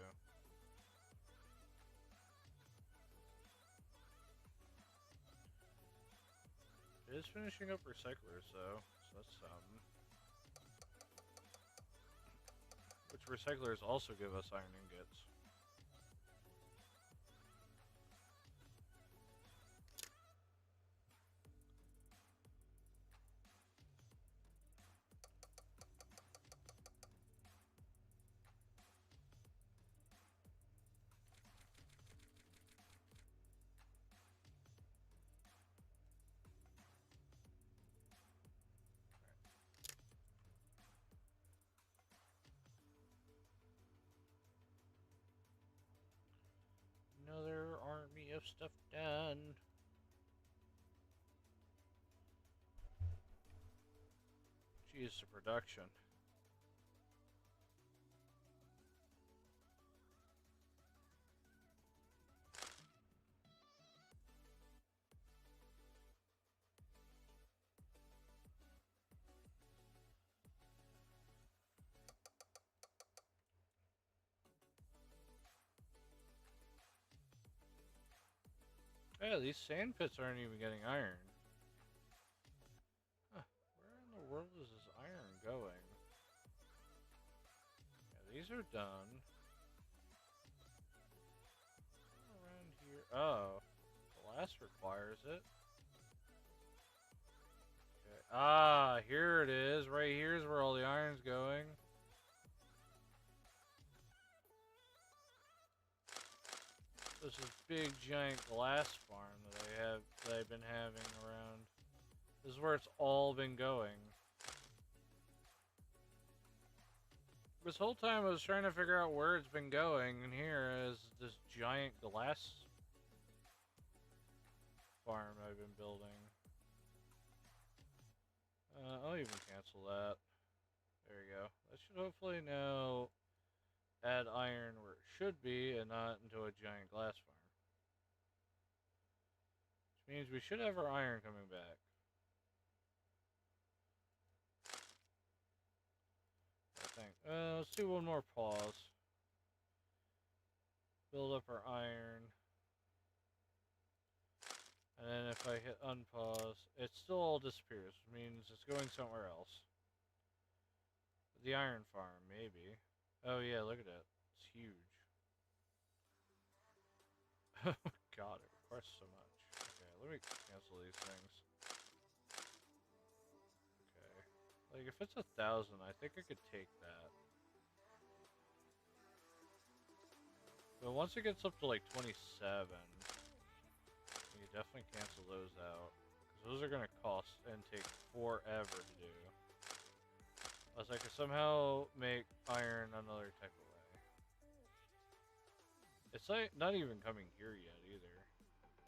It is finishing up recyclers though, so that's something. Which recyclers also give us iron ingots. Another army of stuff done. Geez, the production. Yeah, these sand pits aren't even getting iron. Huh, where in the world is this iron going? Yeah, these are done. Around here. Oh, glass requires it. Okay. Ah, here it is. Right here's where all the iron's going. This is big giant glass farm that I've been having around. This is where it's all been going. This whole time I was trying to figure out where it's been going, and here is this giant glass farm I've been building. I'll even cancel that. There we go. That should hopefully now add iron where it should be and not into a giant glass farm. Which means we should have our iron coming back. I think. Let's do one more pause. Build up our iron. And then if I hit unpause, it still all disappears. Which means it's going somewhere else. The iron farm, maybe. Oh yeah, look at it. It's huge. Oh god, it requires so much. Okay, let me cancel these things. Okay. Like, if it's 1,000, I think I could take that. But once it gets up to like 27, you can definitely cancel those out. Because those are going to cost and take forever to do. Unless I could somehow make iron another type of way. It's like not even coming here yet either.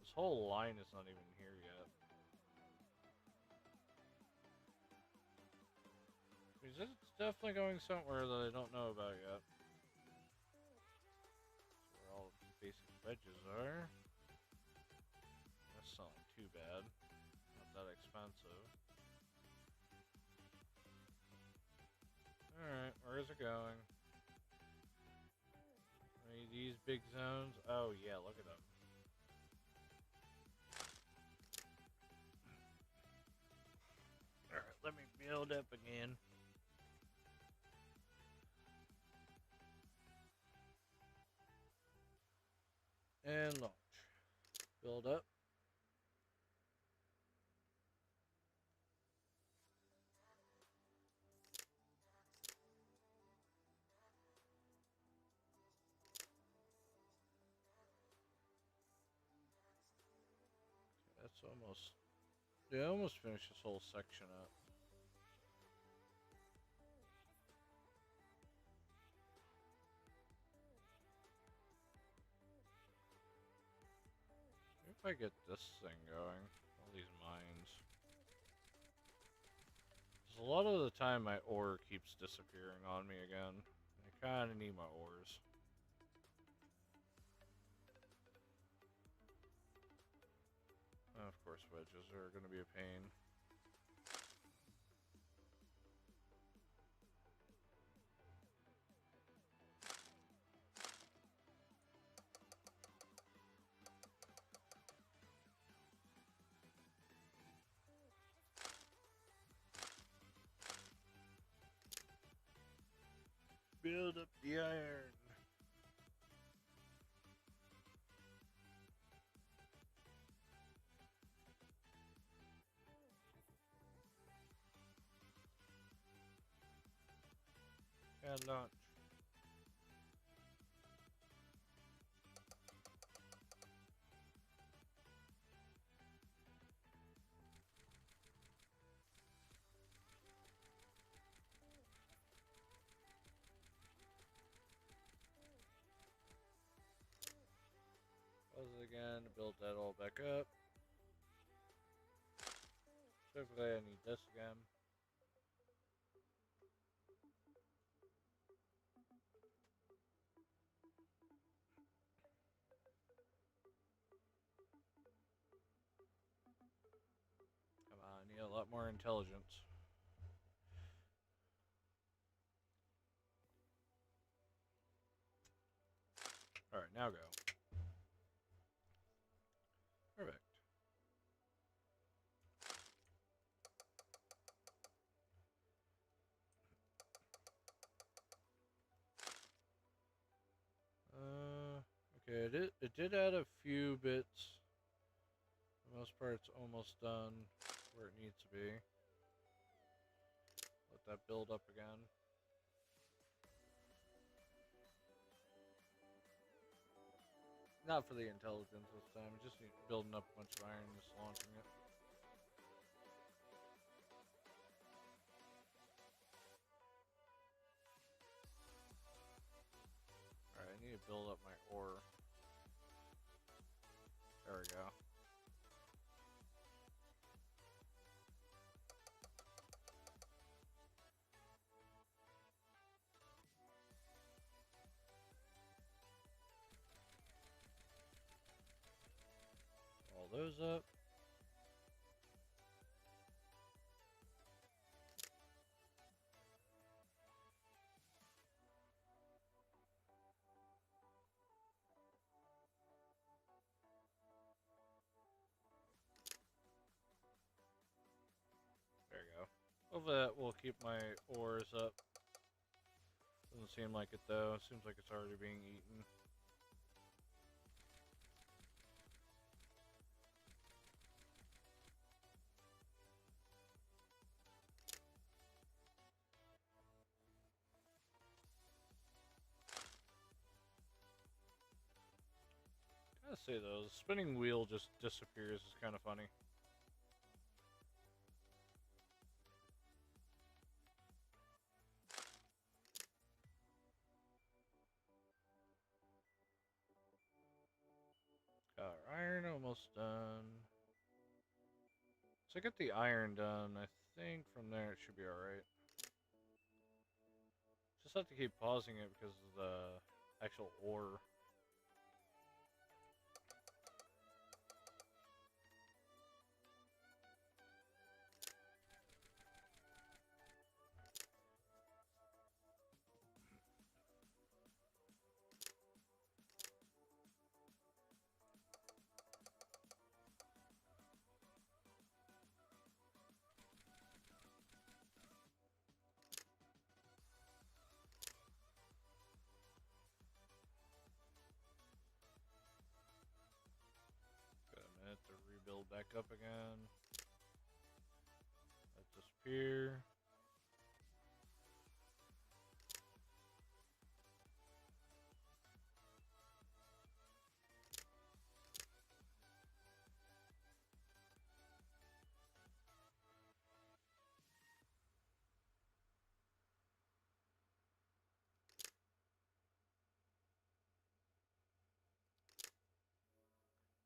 This whole line is not even here yet. Means it's definitely going somewhere that I don't know about yet. That's where all the basic wedges are. That's not too bad. Not that expensive. Alright, where is it going? These big zones? Oh yeah, look at them. Alright, let me build up again. And launch. Build up. That's almost... Yeah, almost finished this whole section up. If I get this thing going, all these mines. Because a lot of the time my ore keeps disappearing on me again. I kind of need my ores. switches are going to be a pain. Build up the iron. And launch. Close it again to build that all back up. Specifically, I need this again. Come on, I need a lot more intelligence. Alright, now go. Perfect. Okay, it did add a few bits. For the most part, it's almost done where it needs to be. Let that build up again. Not for the intelligence this time, just building up a bunch of iron and just launching it. Alright, I need to build up my ore. There we go. All those up. There you go. Hopefully that will keep my ores up. Doesn't seem like it though. It seems like it's already being eaten. I gotta say though, the spinning wheel just disappears. It's kind of funny. Got our iron almost done. So I get the iron done. I think from there it should be alright. Just have to keep pausing it because of the actual ore. Got a minute to rebuild back up again. Let disappear.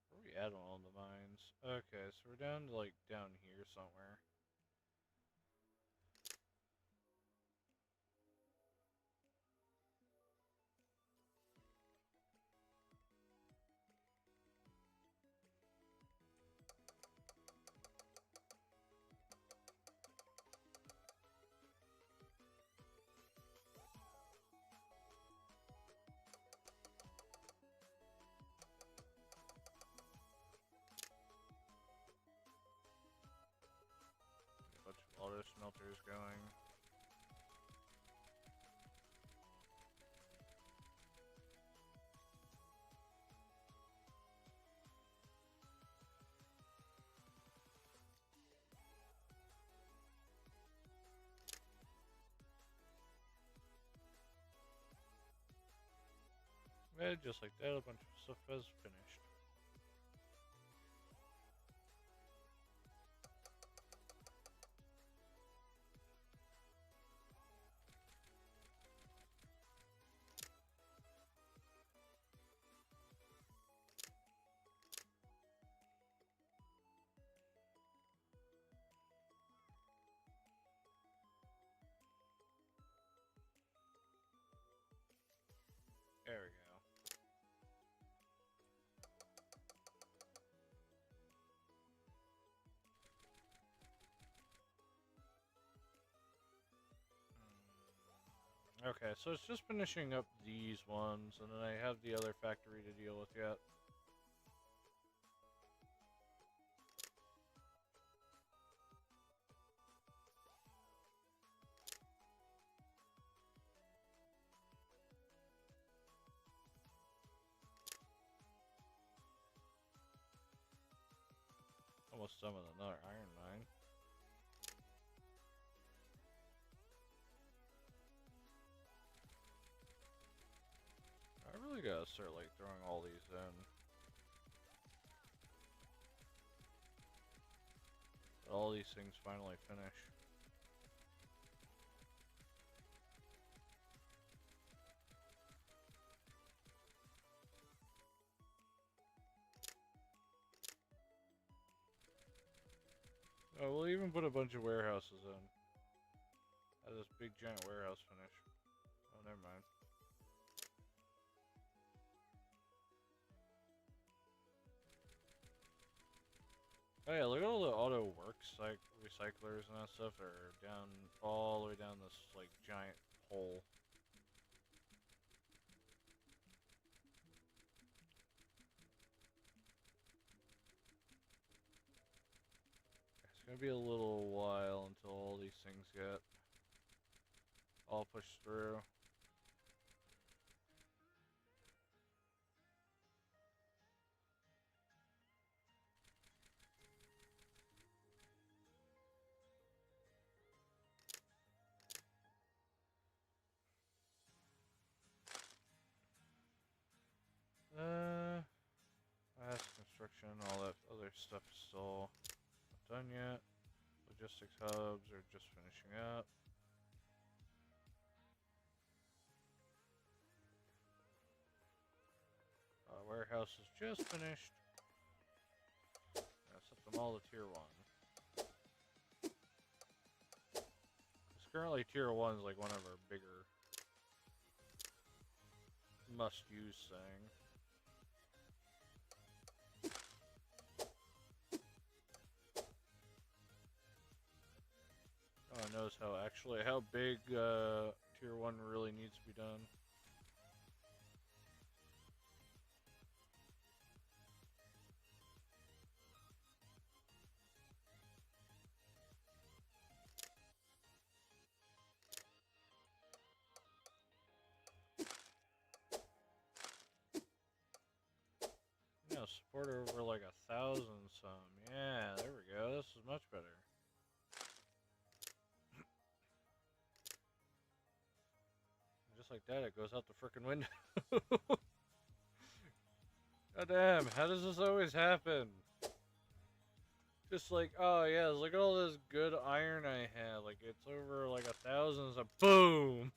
Where are we at on all the mines? Okay, so we're down to like down here somewhere. those smelters going. Yeah, just like that, a bunch of stuff has finished. There we go. Okay, so it's just finishing up these ones, and then I have the other factory to deal with yet. Almost done with another iron mine. I really gotta start like throwing all these in. All these things finally finish. Oh, we'll even put a bunch of warehouses in. Have this big giant warehouse finish. Oh, never mind. Oh yeah, look at all the auto works like recyclers and that stuff that are down all the way down this like giant hole. It's gonna be a little while until all these things get all pushed through. Mass construction, all that other stuff is still not done yet. Logistics hubs are just finishing up. Warehouse is just finished. Set them all to tier 1. Because currently tier 1 is like one of our bigger must-use thing. No one knows how big tier 1 really needs to be done. Yeah, support over like 1,000 some. Yeah, there we go. This is much better. Just like that, it goes out the frickin' window. God damn, how does this always happen? Just like, oh yeah, look at all this good iron I had. Like, it's over like 1,000, so boom!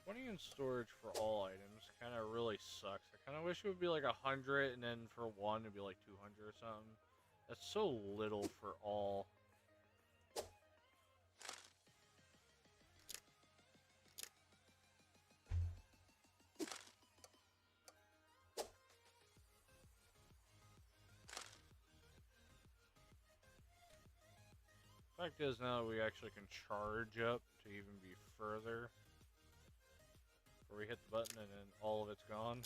Putting in storage for all items kind of really sucks. I kind of wish it would be like 100, and then for one it'd be like 200 or something. That's so little for all. Fact is, now we actually can charge up to even be further before we hit the button and then all of it's gone.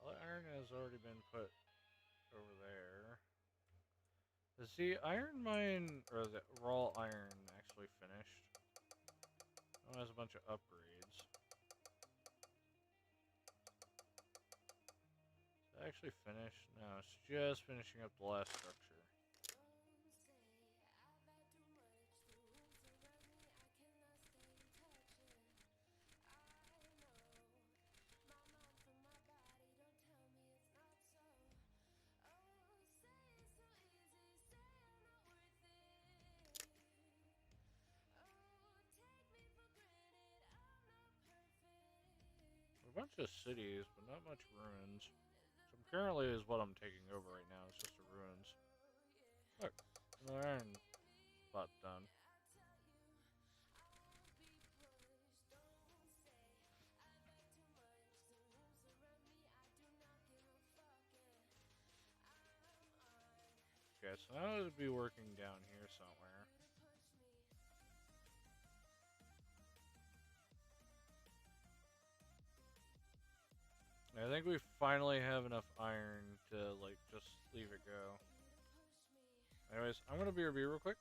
All the iron has already been put over there. Is the iron mine, or the raw iron, actually finished? Oh, it has a bunch of upgrades. Is it actually finished? No, it's just finishing up the last structure. A bunch of cities, but not much ruins. So currently is what I'm taking over right now. It's just the ruins. Look, another iron spot done. Okay, so now it'll be working down here somewhere. I think we finally have enough iron to, like, just leave it go. Anyways, I'm gonna BRB real quick.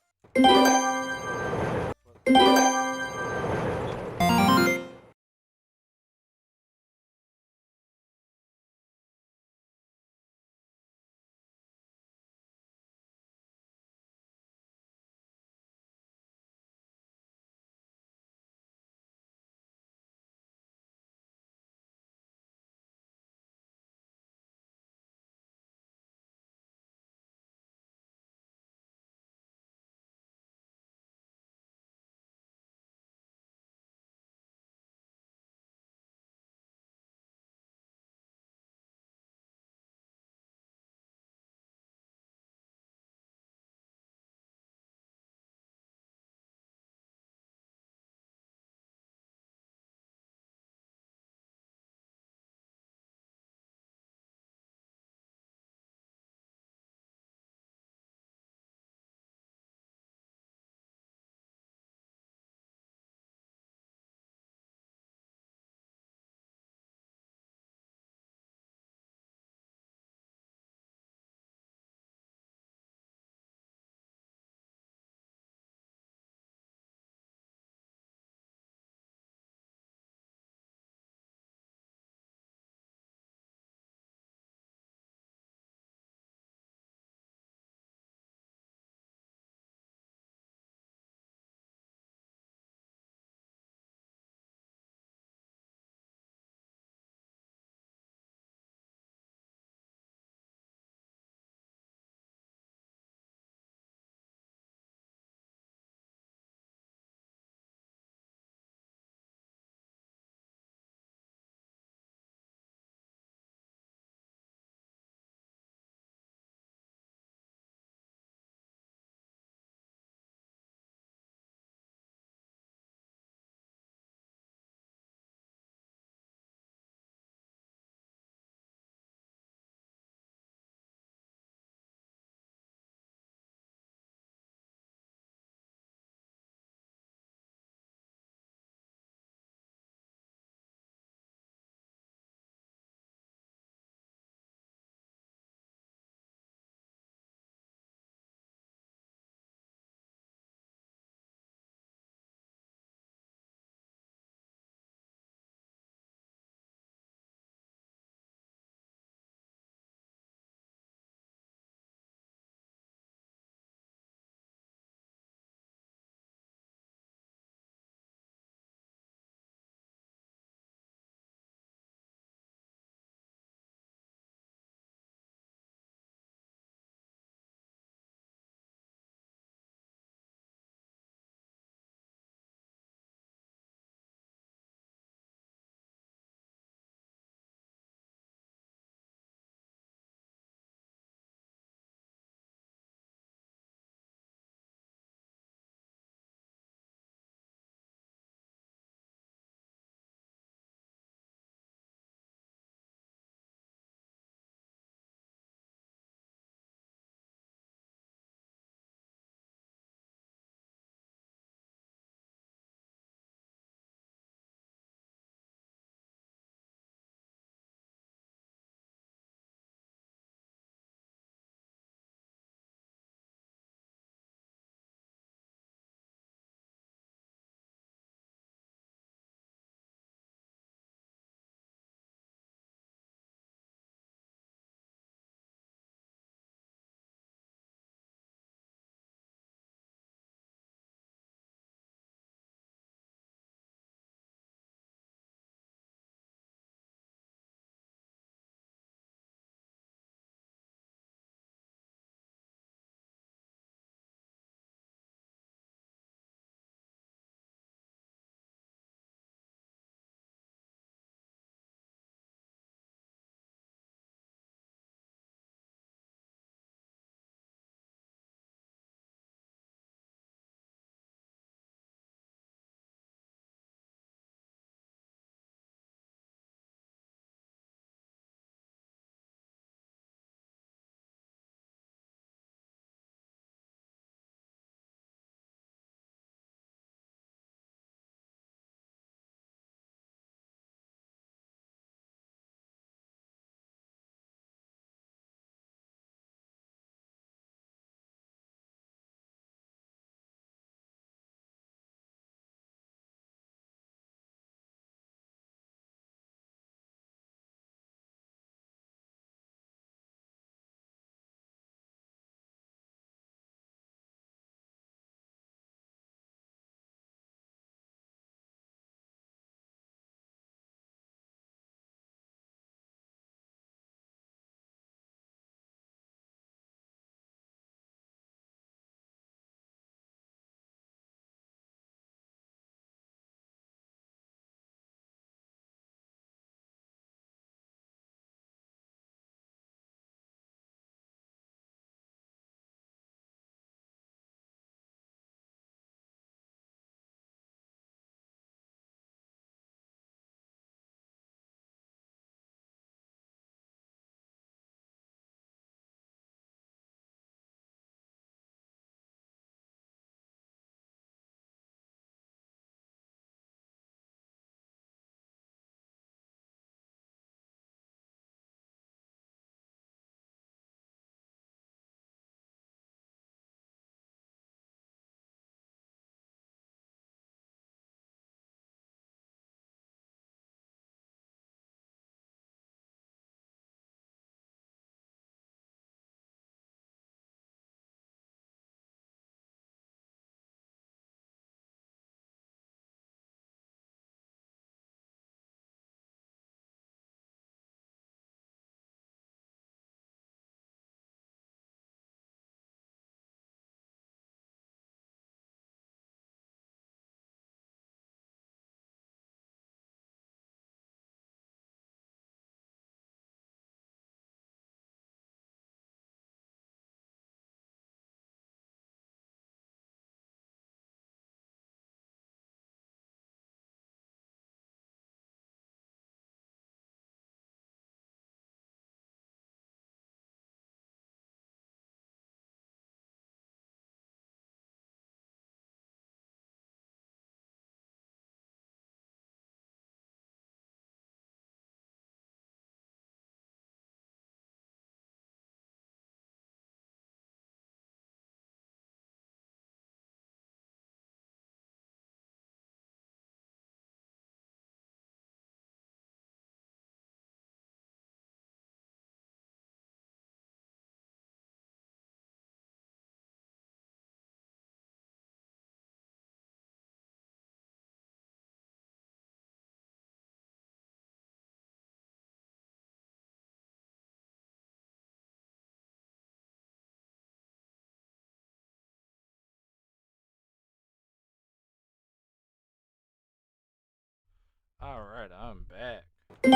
Alright, I'm back. So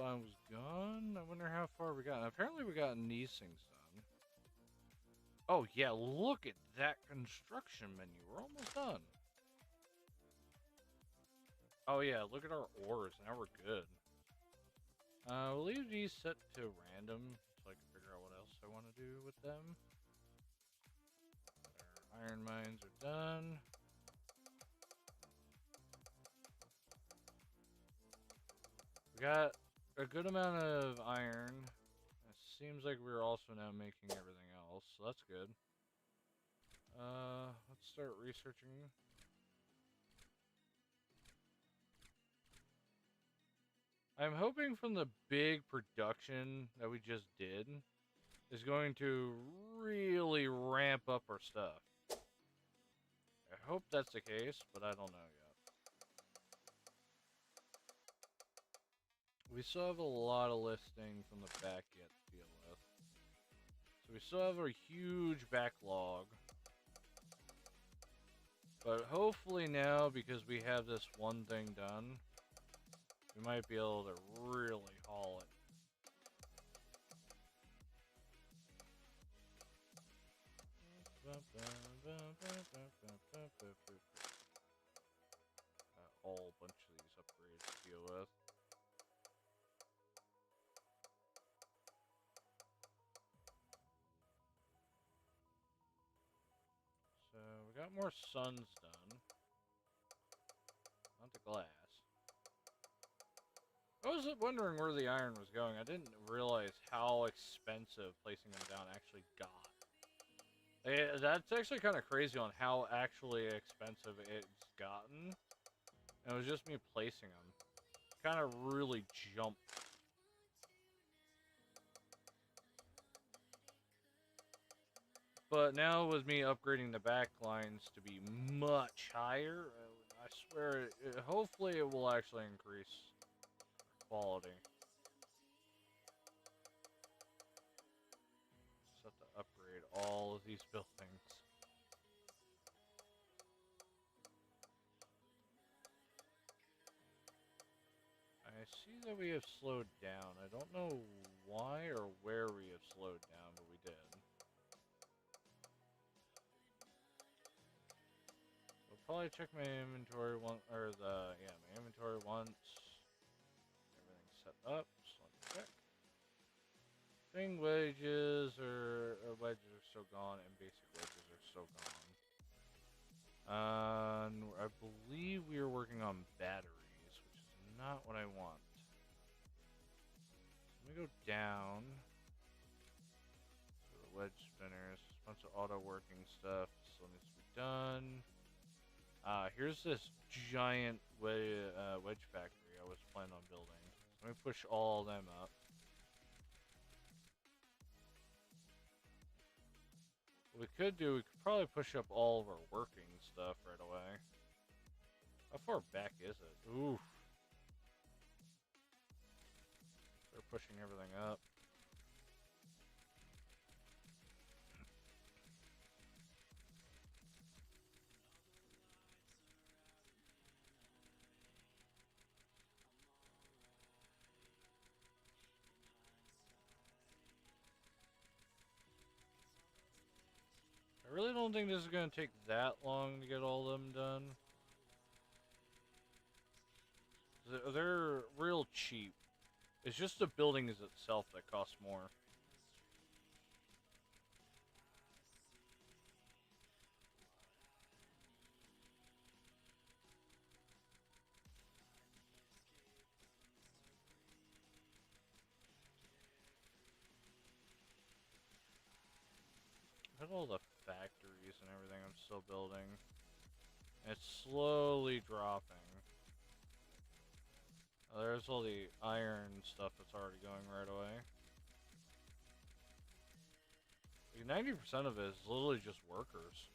I was gone. I wonder how far we got. Apparently we got these things done. Oh yeah, look at that construction menu. We're almost done. Oh yeah, look at our ores. Now we're good. We'll leave these set to random so I can figure out what else I want to do with them. Our iron mines are done. We got a good amount of iron. It seems like we're also now making everything else, so that's good. Let's start researching. I'm hoping from the big production that we just did is going to really ramp up our stuff. I hope that's the case, but I don't know yet. We still have a lot of listing from the back yet to deal with. So we still have a huge backlog. But hopefully now, because we have this one thing done, we might be able to really haul it. A whole bunch of these upgrades to deal with. So we got more suns done. Not the glass. I was wondering where the iron was going. I didn't realize how expensive placing them down actually got. That's actually kind of crazy on how actually expensive it's gotten. And it was just me placing them. Kind of really jumped. But now with me upgrading the back lines to be much higher, I swear, hopefully it will actually increase quality. Just have to upgrade all of these buildings. I see that we have slowed down. I don't know why or where we have slowed down, but we did. I'll probably check my inventory my inventory once. Everything's set up, so let me check. Thing wedges are so gone, and basic wedges are so gone. I believe we are working on batteries, which is not what I want. So let me go down to the wedge spinners. A bunch of auto working stuff still needs to be done. Here's this giant wedge factory I was planning on building. So let me push all of them up. What we could probably push up all of our working stuff right away. How far back is it? Oof. They're pushing everything up. I really don't think this is going to take that long to get all of them done. They're real cheap. It's just the building itself that costs more. Look at all the factories and everything I'm still building. It's slowly dropping. Oh, there's all the iron stuff that's already going right away. 90% of it is literally just workers.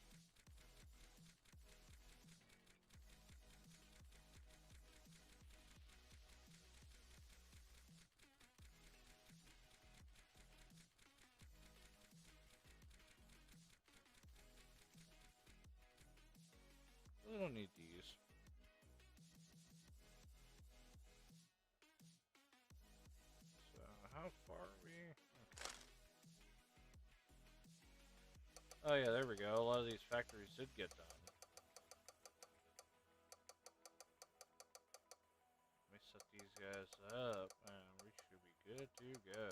don't need these. So, how far are we? Okay. Oh yeah, there we go. A lot of these factories did get done. Let me set these guys up, and we should be good to go.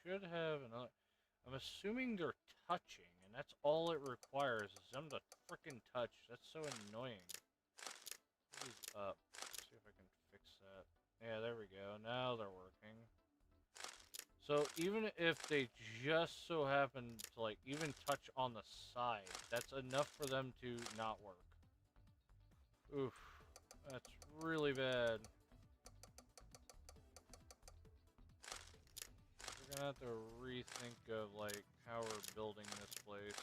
Should have another. I'm assuming they're touching, and that's all it requires is them to frickin' touch. That's so annoying. These up. See if I can fix that. Yeah, there we go. Now they're working. So even if they just so happen to like even touch on the side, that's enough for them to not work. Oof. That's really bad. We're gonna have to rethink of like how we're building this place.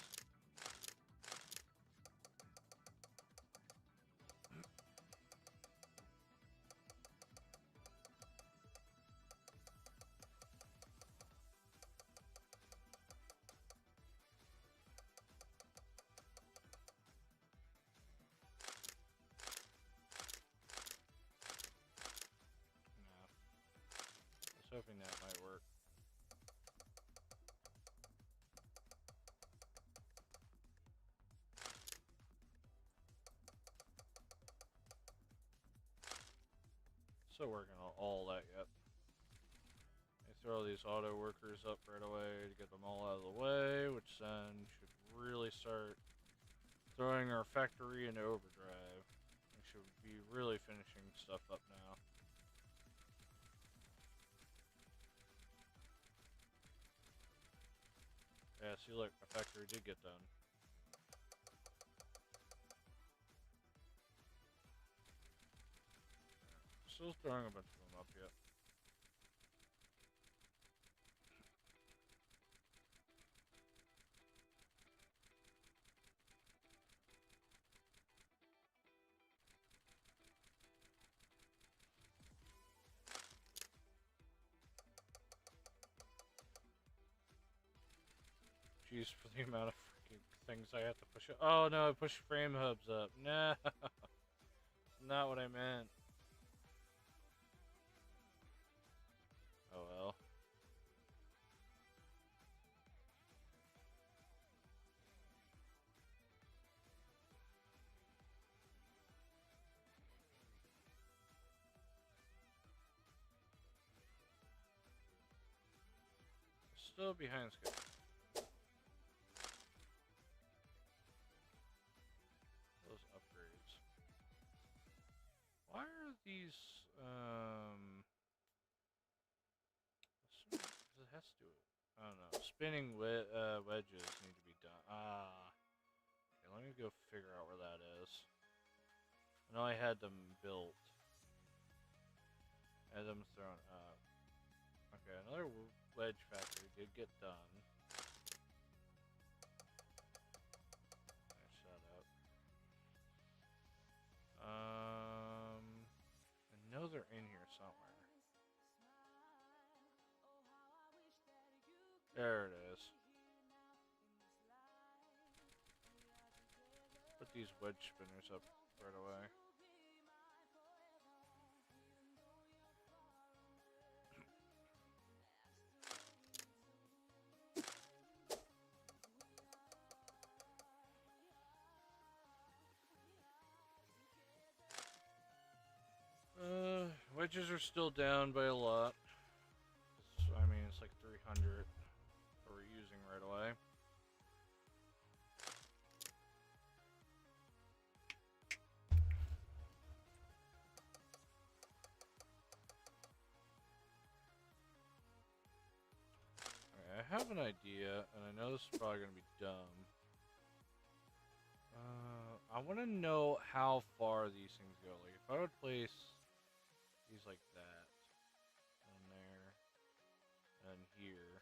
I was hoping that might work. Still working on all that yet. I throw these auto workers up right away to get them all out of the way, which then should really start throwing our factory into overdrive. We should be really finishing stuff up now. Yeah, see, look, my factory did get done. Still throwing a bunch of them up yet. Jeez, for the amount of freaking things I have to push up. Oh no, I pushed frame hubs up. Nah, not what I meant. Oh well. Still behind schedule. Those upgrades. Why are these, it has to do it. I don't know. Spinning wedges need to be done. Ah. Okay, let me go figure out where that is. I know I had them built. I had them thrown up. Okay, another wedge factory did get done. Finish that up. I know they're in here somewhere. There it is. Put these wedge spinners up right away. Wedges are still down by a lot. I mean, it's like 300 that we're using right away. Okay, I have an idea, and I know this is probably going to be dumb. I want to know how far these things go. Like, if I would place these like that, and there, and here.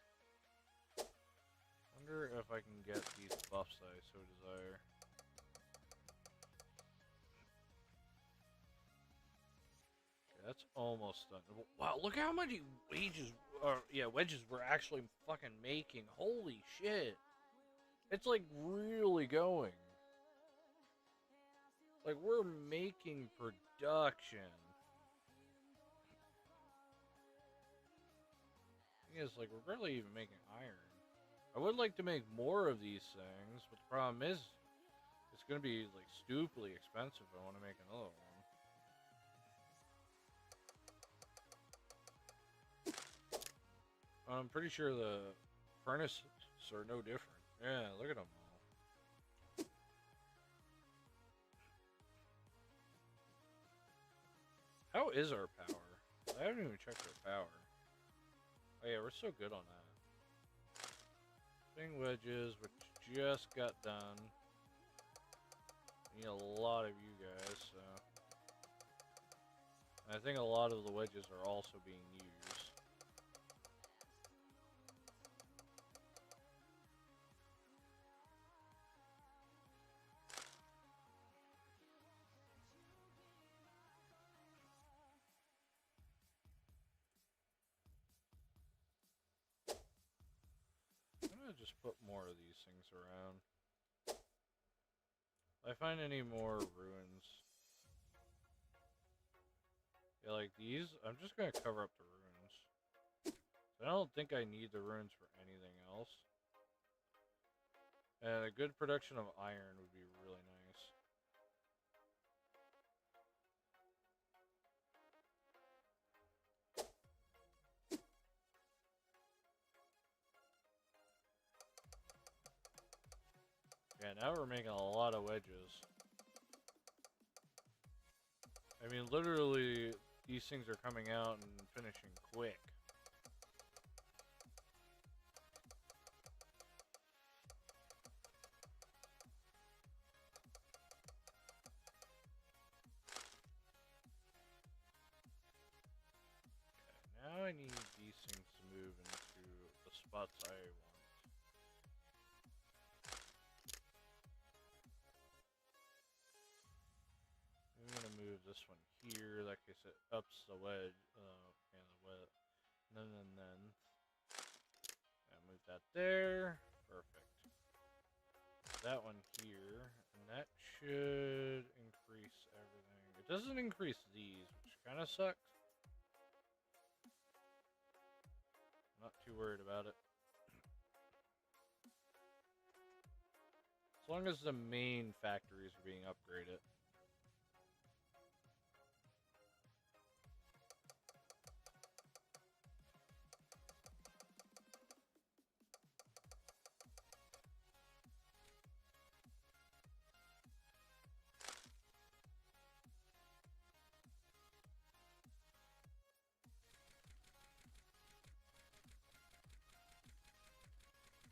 Wonder if I can get these buffs that I so desire. That's almost done. Wow, look how many wedges we're actually fucking making. Holy shit. It's like really going. Like we're making production. Thing is, like, we're barely even making iron. I would like to make more of these things, but the problem is, it's gonna be like stupidly expensive if I want to make another one. I'm pretty sure the furnaces are no different. Yeah, look at them all. How is our power? I haven't even checked our power. Oh yeah, we're so good on that. Thing wedges, which just got done. Need a lot of you guys, so. And I think a lot of the wedges are also being used. I'm gonna just put more of these things around. If I find any more ruins. Yeah, like these, I'm just gonna cover up the ruins. I don't think I need the ruins for anything else. And a good production of iron would be really nice. Yeah, now we're making a lot of wedges. I mean, literally, these things are coming out and finishing quick. Okay, now I need these things to move into the spots I want. I'm gonna move this one here. That case it ups the wedge. And the wedge. Then. I move that there. Perfect. That one here, and that should increase everything. It doesn't increase these, which kind of sucks. I'm not too worried about it. As long as the main factories are being upgraded.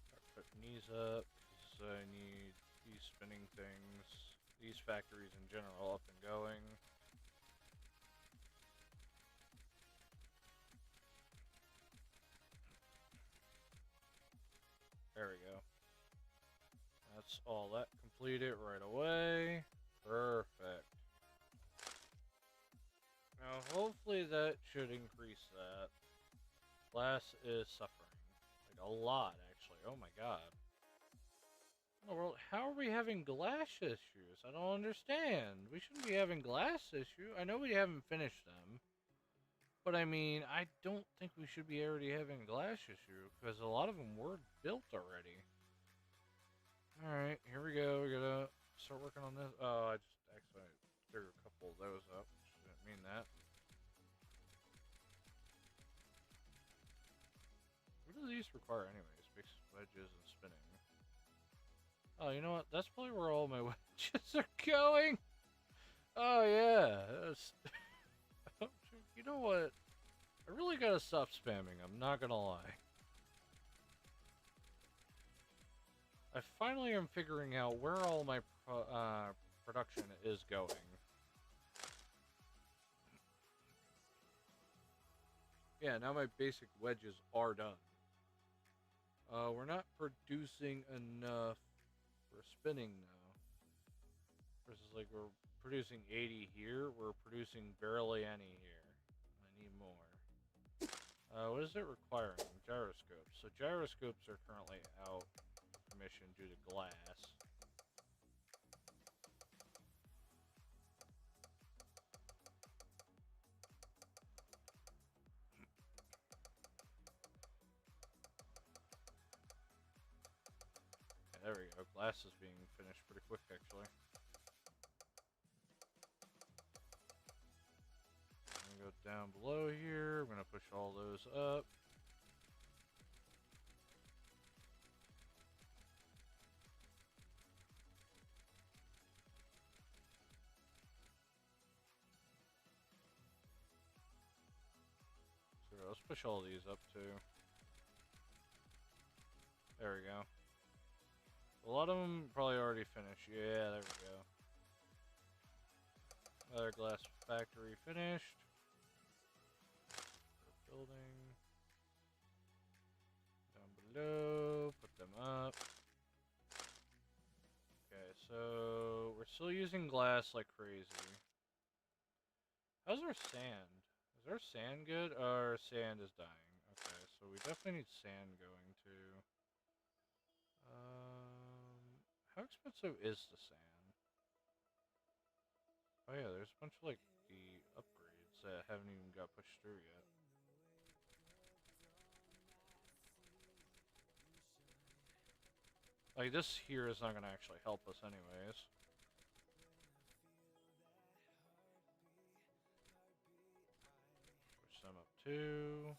Start putting these up, because I need these spinning things, these factories in general up and going. There we go. That's all that completed right away. Perfect. Now, hopefully that should increase that. Glass is suffering. Like, a lot, actually. Oh my god. In the world, how are we having glass issues? I don't understand. We shouldn't be having glass issue. I know we haven't finished them. But I mean, I don't think we should be already having a glass issue, because a lot of them were built already. Alright, here we go. We gotta start working on this. Oh, I just actually threw a couple of those up. Didn't mean that. What do these require anyways? Big wedges and spinning. Oh, you know what? That's probably where all my wedges are going. Oh, yeah. You know what? I really gotta stop spamming, I'm not gonna lie. I finally am figuring out where all my production is going. Yeah, now my basic wedges are done. We're not producing enough for spinning now. Versus like we're producing 80 here, we're producing barely any here. What is it requiring? Gyroscopes. So gyroscopes are currently out of commission due to glass. Okay, there we go. Glass is being finished pretty quick, actually. I'm gonna go down below here. I'm gonna push all those up. So let's push all these up too. There we go. A lot of them probably already finished. Yeah, there we go. Another glass factory finished. Building. Down below. Put them up. Okay, so we're still using glass like crazy. How's our sand? Is our sand good? Our sand is dying. Okay, so we definitely need sand going too. How expensive is the sand? Oh yeah, there's a bunch of like the upgrades that haven't even got pushed through yet. Like this here is not gonna actually help us anyways. Push them up too.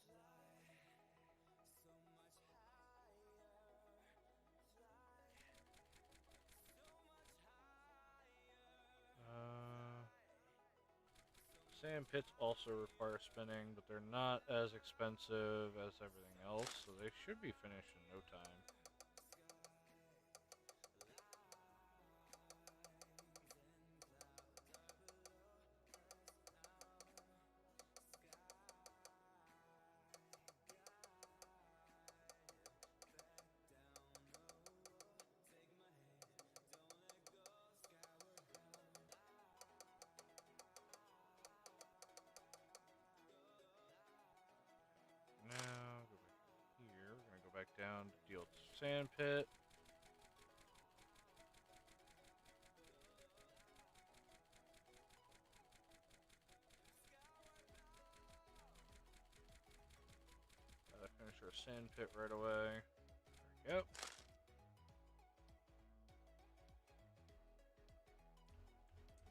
Sand pits also require spinning, but they're not as expensive as everything else, so they should be finished in no time. Now, go back here. We're going to go back down to deal with the sand pit. Gotta finish our sand pit right away. There we go.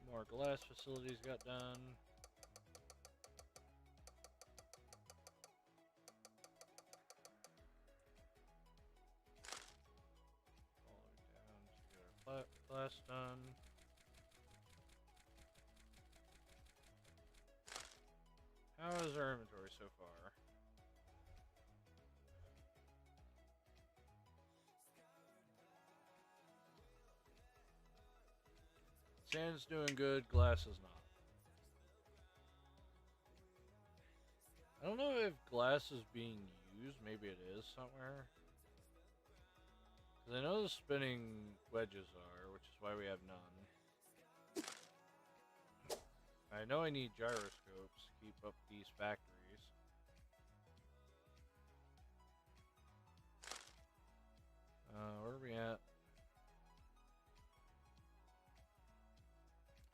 More glass facilities got done. All the way down to get our glass done. How is our inventory so far? Sand's doing good, glass is not. I don't know if glass is being used. Maybe it is somewhere. Because I know the spinning wedges are, which is why we have none. I know I need gyroscopes to keep up these factories. Where are we at?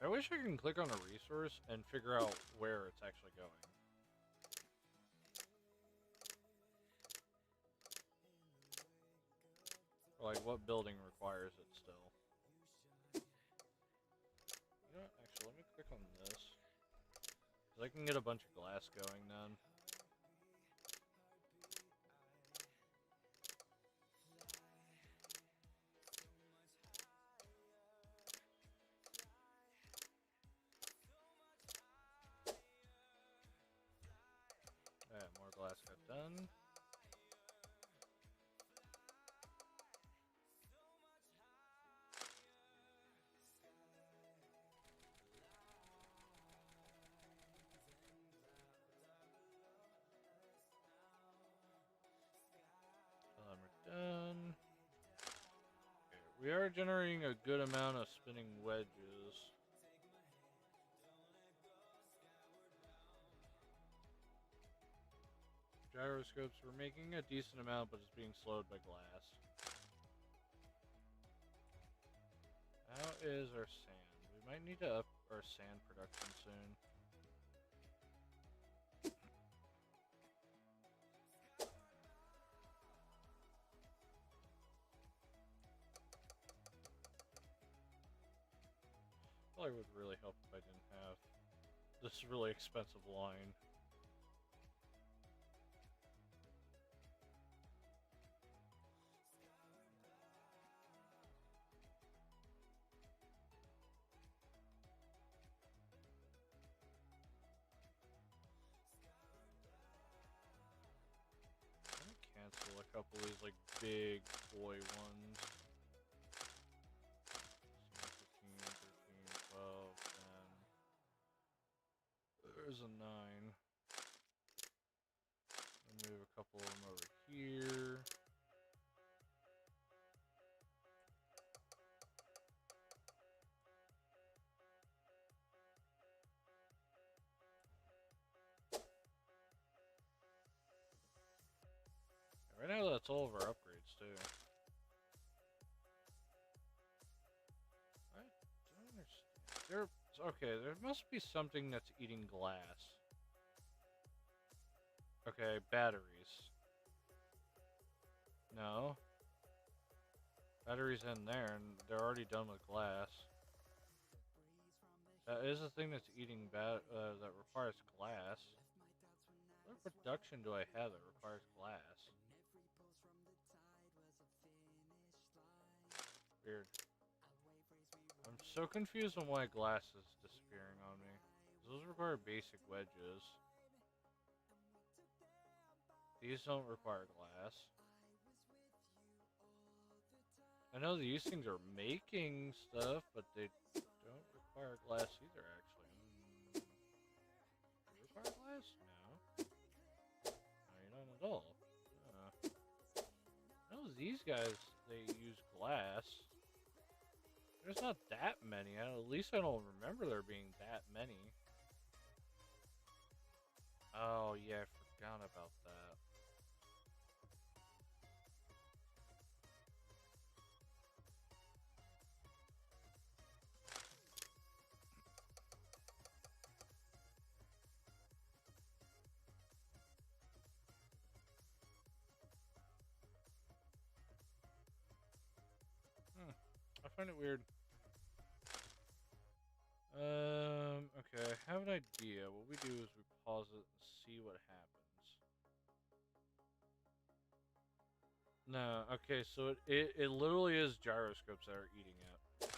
I wish I can click on a resource and figure out where it's actually going. Or like what building requires it still. You know what? Actually, let me click on this. Because I can get a bunch of glass going then. Yeah, more glass got done. We're done. Okay, we are generating a good amount of spinning wedges. gyroscopes. We're making a decent amount, but it's being slowed by glass. How is our sand? We might need to up our sand production soon. Probably would really help if I didn't have this really expensive line. I'm gonna cancel a couple of these like big boy ones. 15, 13, 12, 10. There's a 9. Move a couple of them over here. Right now, that's all of our upgrades too. I don't understand. Okay, there must be something that's eating glass. Okay, batteries. No. Batteries in there, and they're already done with glass. That is a thing that's eating that requires glass. What production do I have that requires glass? Weird. I'm so confused on why glass is disappearing on me. Those require basic wedges. These don't require glass. I know these things are making stuff, but they don't require glass either, actually. They require glass? No. No, you don't at all. No, these guys, they use glass. There's not that many. At least I don't remember there being that many. Oh, yeah, I forgot about that. I find it weird. Okay, I have an idea. What we do is we pause it and see what happens. No, okay, so it literally is gyroscopes that are eating it.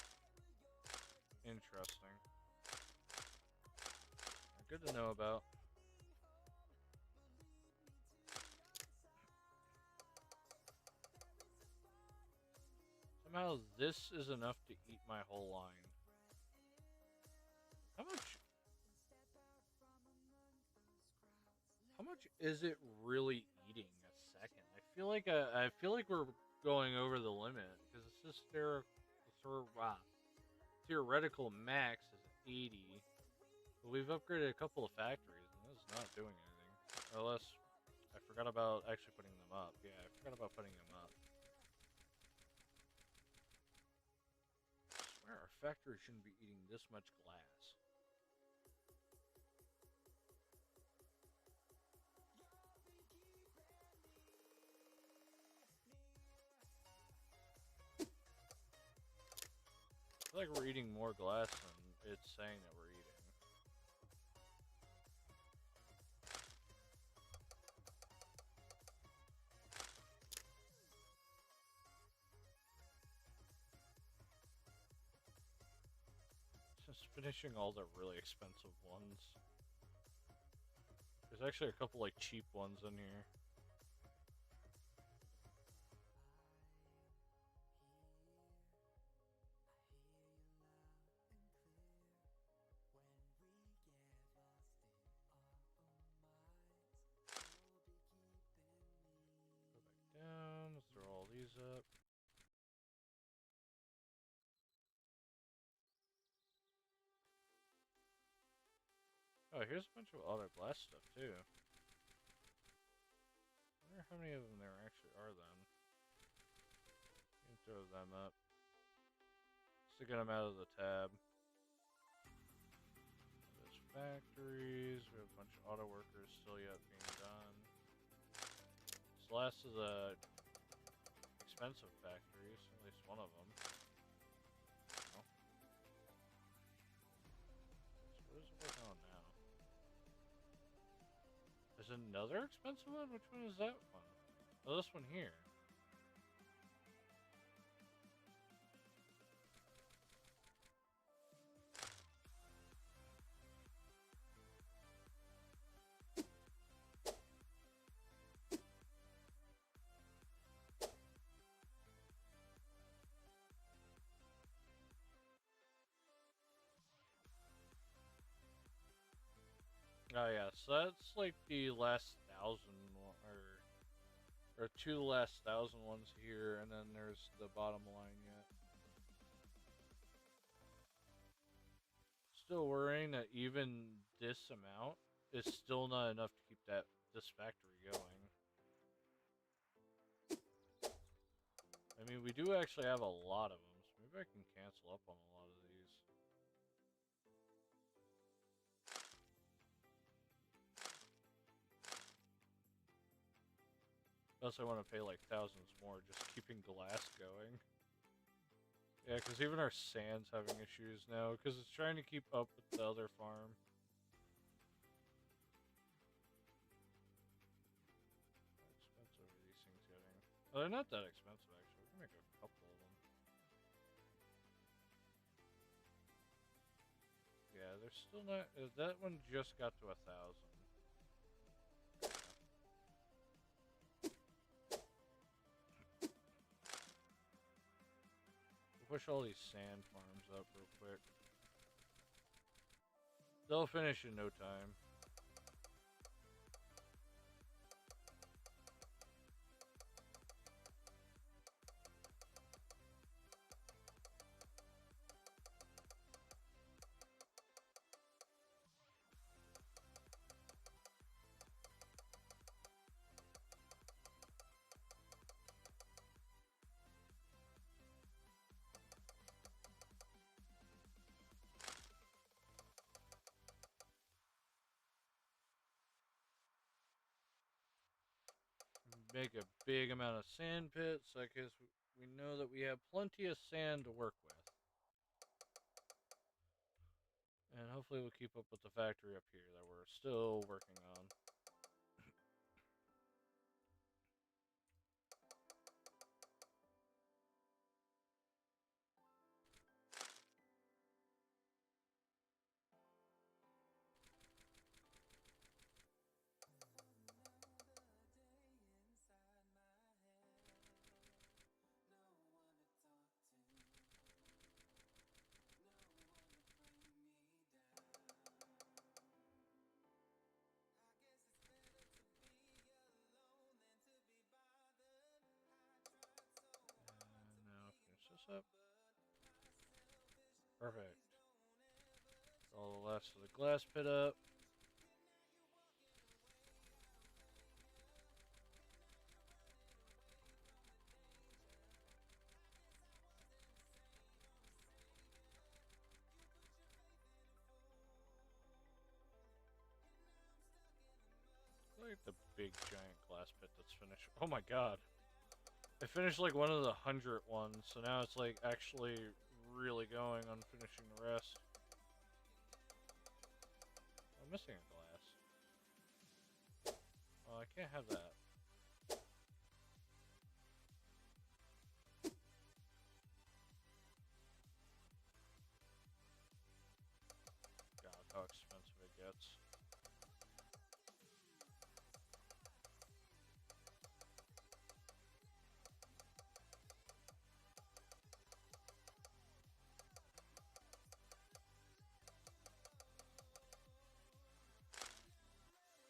Interesting. Good to know about. Somehow this is enough to eat my whole line. How much is it really eating a second? I feel like we're going over the limit because it's just theoretical max is 80. But we've upgraded a couple of factories and it's not doing anything. Unless I forgot about actually putting them up. Yeah, I forgot about putting them up. I swear our factory shouldn't be eating this much glass. I feel like we're eating more glass than it's saying that we're eating. Just finishing all the really expensive ones. There's actually a couple like cheap ones in here. Go back down, let's throw all these up. Oh, here's a bunch of other glass stuff too. wonder how many of them there actually are then. You can throw them up. Sticking them out of the tab. There's factories. We have a bunch of auto workers still yet being done. This last of the expensive factories, at least one of them. Oh. So what is it working on now? There's another expensive one? Which one is that one? Oh, this one here. Oh yeah, so that's like the last 1,000 or two last 1,000 ones here, and then there's the bottom line yet. Still worrying that even this amount is still not enough to keep this factory going. I mean, we do actually have a lot of them, so maybe I can cancel up on a lot of these. Unless I want to pay like thousands more just keeping glass going. Yeah, because even our sand's having issues now, because it's trying to keep up with the other farm. How expensive are these things getting? Oh, they're not that expensive, actually. We can make a couple of them. Yeah, they're still not... that one just got to 1,000. We'll push all these sand farms up real quick. They'll finish in no time. Make a big amount of sand pits, I guess we know that we have plenty of sand to work with. And hopefully we'll keep up with the factory up here that we're still working on. Up. Perfect. All the last of the glass pit up. Look at the big giant glass pit that's finished. Oh my god. I finished like one of the 100 ones, so now it's like actually really going on finishing the rest. I'm missing a glass. Oh, I can't have that. God, how expensive it gets.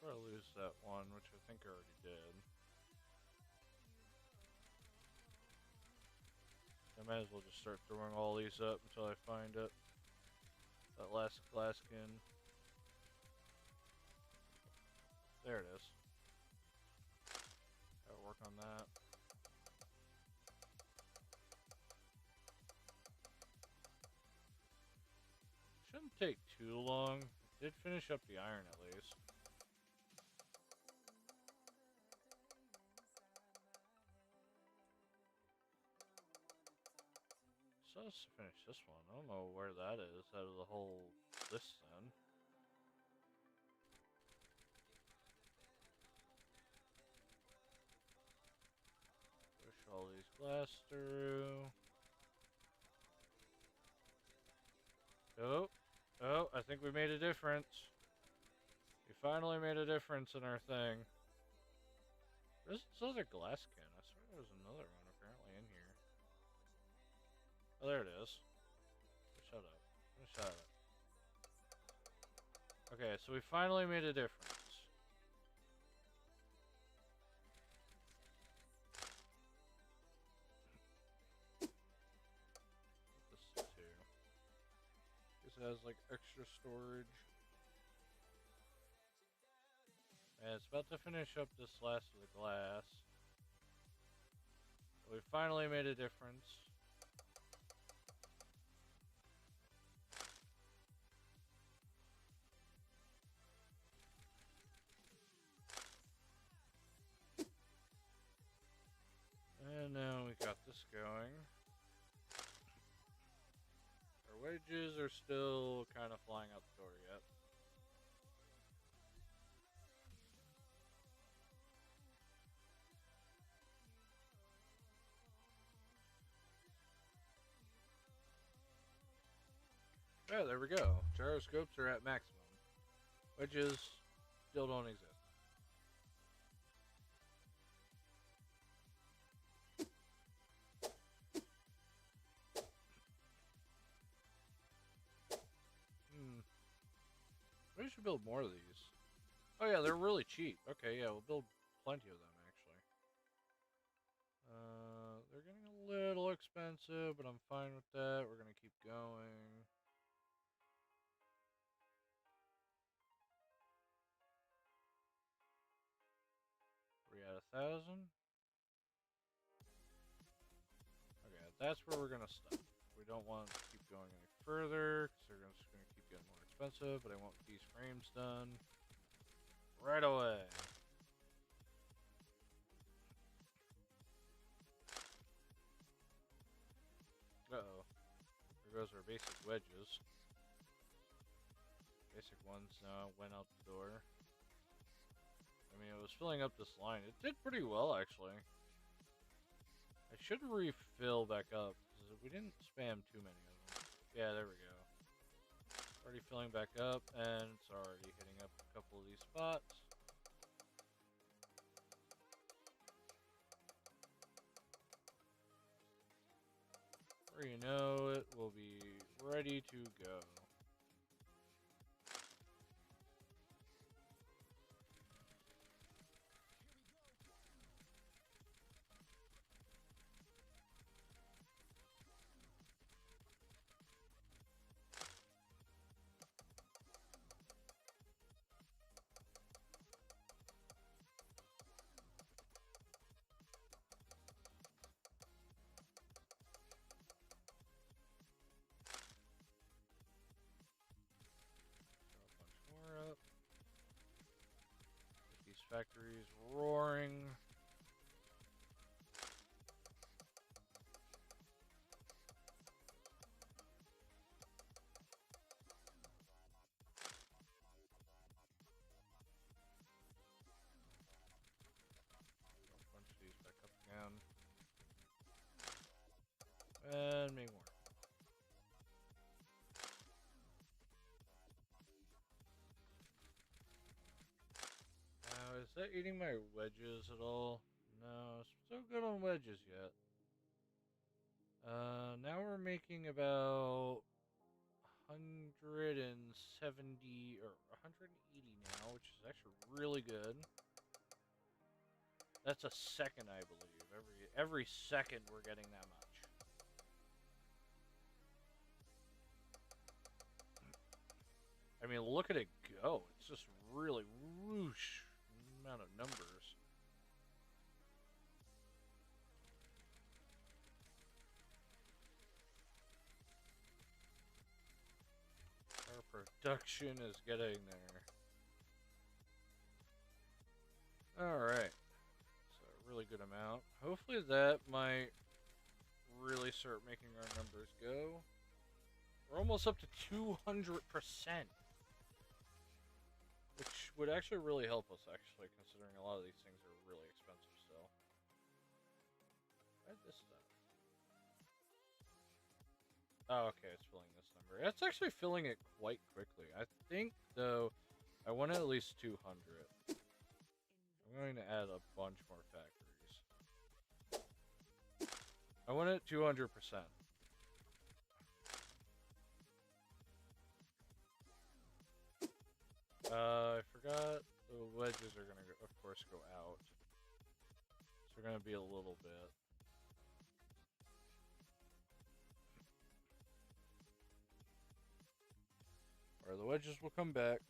Before I lose that one, which I think I already did. I might as well just start throwing all these up until I find it. That last glass skin. There it is. on that. Shouldn't take too long. Did finish up the iron at least. So let's finish this one. I don't know where that is out of the whole list then. Push all these glass through. Oh, oh, I think we made a difference. We finally made a difference in our thing. There's this other glass can. I swear there was another one apparently in here. Oh, there it is. Shut up. Shut up. Okay, so we finally made a difference. This too. This has like extra storage. And it's about to finish up this last of the glass. We finally made a difference. And now we got this going. Our wedges are still kind of flying out the door yet. Oh, there we go. Gyroscopes are at maximum. Wedges still don't exist. We should build more of these. Oh yeah, they're really cheap. Okay, yeah, we'll build plenty of them actually. They're getting a little expensive, but I'm fine with that. We're gonna keep going. We're at 1,000. Okay, that's where we're gonna stop. We don't want to keep going any further because they're just gonna keep getting more expensive. But I want these frames done right away. Uh-oh. There goes our basic wedges. Basic ones now went out the door. I mean, it was filling up this line. It did pretty well, actually. I should refill back up, because we didn't spam too many of them. Yeah, there we go. Already filling back up, and it's already hitting up a couple of these spots. Before you know it, we'll be ready to go. More up. Get these factories roaring. Bunch of these back up again. And make more. Now, is that eating my wedges at all? No, still good on wedges yet. Now we're making about 170 or 180 now, which is actually really good. That's a second, I believe. Every second we're getting that much. I mean, look at it go. It's just really whoosh amount of numbers. production is getting there. Alright. So, a really good amount. Hopefully that might really start making our numbers go. We're almost up to 200%. Which would actually really help us, actually, considering a lot of these things are really expensive still. Why this stuff? Oh, okay, it's filling this number. It's actually filling it quite quickly. I think, though, I want at least 200. I'm going to add a bunch more factories. I want it 200%. I forgot the wedges are going to, of course, go out. So they're going to be a little bit. Or the wedges will come back.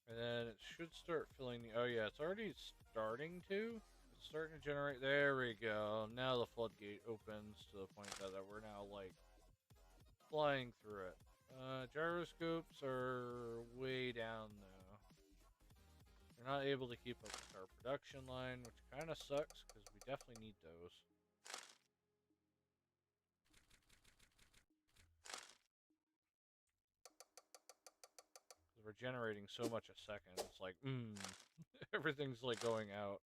And then it should start filling the... Oh yeah, it's already starting to. It's starting to generate... There we go. Now the floodgate opens to the point that we're now, like, flying through it. Gyroscopes are way down, though. They're not able to keep up with our production line, which kind of sucks, because we definitely need those. We're generating so much a second. It's like, everything's like going out.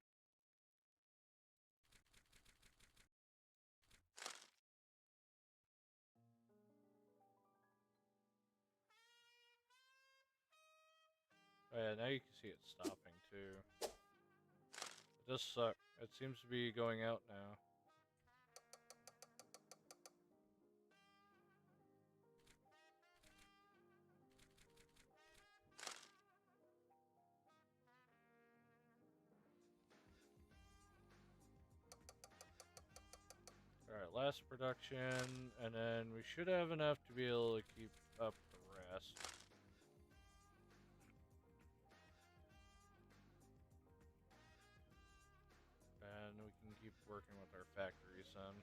Oh yeah, now you can see it stopping too. It does suck. It seems to be going out now. Alright, last production, and then we should have enough to be able to keep up the rest. And we can keep working with our factories then.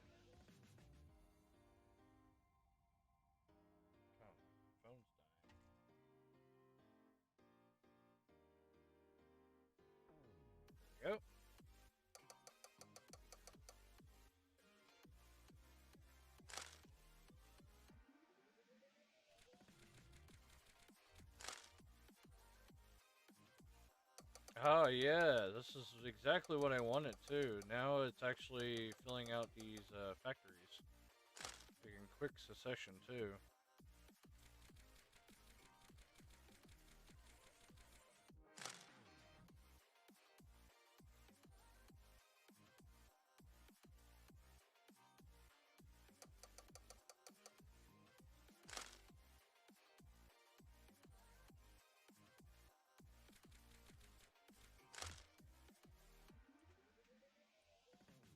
Oh, phone's dying. There we go. Oh yeah, this is exactly what I wanted too. Now it's actually filling out these factories. Like in quick succession too.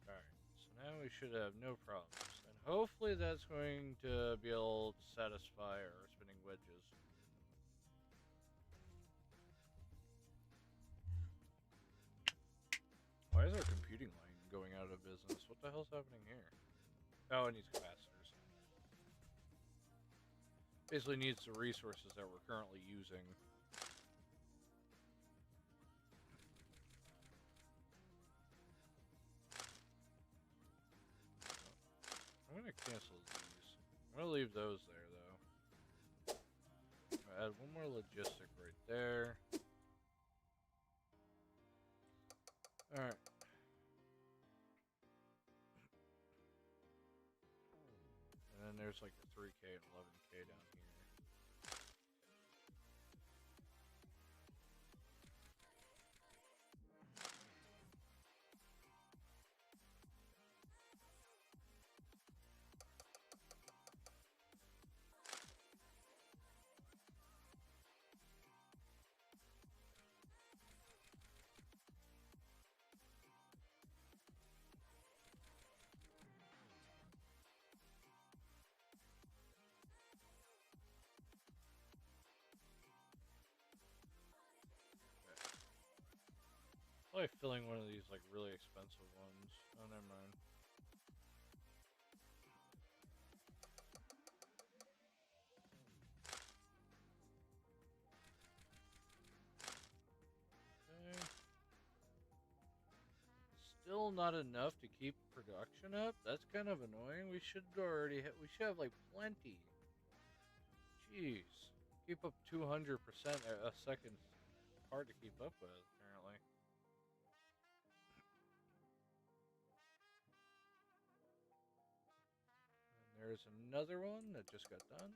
Alright, so now we should have no problems. And hopefully that's going to be able to satisfy our spinning wedges. Why is our computing line going out of business? What the hell's happening here? Oh, it needs capacitors. Basically needs the resources that we're currently using. I'm gonna cancel these. I'm gonna leave those there, though. I'll add one more logistic right there. Alright. And then there's like a 3K and 11K down here. Probably filling one of these like really expensive ones. Oh, never mind. Okay. Still not enough to keep production up. That's kind of annoying. We should we should have like plenty. Jeez, keep up 200% a second. Hard to keep up with, apparently. And there's another one that just got done.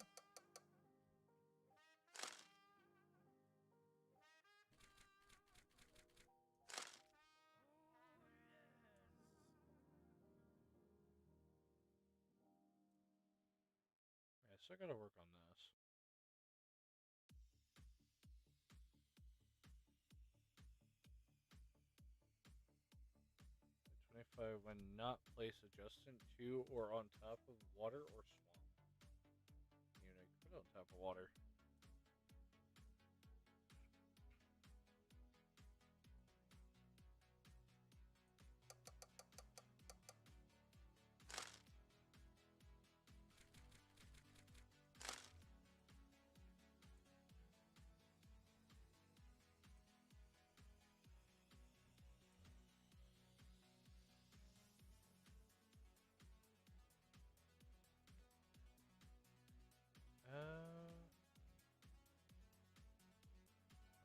Yeah, so I gotta work on this. 25 when not place adjustant to or on top of water or swamp. Unit, put it on top of water.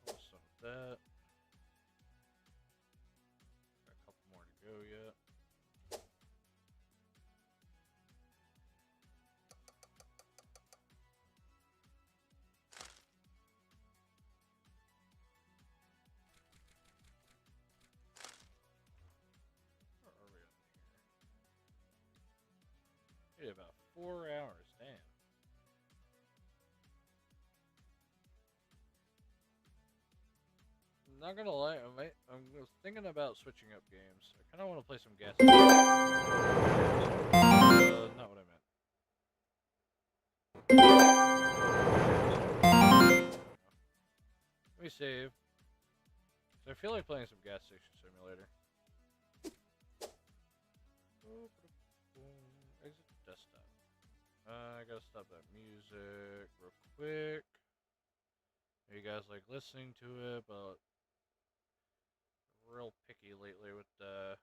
Almost done with that. Got a couple more to go yet. Where are we on here? About 4 hours, damn. Not gonna lie, I'm thinking about switching up games. I kind of want to play some gas. Not what I meant. Let me save. So I feel like playing some gas station simulator. Exit desktop. I gotta stop that music real quick. You guys like listening to it, but real picky lately with if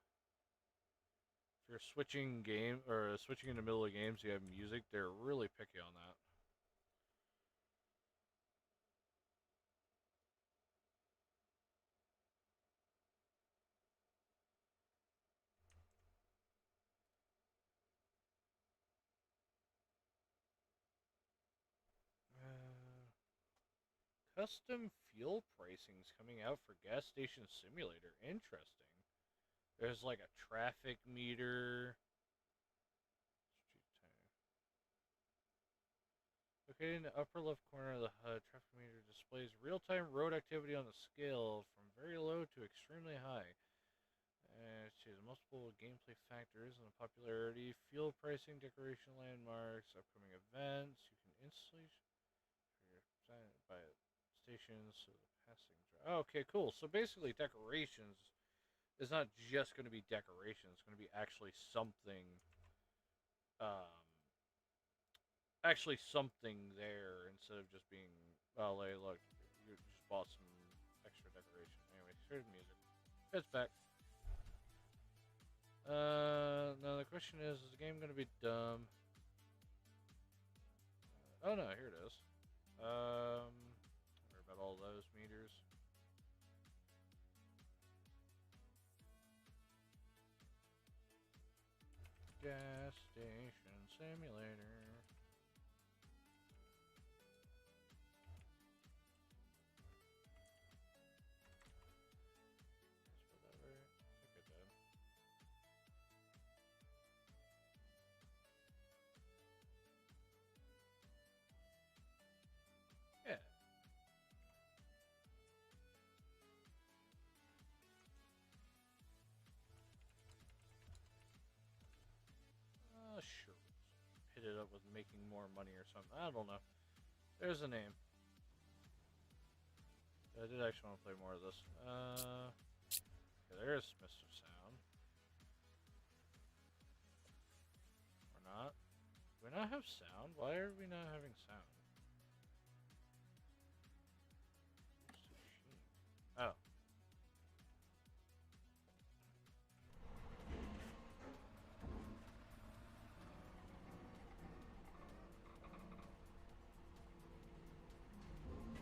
you're switching game or switching in the middle of games, you have music. They're really picky on that. Custom fuel pricings coming out for gas station simulator. Interesting. There's like a traffic meter. Located in the upper left corner of the HUD, traffic meter displays real-time road activity on the scale from very low to extremely high. It shows multiple gameplay factors and the popularity, fuel pricing, decoration landmarks, upcoming events. You can instantly by stations so the passing. Okay, cool. So basically, decorations is not just going to be decoration. It's going to be um, actually something there instead of just being. Well, hey, look, you just bought some extra decoration. Anyway, here's the music. It's back. Now the question is the game going to be dumb? Oh no, here it is. Don't worry about all those meters. Gas station simulator. Yeah. Sure. Hit it up with making more money or something. I don't know. There's a name. I did actually want to play more of this. Okay, there's Mr. Sound. Or not. Do we not have sound? Why are we not having sound? Sushi. Oh.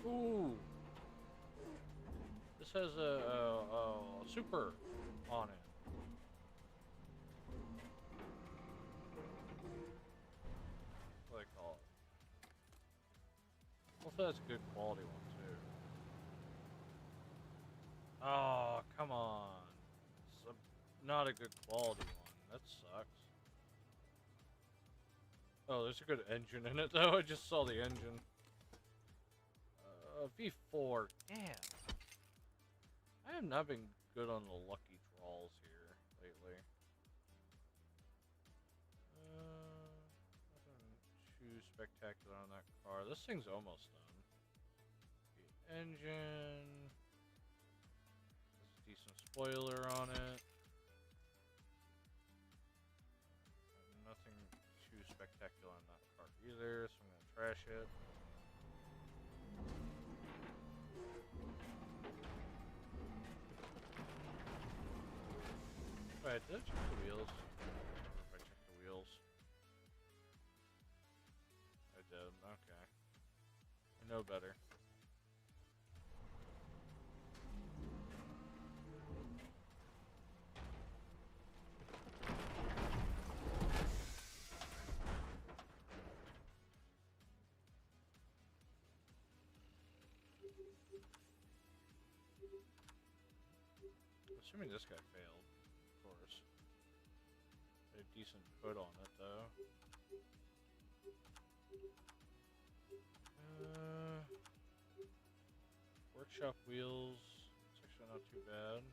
Ooh. This has a super on it. What do they call it? Hopefully that's a good quality one too. Oh, come on. It's not a good quality one. That sucks. Oh, there's a good engine in it though. I just saw the engine. V4. Damn. I have not been good on the lucky draws here lately. Nothing too spectacular on that car. This thing's almost done. The engine. There's a decent spoiler on it. Nothing too spectacular on that car either, so I'm gonna trash it. Wait, did I check the wheels? I don't remember if I checked the wheels. I did, okay. I know better. Assuming this guy failed, of course. A decent hood on it, though. Workshop wheels. It's actually not too bad.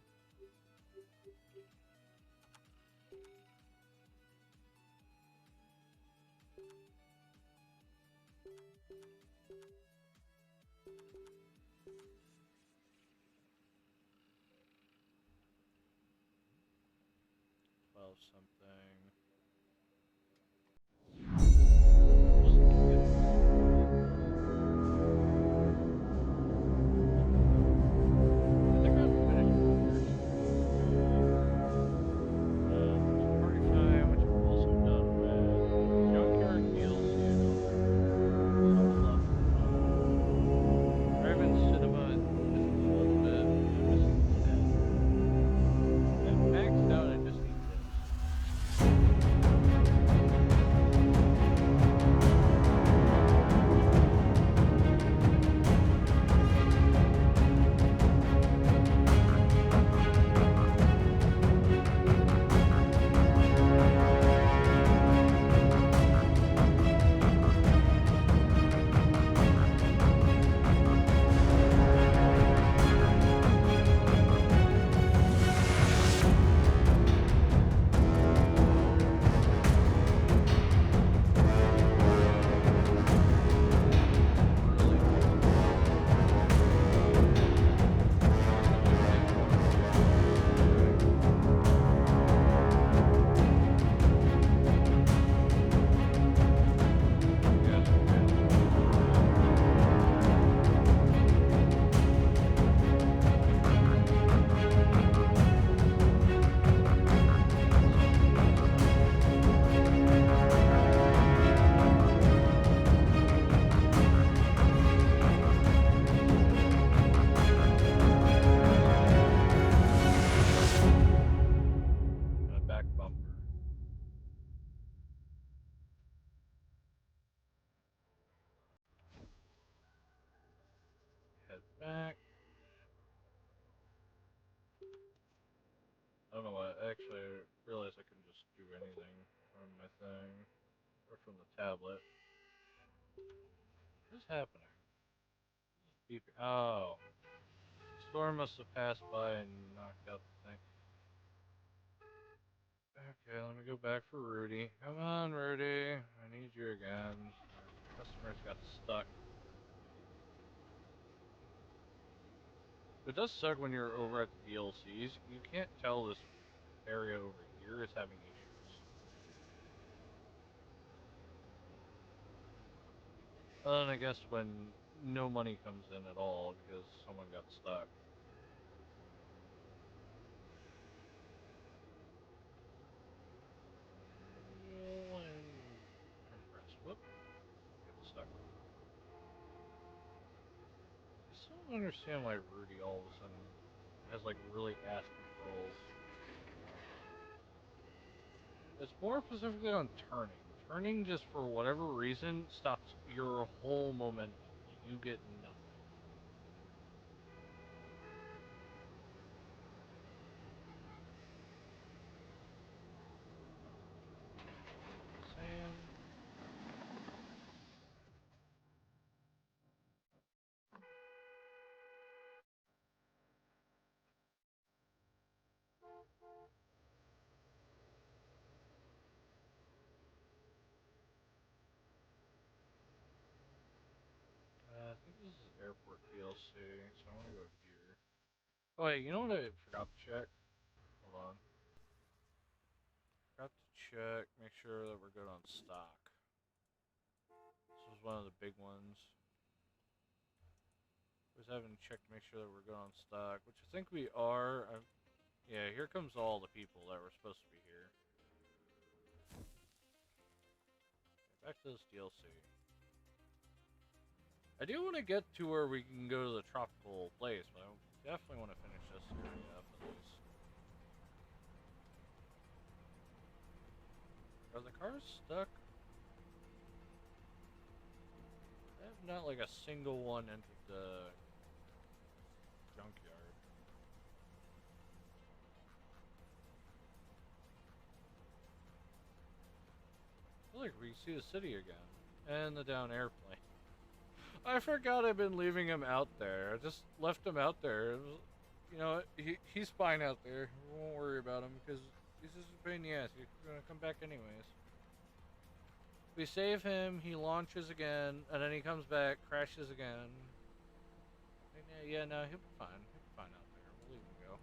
Something. Back. I don't know why. Actually, I realized I can just do anything from my thing or from the tablet. What's happening? Beeping. Oh, storm must have passed by and knocked out the thing. Okay, let me go back for Rudy. Come on, Rudy. I need you again. Customers got stuck. It does suck when you're over at the DLCs. You can't tell this area over here is having issues. Other than I guess when no money comes in at all because someone got stuck. Compress. Whoop. Get stuck. I still don't understand why Rudy all of a sudden has like really ass controls. It's more specifically on turning. Turning just for whatever reason stops your whole momentum. You get nothing. Saying. I think this is airport DLC, so I want to go here. Oh wait, you know what I forgot to check? Hold on. Forgot to check, make sure that we're good on stock. This was one of the big ones. Was having checked to make sure that we're good on stock, which I think we are. Yeah, here comes all the people that were supposed to be here. Okay, back to this DLC. I do want to get to where we can go to the tropical place, but I definitely want to finish this area up at least. Are the cars stuck? I have not like a single one entered the junkyard. I feel like we see the city again. And the down airplane. I forgot I've been leaving him out there. I just left him out there. You know, he's fine out there. We won't worry about him because he's just a pain in the ass. He's gonna come back anyways. We save him, he launches again, and then he comes back, crashes again. Yeah, no, he'll be fine. He'll be fine out there. We'll leave him go.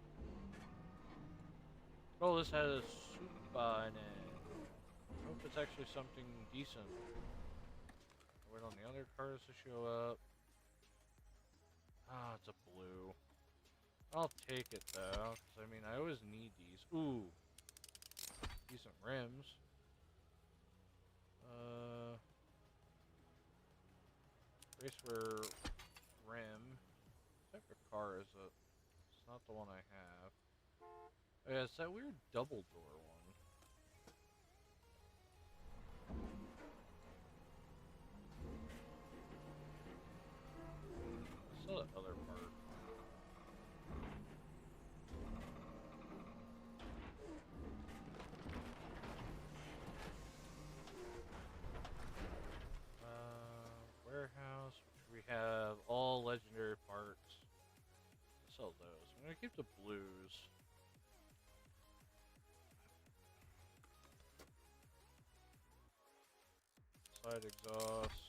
Oh, this has soup in it. I hope it's actually something decent. Wait on the other cars to show up. Ah, it's a blue. I'll take it though, because I mean, I always need these. Ooh, decent rims. Race for rim. What type of car is it? It's not the one I have. Oh, yeah, it's that weird double door one. I saw that other part. Warehouse, which we have all legendary parts. I'll sell those. I'm gonna keep the blues. Side exhaust.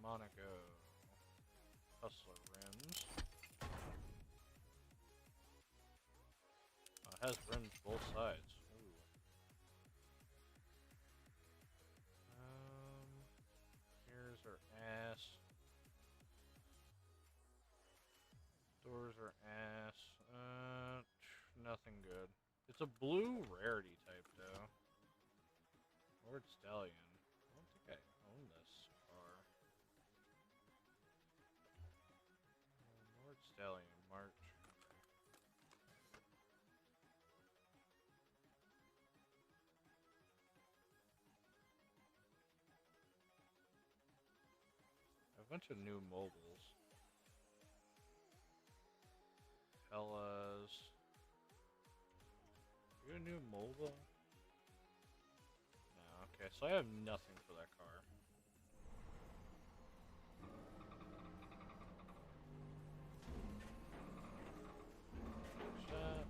Monaco. Hustler rims. Oh, it has rims both sides. Ooh. Here's our ass. Doors are ass. Nothing good. It's a blue rarity type though. Lord Stallion. I don't think I own this car. Lord Stallion, March. A bunch of new mobiles. Hellas. You got a new mobile? No, okay, so I have nothing for that car. Shot.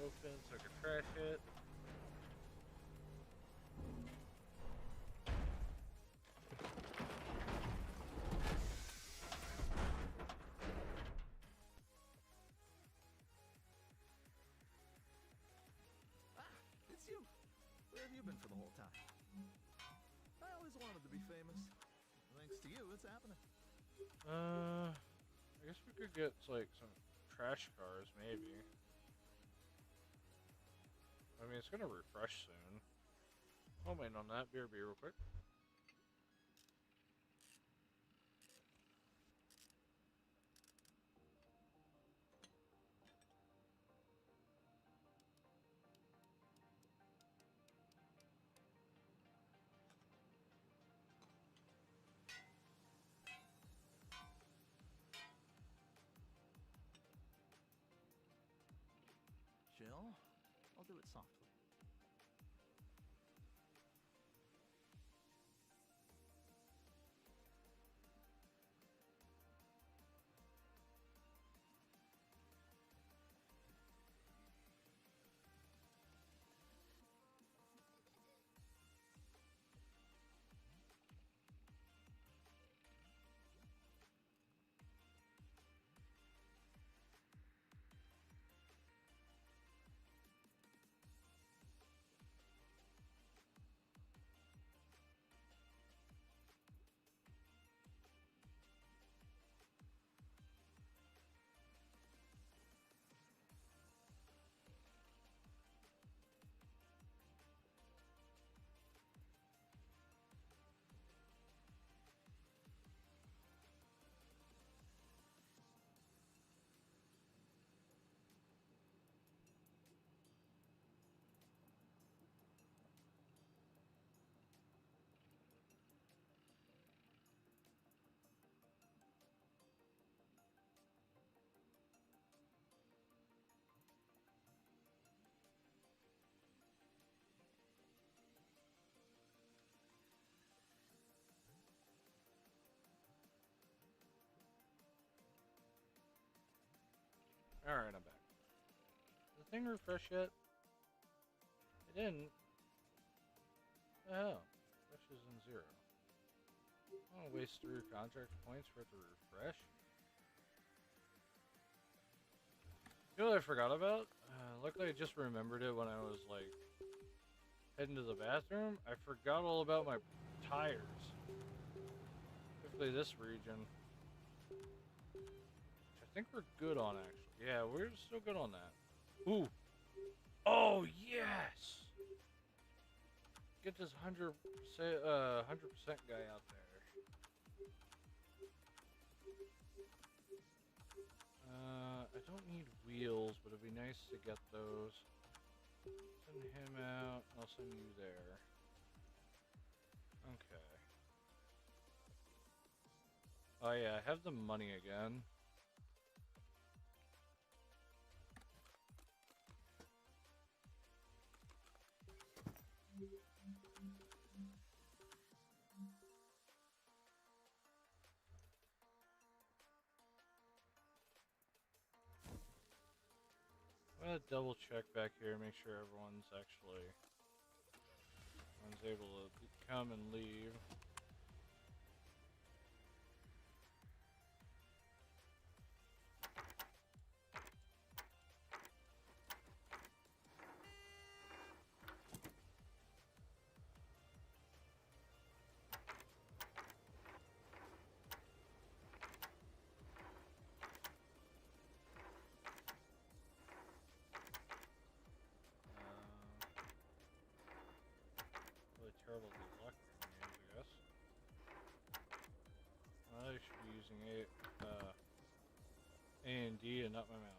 Open so I can crash it. what's happening? I guess we could get like some trash cars, maybe. I mean, it's gonna refresh soon. I'll wait on that. BRB real quick. Jill, I'll do it softly. Alright, I'm back. Did the thing refresh yet? It didn't. What the hell? Refresh is in 0. I don't want to waste 3 contract points for it to refresh. You know what I forgot about? Luckily I just remembered it when I was like heading to the bathroom. I forgot all about my tires. Particularly this region. Which I think we're good on actually. Yeah, we're still good on that. Ooh. Oh yes! Get this 100% guy out there. I don't need wheels, but it'd be nice to get those. Send him out. I'll send you there. Okay. Oh yeah, I have the money again. I'm gonna double check back here, make sure everyone's able to come and leave. Really terrible luck games, I guess. I should be using A and D and not my mouse.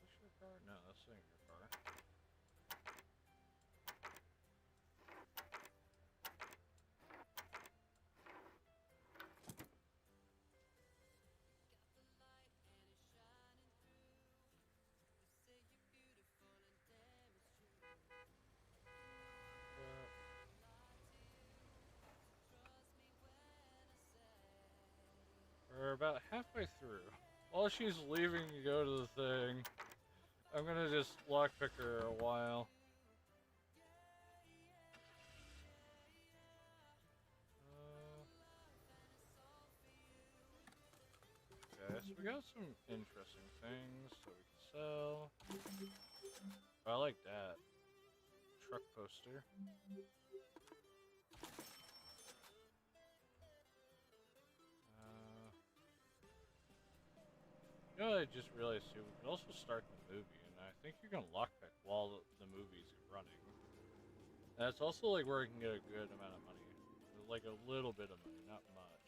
Is this your car? No, that's not your car. We're about halfway through. While she's leaving to go to the thing, I'm gonna just lockpick her a while. we got some interesting things that we can sell. Oh, I like that. Truck poster. You know, I just realized too, we could also start the movie, and I think you can lockpick while the movie's running. And that's also like where you can get a good amount of money. Like a little bit of money, not much.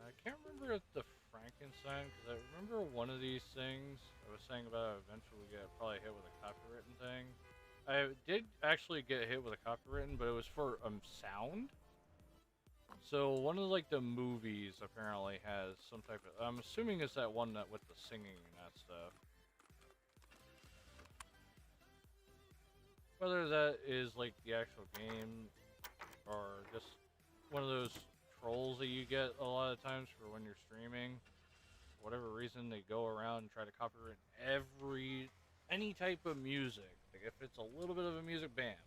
I can't remember the Frankenstein, because I remember one of these things I was saying about eventually get probably hit with a copywritten thing. I did actually get hit with a copywritten, but it was for sound. So one of like the movies apparently has some type of. I'm assuming it's that one that with the singing and that stuff. Whether that is like the actual game or just one of those trolls that you get a lot of times for when you're streaming. For whatever reason, they go around and try to copyright any type of music. Like if it's a little bit of a music band.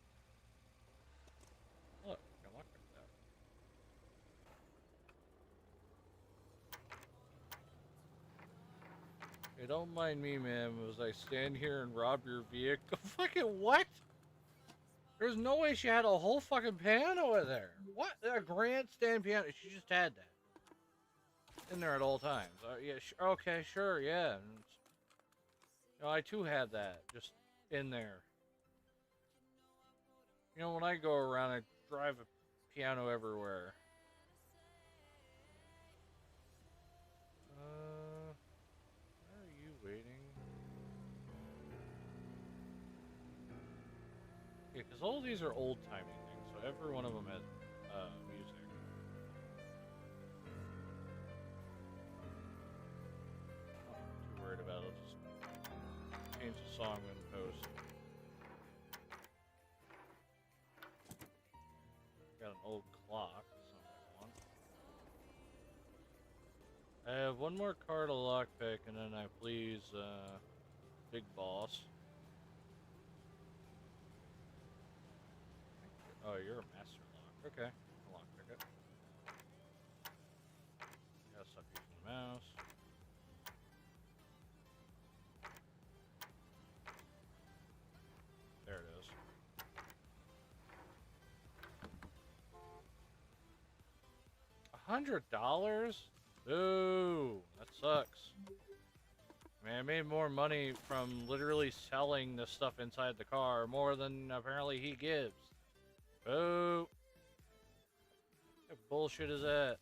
Look, I can lock that. Hey, don't mind me, ma'am, as I stand here and rob your vehicle. Fucking what? There's no way she had a whole fucking piano in there. What? A grandstand piano? She just had that in there at all times. Yeah, okay, sure, yeah. No, I too had that just in there. You know, when I go around, I drive a piano everywhere. Why are you waiting? Yeah, because all these are old-timey things, so every one of them has music. Not too worried about it. I'll just change the song in post. Got an old clock. I have one more card to lockpick, and then I please, Big Boss. Oh, you're a master lock. Okay, I'll lockpick it. Gotta stop using the mouse. There it is. $100? Ooh, that sucks. I mean, I made more money from literally selling the stuff inside the car, more than apparently he gives. Boo! What bullshit is that?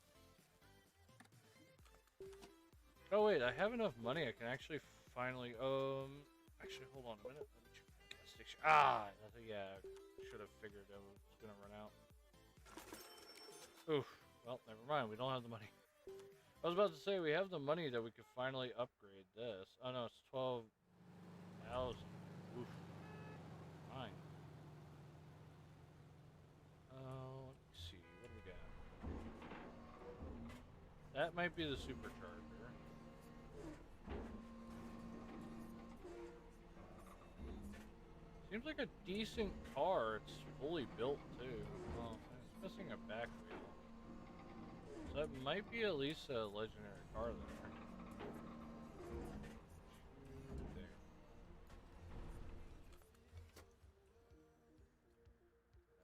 Oh wait, I have enough money. I can actually finally. Actually, hold on a minute. Let me check my gas station. Ah, yeah. Should have figured I was gonna run out. Oof. Well, never mind. We don't have the money. I was about to say we have the money that we could finally upgrade this. Oh no, it's 12,000. Oof. Fine. Let me see. What do we got? That might be the supercharger. Seems like a decent car. It's fully built too. Well, it's missing a back wheel. So that might be at least a legendary car there. There.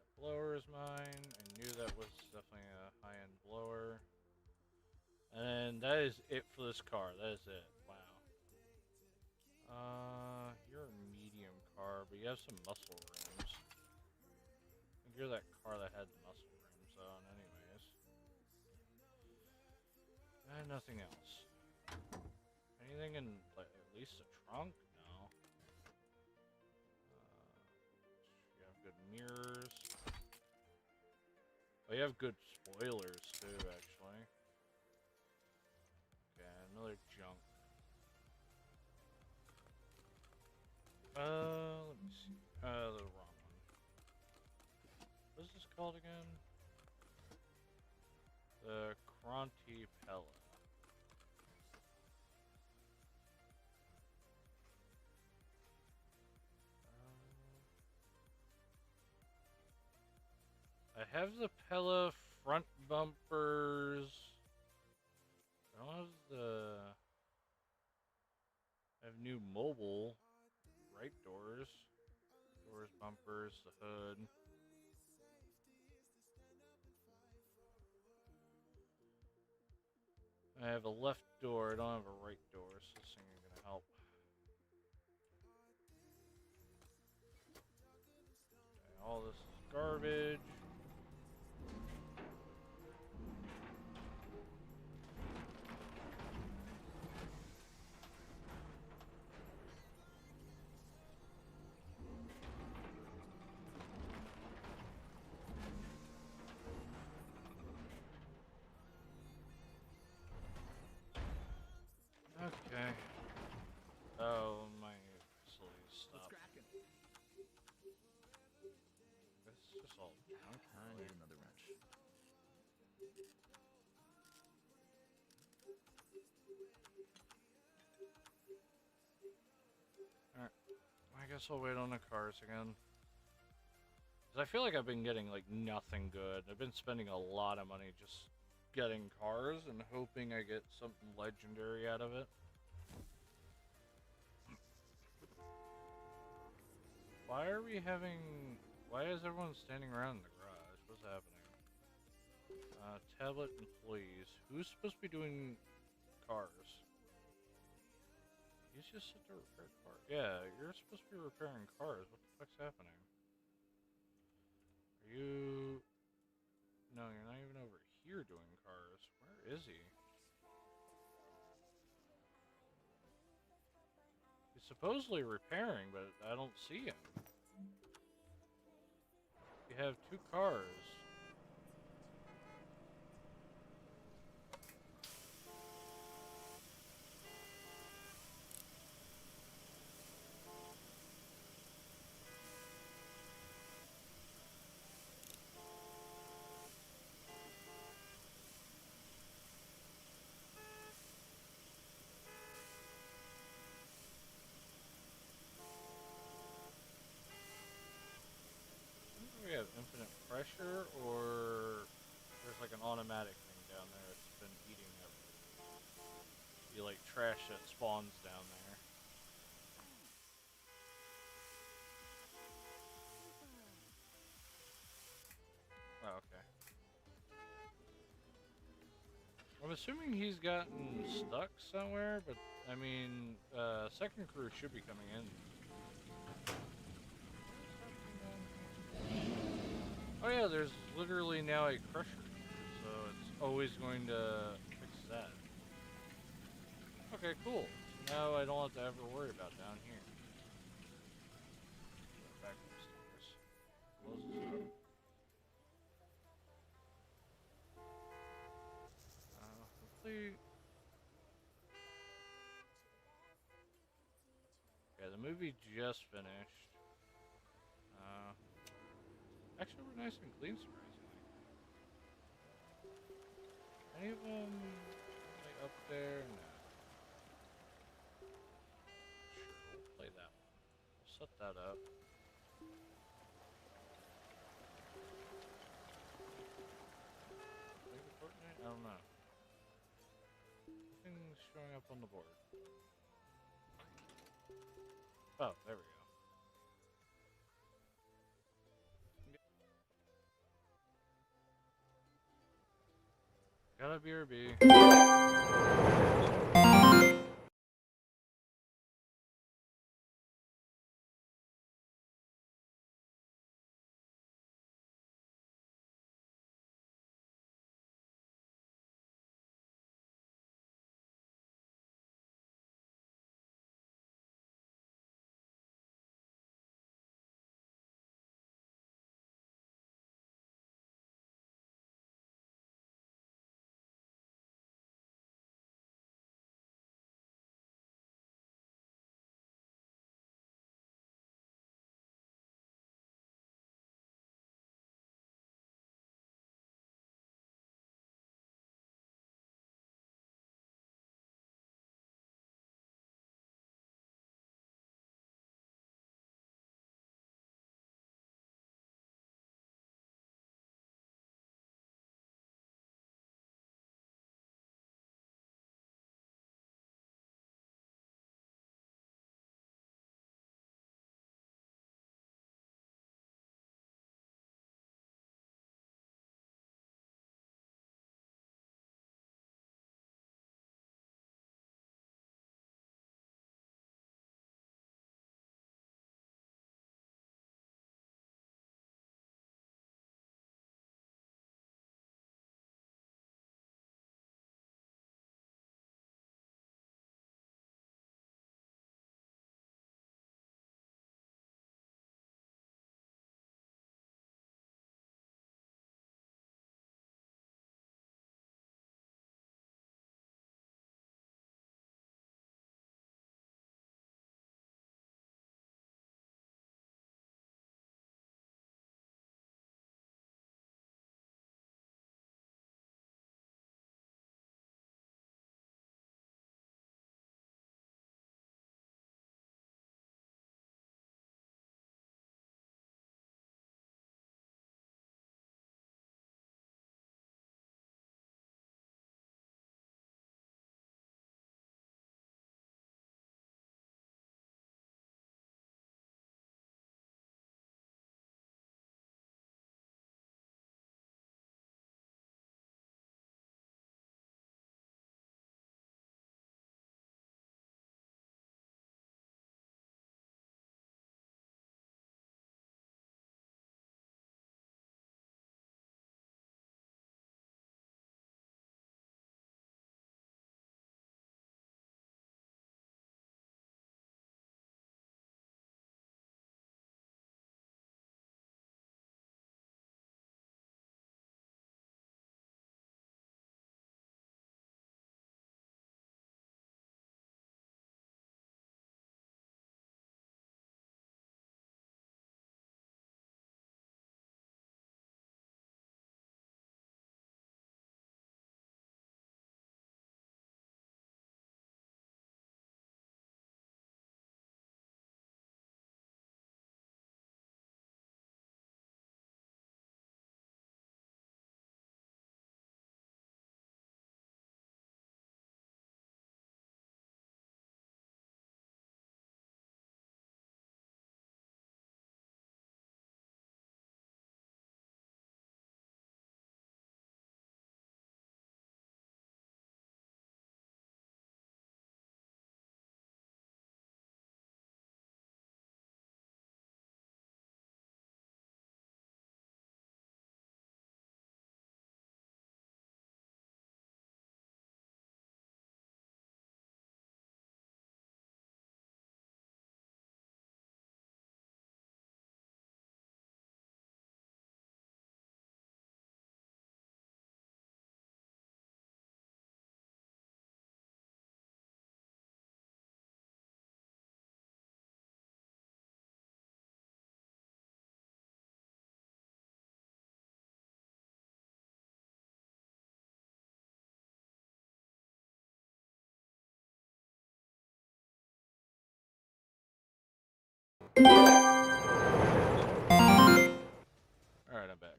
That blower is mine. I knew that was definitely a high-end blower. And that is it for this car. That is it. Wow. You're a medium car, but you have some muscle rims. I think you're that car that had the muscle rims on, anyways. And nothing else. Anything in, like, at least the trunk? No. You have good mirrors. Oh, you have good spoilers, too, actually. Okay, another junk. Let me see. The wrong one. What is this called again? The Cronty Pella. I have the Pella front bumpers. I don't don't have the. I have new mobile right doors. Doors, bumpers, the hood. I have a left door. I don't have a right door, so this thing ain't gonna help. Okay, all this is garbage. Okay. Oh, my facility What's stopped. cracking? This is just all junk, I really. need another wrench. Alright. I guess I'll wait on the cars again. Because I feel like I've been getting, like, nothing good. I've been spending a lot of money just getting cars and hoping I get something legendary out of it. Why are we having... Why is everyone standing around in the garage? What's happening? Tablet employees. Who's supposed to be doing cars? He's just sit there repair cars. Yeah, you're supposed to be repairing cars. What the fuck's happening? Are you... No, you're not even over here doing cars. Where is he? He's supposedly repairing, but I don't see him. You have two cars. We have infinite pressure, or there's like an automatic thing down there that's been eating up. You like trash that spawns down there. Oh, okay. I'm assuming he's gotten stuck somewhere, but I mean, second crew should be coming in. Oh yeah, there's literally now a crusher here, so it's always going to fix that. Okay, cool. So now I don't have to ever worry about down here. Back upstairs. Close this up. Complete. Okay, the movie just finished. Uh, Actually, we're nice and clean, surprisingly. Any of them like up there? No. Sure, we'll play that one. We'll set that up. Make it Fortnite? I don't know. Nothing's showing up on the board. Oh, there we go. Gotta BRB. Alright, I'm back.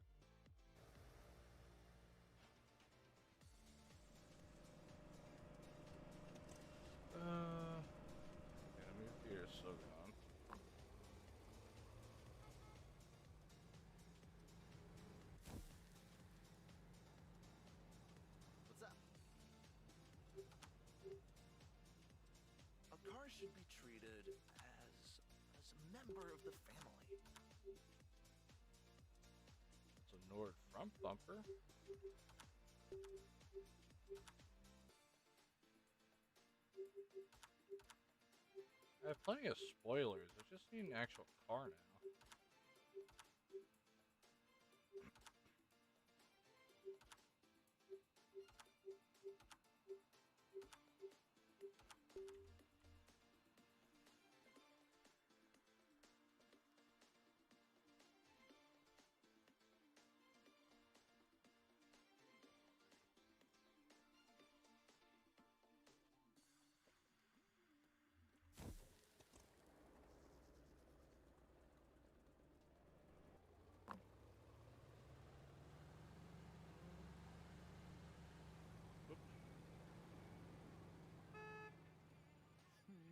Enemy here is still gone. What's up? A car should be treated as a member of the family. It's a Nord front bumper. I have plenty of spoilers. I just need an actual car now.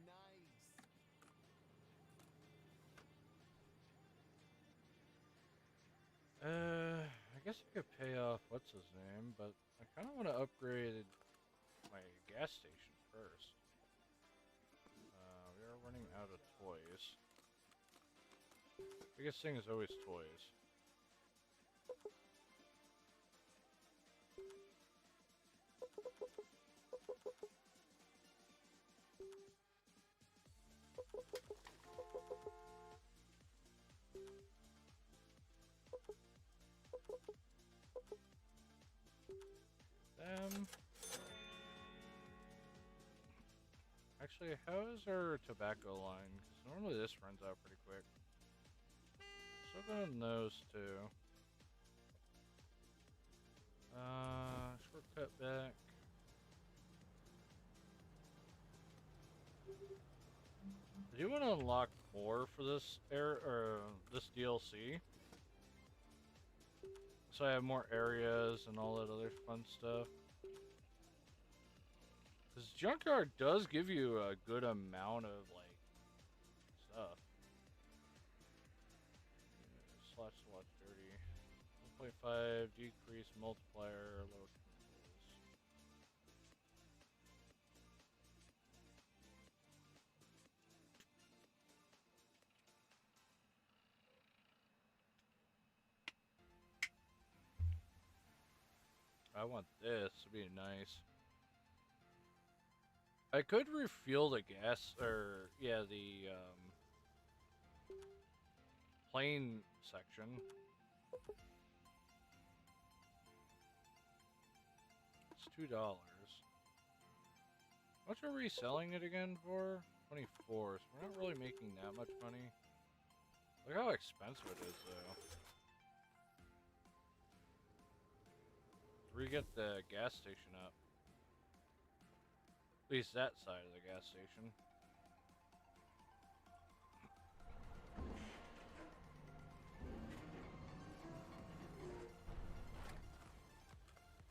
Nice. I guess I could pay off what's his name, but I kind of want to upgrade my gas station first. We are running out of toys. Biggest thing is always toys. Actually, how is our tobacco line? Because normally this runs out pretty quick. So go on those two. Shortcut back. I do want to unlock more for this this DLC. So I have more areas and all that other fun stuff. This junkyard does give you a good amount of like stuff. Slash dirty. 1.5 decrease multiplier lower chemicals. I want this to be nice. I could refuel the gas, or yeah, the plane section. It's $2. How much are we selling it again for? 24. So we're not really making that much money. Look how expensive it is, though. We get the gas station up. At least that side of the gas station.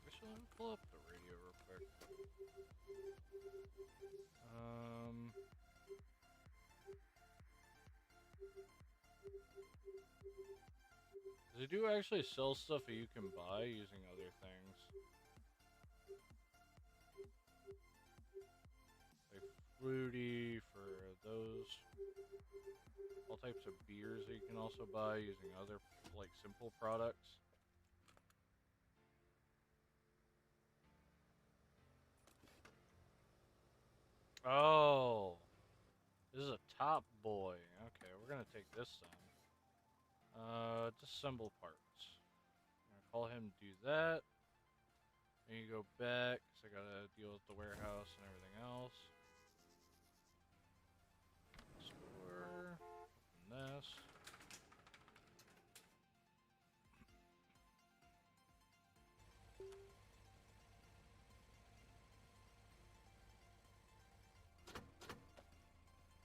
Actually, let me pull up the radio real quick. They do actually sell stuff that you can buy using other things. Like fruity for those. All types of beers that you can also buy using other, like, simple products. Oh! This is a top boy. Okay, we're gonna take this then. Disassemble parts. I'm gonna call him, do that. Then you go back, because I gotta deal with the warehouse and everything else. Store. Open this.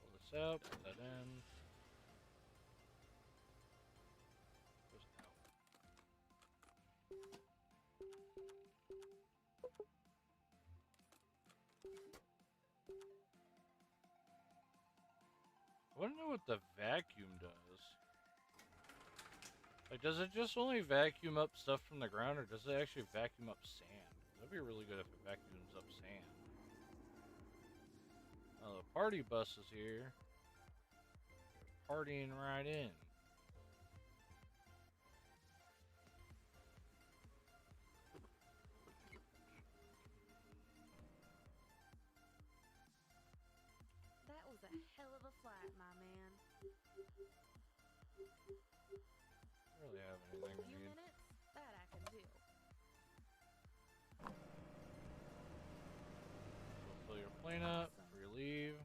Pull this out, put that in. want to know what the vacuum does. Like, does it just only vacuum up stuff from the ground, or does it actually vacuum up sand? That'd be really good if it vacuums up sand. Oh, the party bus is here. Partying right in. That was a hell of a flight, my man. Really have A anything few we need. minutes? That I can do. So fill your plane up Awesome. before you leave.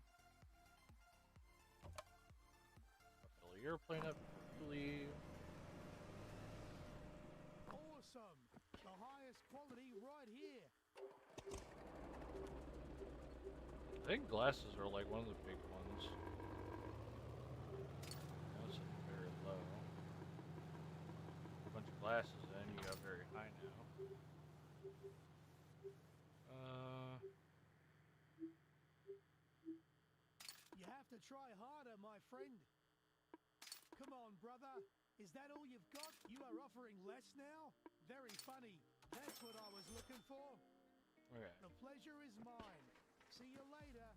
Fill your plane up before you leave. Awesome! The highest quality right here. I think glasses are like one of the big ones. That's very low. A bunch of glasses in, you got very high now. You have to try harder, my friend. Come on, brother. Is that all you've got? You are offering less now? Very funny. That's what I was looking for. Okay. The pleasure is mine. See you later.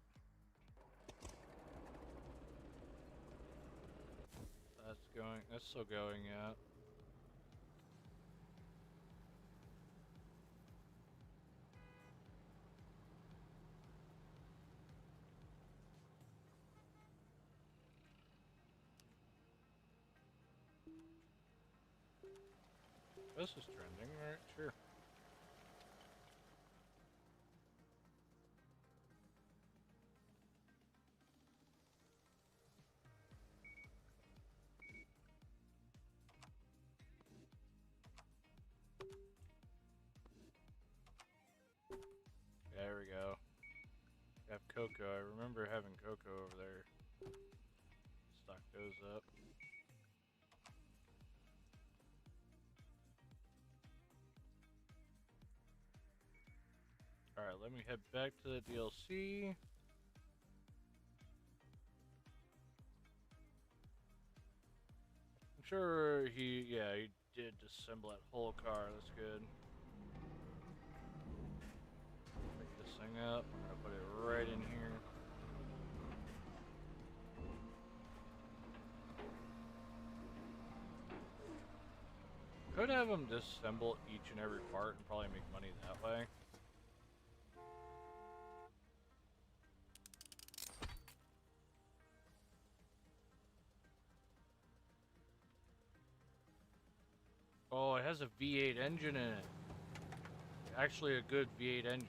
That's still going, yeah. This is trending, right? Sure. There we go. Have cocoa. I remember having cocoa over there. Stock those up. Alright, let me head back to the DLC. I'm sure he did disassemble that whole car. That's good. Pick this thing up. I'm gonna put it right in here. Could have them disassemble each and every part and probably make money that way. Oh, it has a V8 engine in it. Actually, a good V8 engine.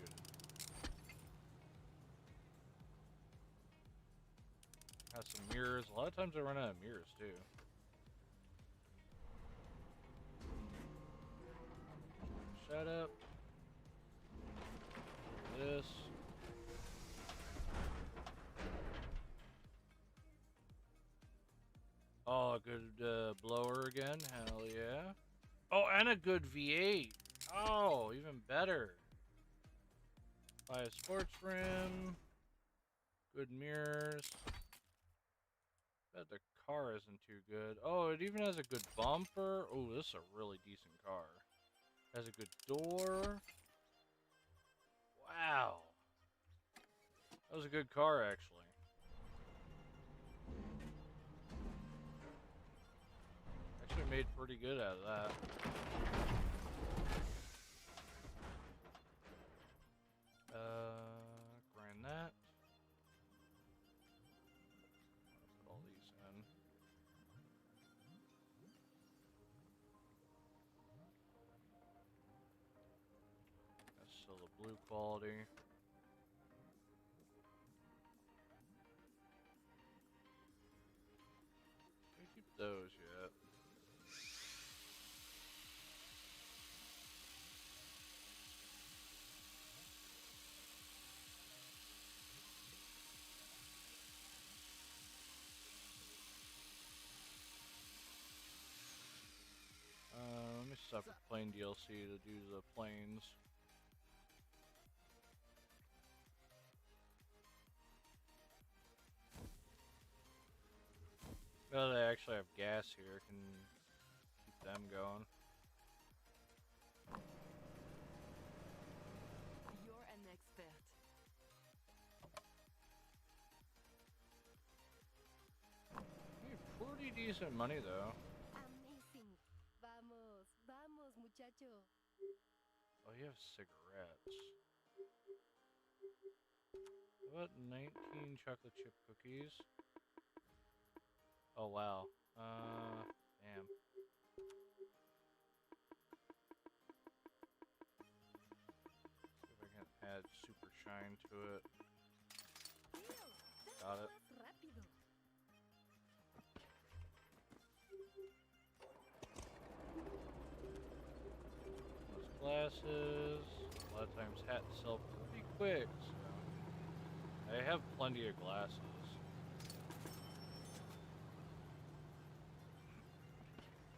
Has some mirrors. A lot of times I run out of mirrors too. Shut up. This. Oh, a good blower again. Hell yeah. Oh, and a good V8. Oh, even better. Buy a sports rim. Good mirrors. Bet the car isn't too good. Oh, it even has a good bumper. Oh, this is a really decent car. Has a good door. Wow. That was a good car, actually. Actually made pretty good out of that. Grind that. Put all these in. That's still the blue quality. We keep those yet. Let me stop with plain DLC to do the planes. Now that I actually have gas here, I can keep them going. You're an expert. Pretty decent money though. Amazing. Vamos, vamos, muchacho. Oh, you have cigarettes. What? 19 chocolate chip cookies? Oh wow. Damn. See if I can add super shine to it. Got it. Más rápido. Those glasses. A lot of times hats sell pretty quick, so I have plenty of glasses.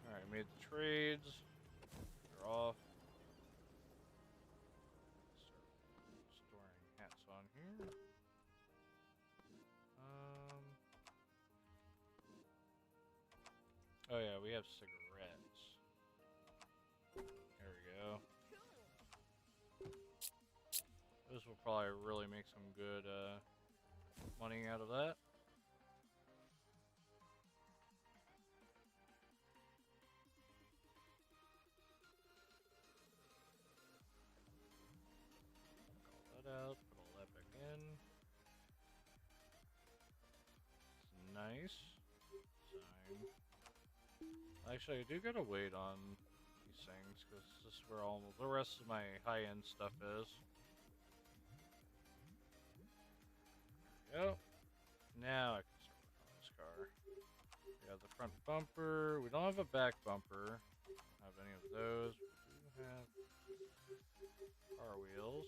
Alright, made the trades. They're off. Start storing hats on here. Oh yeah, we have cigarettes. There we go. This will probably really make some good money out of that. Call that out, put all that back in. It's nice. Sign. Actually, I do gotta wait on these things because this is where all the rest of my high-end stuff is. There we go. Now I can start working on this car. We have the front bumper. We don't have a back bumper. Don't have any of those. We do have car wheels.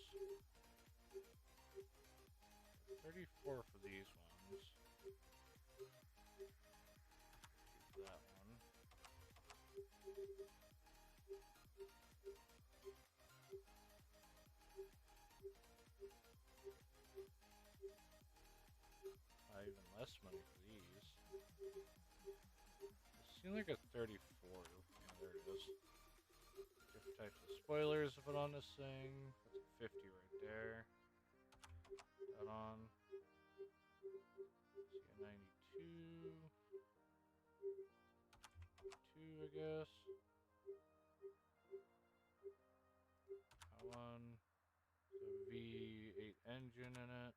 34 for these ones. Keep that one. Even less money for these. It seems like a 34. Yeah, there it is. Different types of spoilers to put on this thing. That's a 50 right there. That on. See a 92. 2, I guess. That one. The V8 engine in it.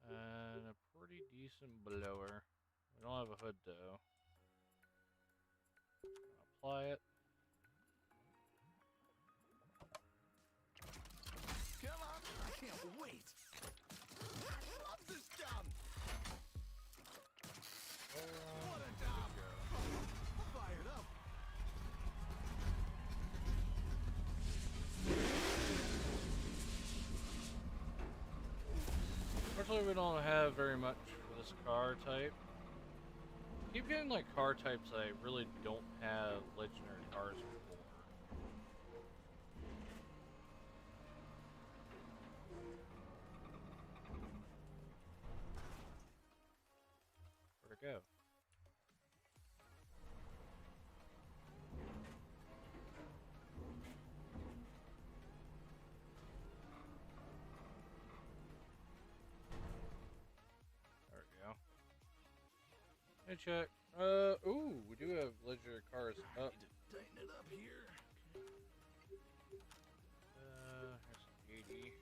And a pretty decent blower. We don't have a hood though. Apply it. Come on, I can't wait. I love this gun. What a job. I'm fired up. Unfortunately, we don't have very much for this car type. Keep getting like car types that I really don't have legendary cars for. Where'd it go? There we go. Hey, check. Ooh, we do have legendary cars up. Need to tighten it up here. Here's 80.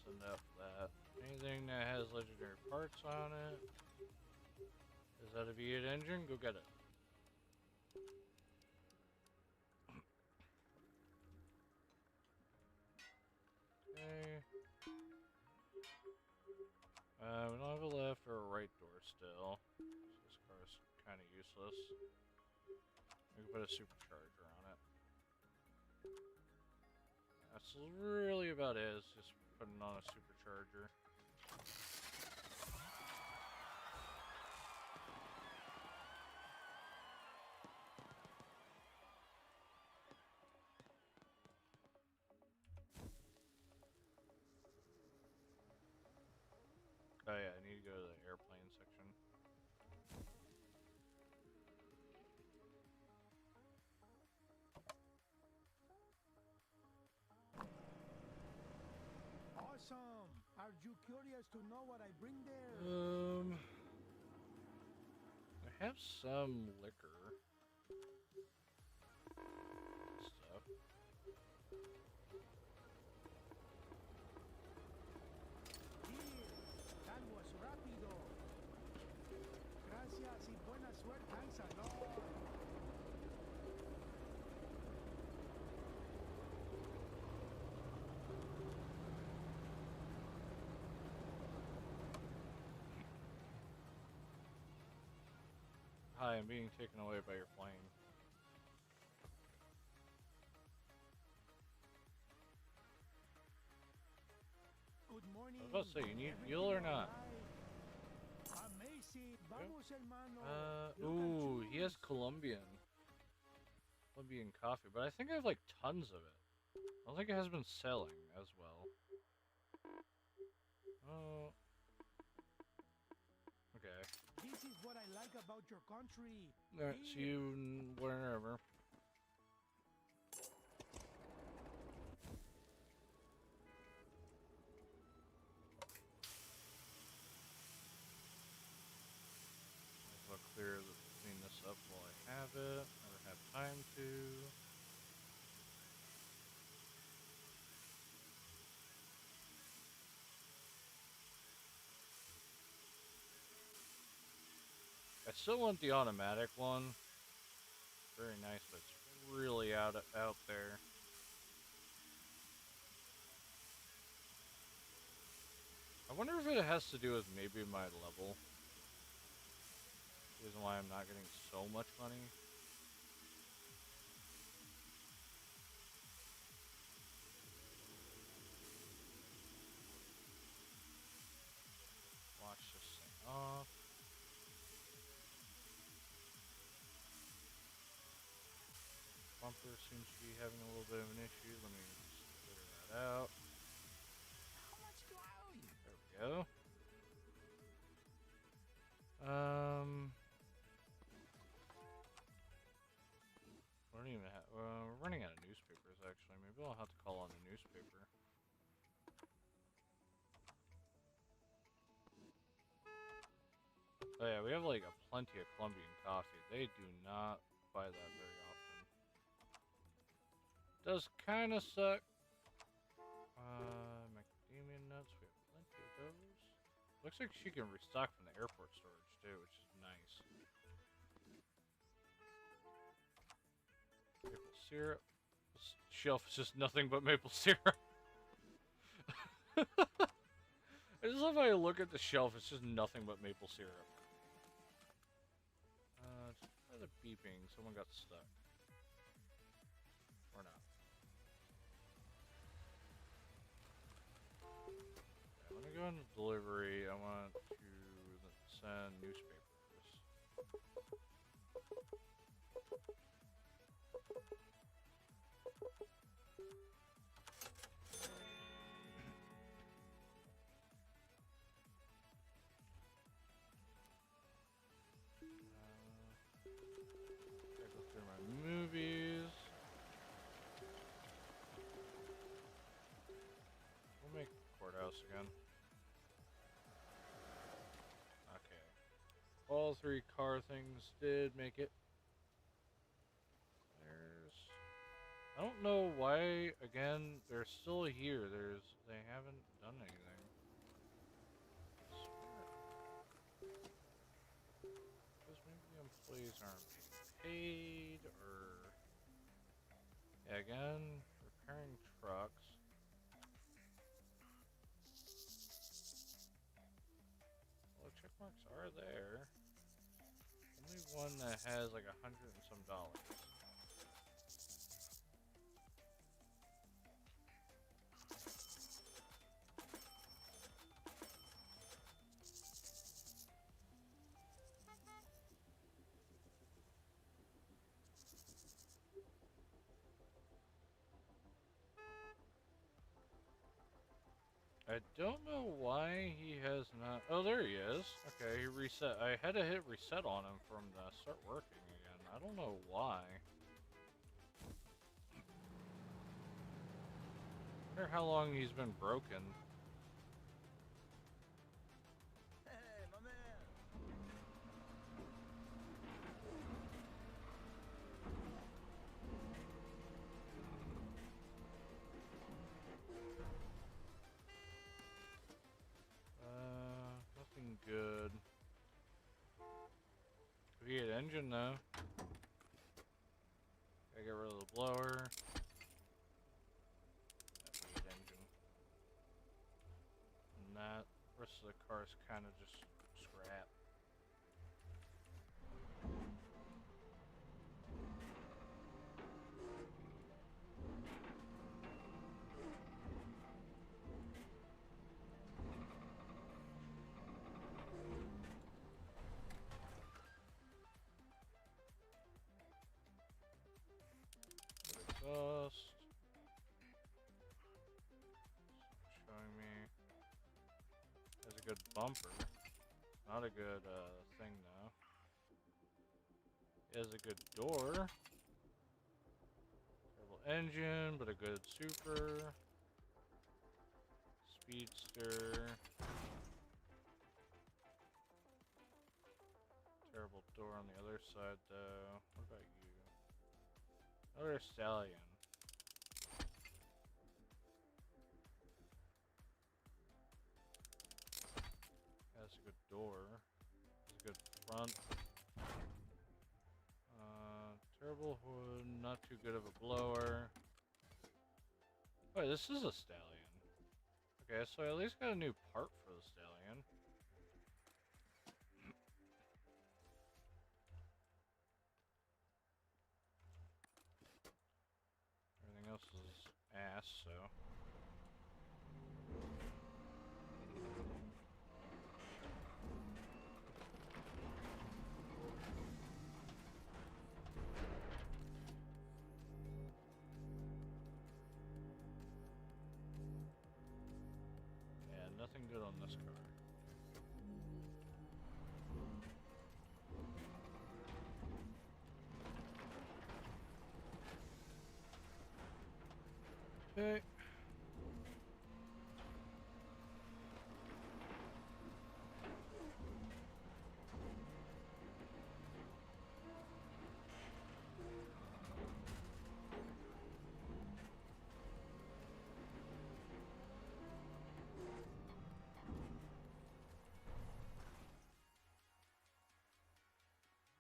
Send out for that. Anything that has legendary parts on it. Is that a V8 engine? Go get it. Okay. We don't have a left or a right door still. So this car's kind of useless. We can put a supercharger on it. That's really about it. It's just putting on a supercharger. Oh yeah, I need to go to the airplane section. some. Are you curious to know what I bring there? I have some liquor stuff. Here, that was rápido. Gracias y buena suerte. Thanks a lot. Hi, I'm being taken away by your plane. Good morning. I was about to say, you need fuel or not? Amazing. Vamos, hermano. Ooh, he has Colombian coffee, but I think I have like tons of it. I don't think it has been selling as well. Oh, okay. This is what I like about your country. Alright, see you wherever. I'll clean this up while I have it. Never had time to. I still want the automatic one. Very nice, but it's really out there. I wonder if it has to do with maybe my level. The reason why I'm not getting so much money. Watch this thing off. Bumper seems to be having a little bit of an issue. Let me just clear that out. How much do I owe you? There we go. We don't even have. We're running out of newspapers, actually. Maybe I'll have to call on a newspaper. Oh yeah, we have like plenty of Colombian coffee. They do not buy that very often. Does kind of suck. Macadamia nuts. We have plenty of those. Looks like she can restock from the airport storage too, which is nice. Maple syrup. This shelf is just nothing but maple syrup. I just love how I look at the shelf. It's just nothing but maple syrup. Just by the beeping, someone got stuck. Or not. Okay, let me go into delivery. I want to send newspapers. Gotta go through my movies. We'll make courthouse again. Okay. All three car things did make it. I don't know why, again, they're still here. They haven't done anything. I swear. Because maybe the employees aren't being paid, or... Yeah, again, repairing trucks. Well, the check marks are there. Only one that has like $100 and some. I don't know why he has not... Oh, there he is. Okay, he reset. I had to hit reset on him for him to start working again. I don't know why. I wonder how long he's been broken. engine though. Gotta get rid of the blower. That weird engine. And that rest of the car is kind of just scrap. Exhaust. Showing me. Has a good bumper. Not a good thing though. It has a good door. Terrible engine, but a good super. Speedster. Terrible door on the other side though. What about you? Another stallion. Has a good door. Has a good front. Terrible hood. Not too good of a blower. Wait, this is a stallion. Okay, so I at least got a new part for the stallion. Everything else is ass, so. Yeah, nothing good on this car. Okay.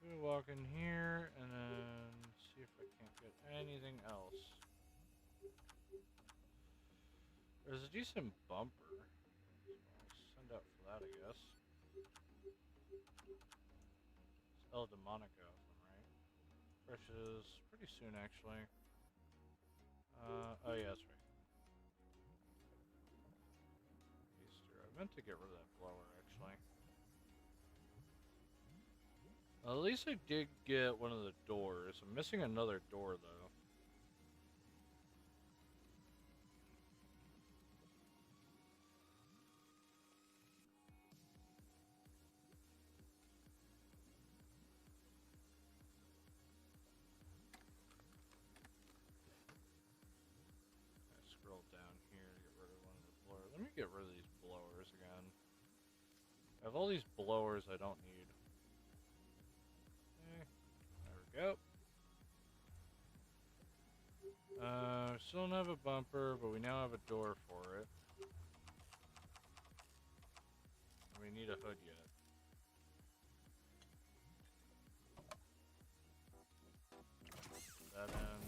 We'll walk in here and then see if I can't get anything else. There's a decent bumper, so I'll send out for that, I guess. It's El Demonica, if I'm right. Fresh is pretty soon, actually. Oh yeah, that's right. Easter. I meant to get rid of that blower, actually. Well, at least I did get one of the doors. I'm missing another door, though. I scroll down here to get rid of one of the blowers. Let me get rid of these blowers again. I have all these blowers I don't need. Okay, there we go. Still don't have a bumper, but we now have a door for it. We need a hood yet. Put that in.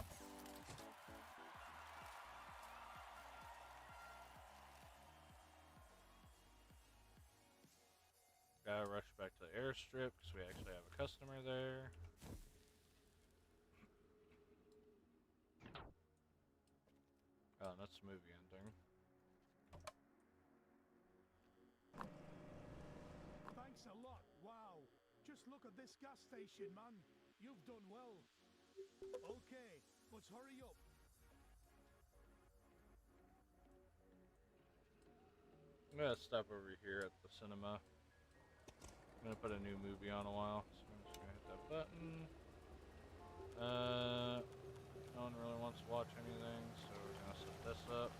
Gotta rush back to the airstrip because we actually have a customer there. Oh, that's the movie ending. Thanks a lot. Wow. Just look at this gas station, man. You've done well. Okay, let's hurry up. I'm gonna stop over here at the cinema. I'm gonna put a new movie on a while, so I'm just gonna hit that button. No one really wants to watch anything, so we're gonna set this up.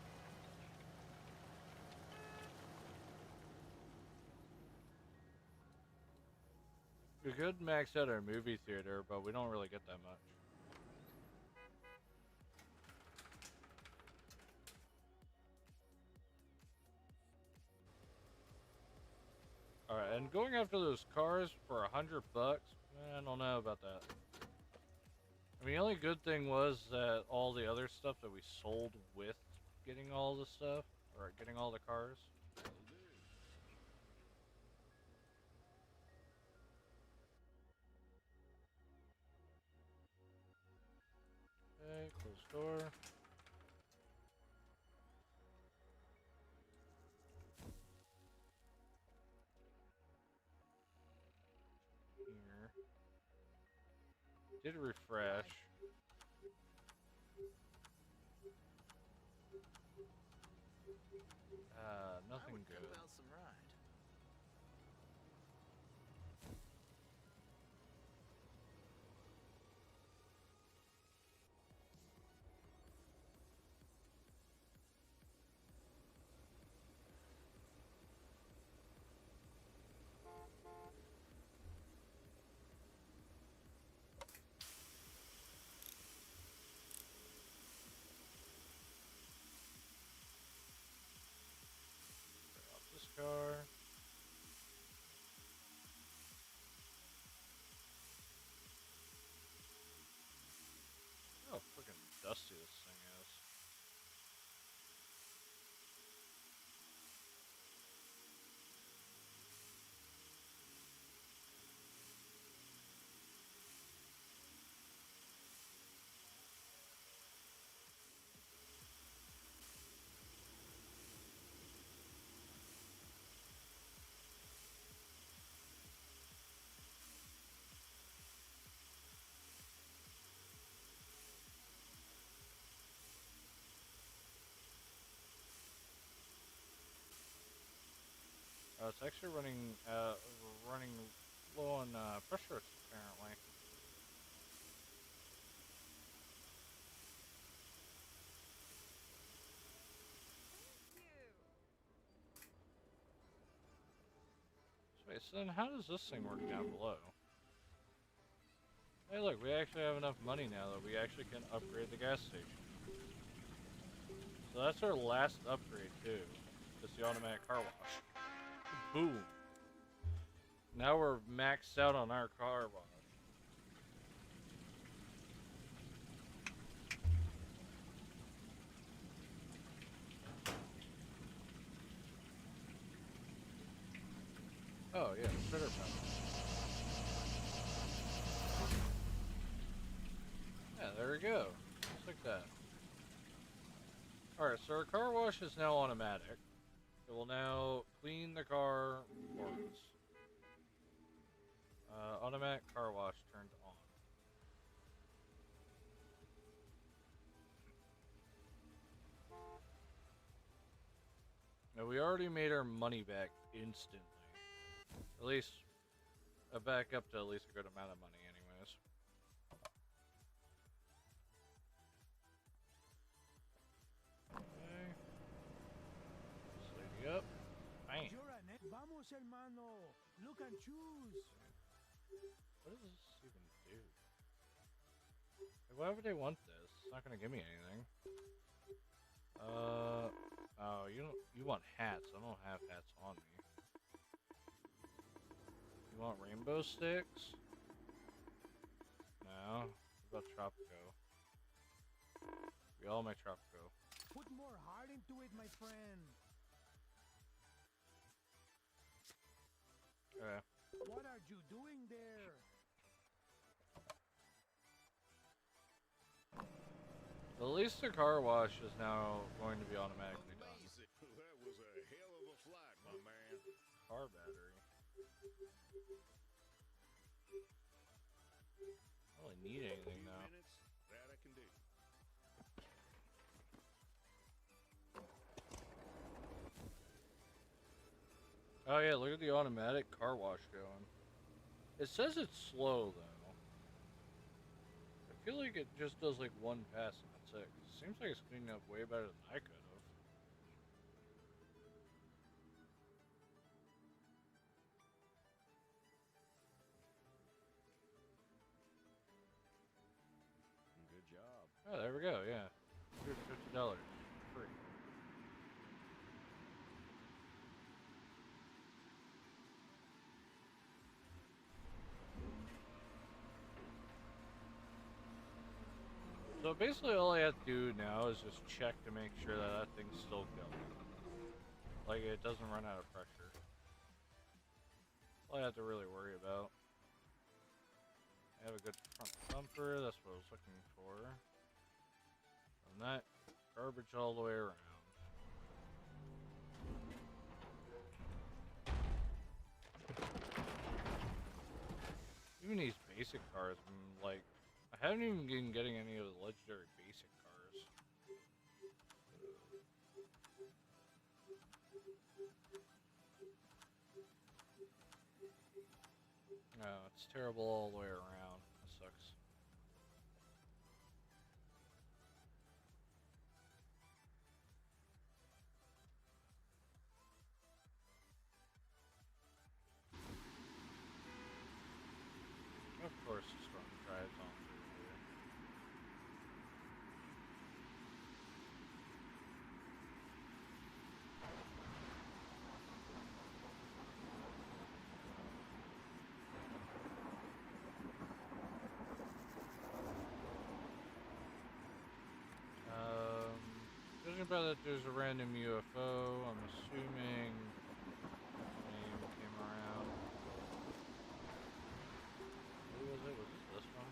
We could max out our movie theater, but we don't really get that much. Alright, and going after those cars for $100 I don't know about that. I mean, the only good thing was that all the other stuff that we sold with getting all the stuff, or getting all the cars. Okay, close door. Here. Did refresh. I Nothing would cut good. out some ride. Turn off this car. Oh, freaking dusty this thing is. It's actually running low on pressure apparently. So wait, so then how does this thing work down below? Hey, look, we actually have enough money now that we actually can upgrade the gas station. So that's our last upgrade too. Just the automatic car wash. Boom. Now we're maxed out on our car wash. Oh yeah, critter power. Yeah, there we go. Just like that. Alright, so our car wash is now automatic. It will now clean the car for us. Automatic car wash turned on. Now we already made our money back instantly. At least, back up to at least a good amount of money anyways. Okay. This lady up. Bam. Vamos, hermano. Look and choose. What does this even do? Like, why would they want this? It's not gonna give me anything. Oh, you want hats. I don't have hats on me. You want rainbow sticks? No. What about Tropico? We all make Tropico. Put more heart into it, my friend. Okay. What are you doing there? At least the car wash is now going to be automatically done. Amazing. That was a hell of a flight, my man. Car battery. I don't really need anything now. Minutes, that I can do. Oh yeah, look at the automatic car wash going. It says it's slow though. I feel like it just does like one pass and that's it. 'Cause it seems like it's cleaning up way better than I could have. Good job. Oh, there we go. Yeah, $150 free. So basically all I have to do now is just check to make sure that that thing's still going. Like it doesn't run out of pressure. All I have to really worry about. I have a good front bumper, that's what I was looking for. And that garbage all the way around. Even these basic cars, I'm like, I haven't even been getting any of the legendary basic cars. No, it's terrible all the way around. It sucks. Of course, it's going to try its own through here. Judging by that there's a random UFO, I'm assuming name came around. Who was it? Was it this one?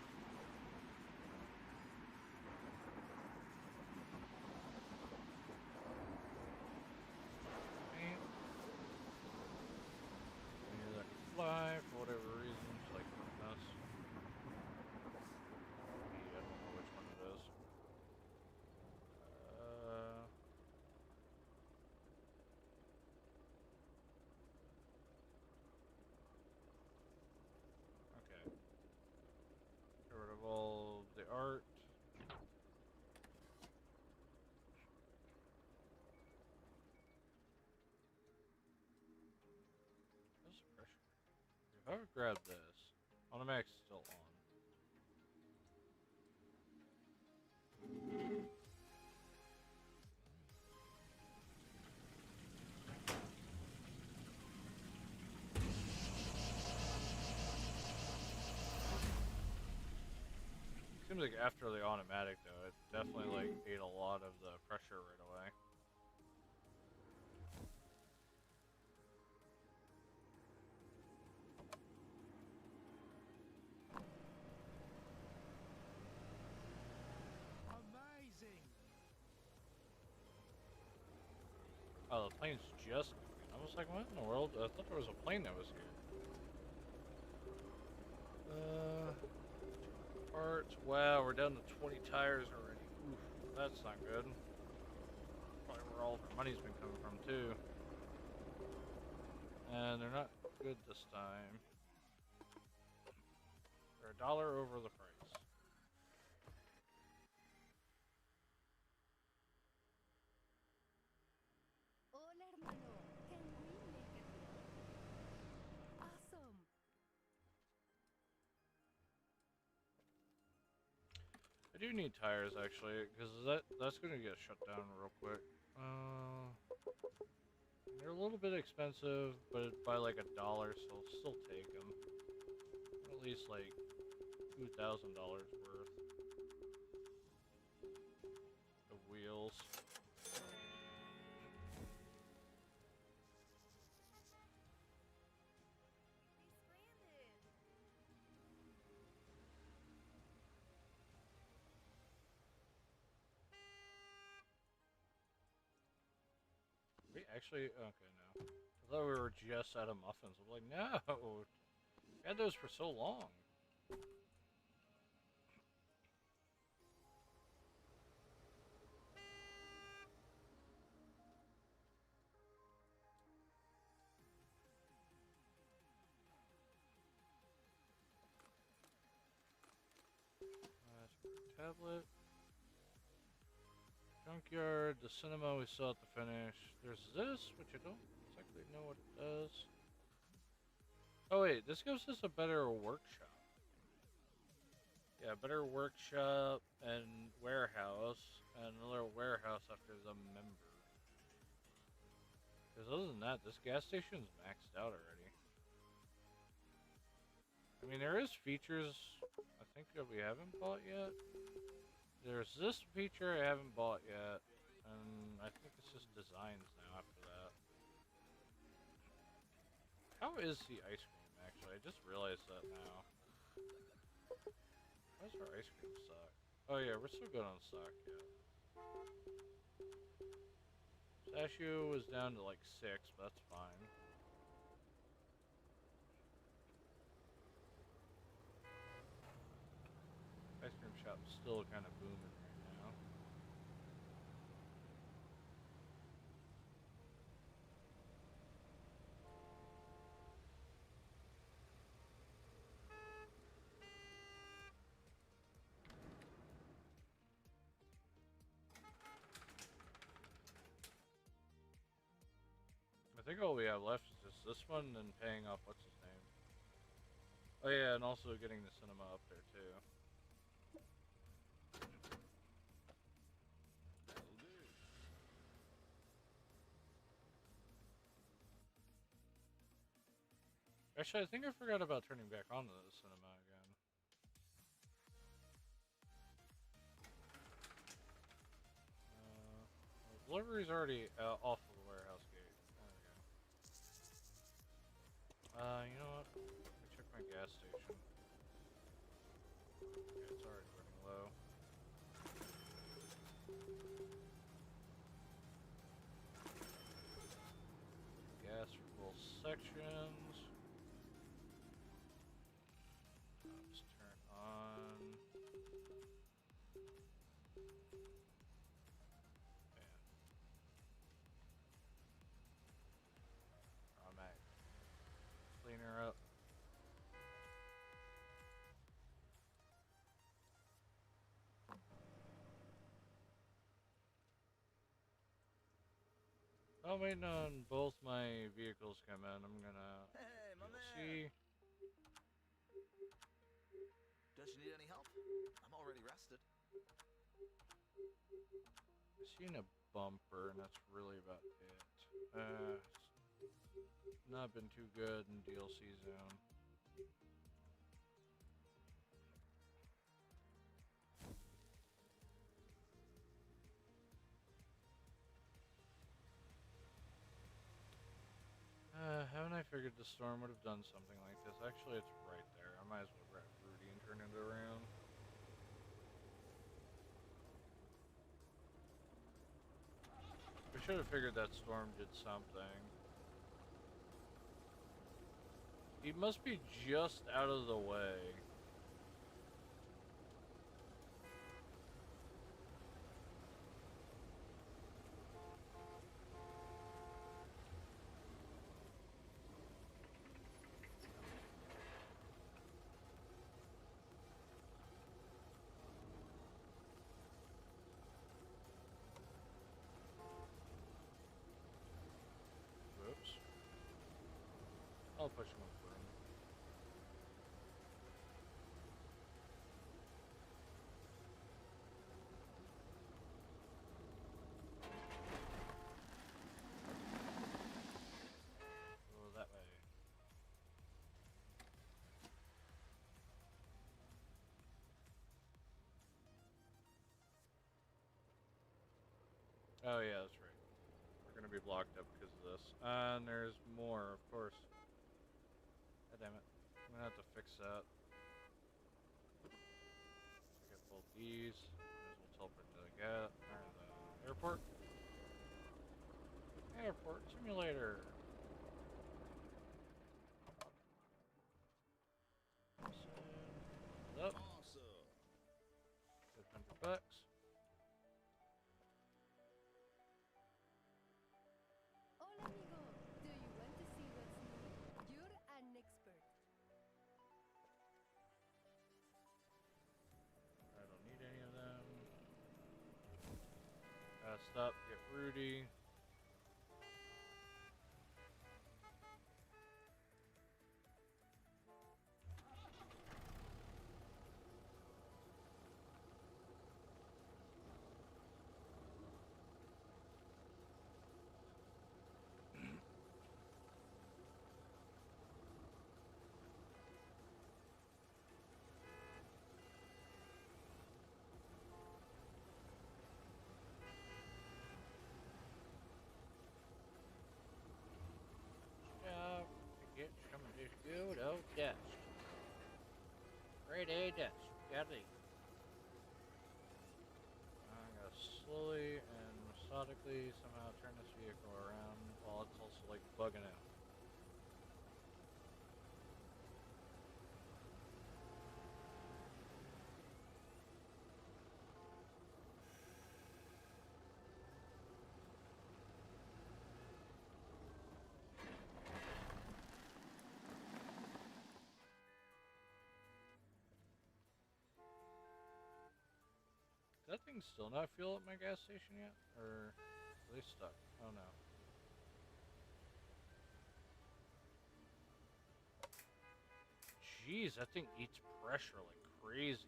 Man. Either that can fly for whatever reason, just like us. I don't know which one it is. Okay. Get rid of all the art. What's the pressure? If I would grab this, automatic's still on. Seems like after the automatic though, it definitely like ate a lot of the pressure right away. Amazing. Oh, the plane's just moving. I was like, what in the world? I thought there was a plane that was here. Parts. Wow, we're down to 20 tires already. Oof, that's not good. Probably where all of our money's been coming from too. And they're not good this time. They're $1 over the price. Hola, hermano. Can we make a deal? Awesome. I do need tires actually, because that's gonna get shut down real quick. They're a little bit expensive, but by like $1, so I'll still take them. At least like $2,000 worth of wheels. We actually okay no. I thought we were just out of muffins. I'm like, no, we had those for so long. Tablet. Junkyard, the cinema we still have to finish. There's this, which I don't exactly know what it does. Oh wait, this gives us a better workshop. Yeah, better workshop and warehouse, and another warehouse after the member. Because other than that, this gas station's maxed out already. I mean, there is features, I think, that we haven't bought yet. There's this feature I haven't bought yet, and I think it's just designs now after that. How is the ice cream, actually? I just realized that now. Why does our ice cream suck? Oh yeah, we're still good on stock, yeah. Pistachio was down to like 6, but that's fine. Ice cream shop's still kind of booming right now. I think all we have left is just this one and paying off what's his name. Oh yeah, and also getting the cinema up there too. That'll do. Actually, I think I forgot about turning back on to the cinema again. Well, delivery's already off of the warehouse gate. There we go. You know what? Let me check my gas station. Okay, it's already running low. Gas for both sections. Just turn on. Man. I'm at. Clean her up. I'm waiting on both my vehicles come in. I'm gonna. Hey, my man. See. Don't you need any help? I'm already rested. I seen a bumper, and that's really about it. Not been too good in DLC zone. Haven't I figured the storm would have done something like this? Actually, it's right there. I might as well grab Rudy and turn it around. We should have figured that storm did something. He must be just out of the way. Whoops. I'll push him up for him. Go that way. Oh yeah, that's right. We're gonna be blocked up because of this. And there's more, of course. God damn it. I'm gonna have to fix that. Get both these. Might as well teleport to the airport. Airport simulator. Send up. Awesome. $500. Hola, amigo. Do you want to see what's new? You're an expert. I don't need any of them. Stop. Get Rudy. ready. I gotta slowly and methodically somehow turn this vehicle around while it's also like bugging out. Does that thing still not fuel at my gas station yet? Or are they stuck? Oh no. Jeez, that thing eats pressure like crazy.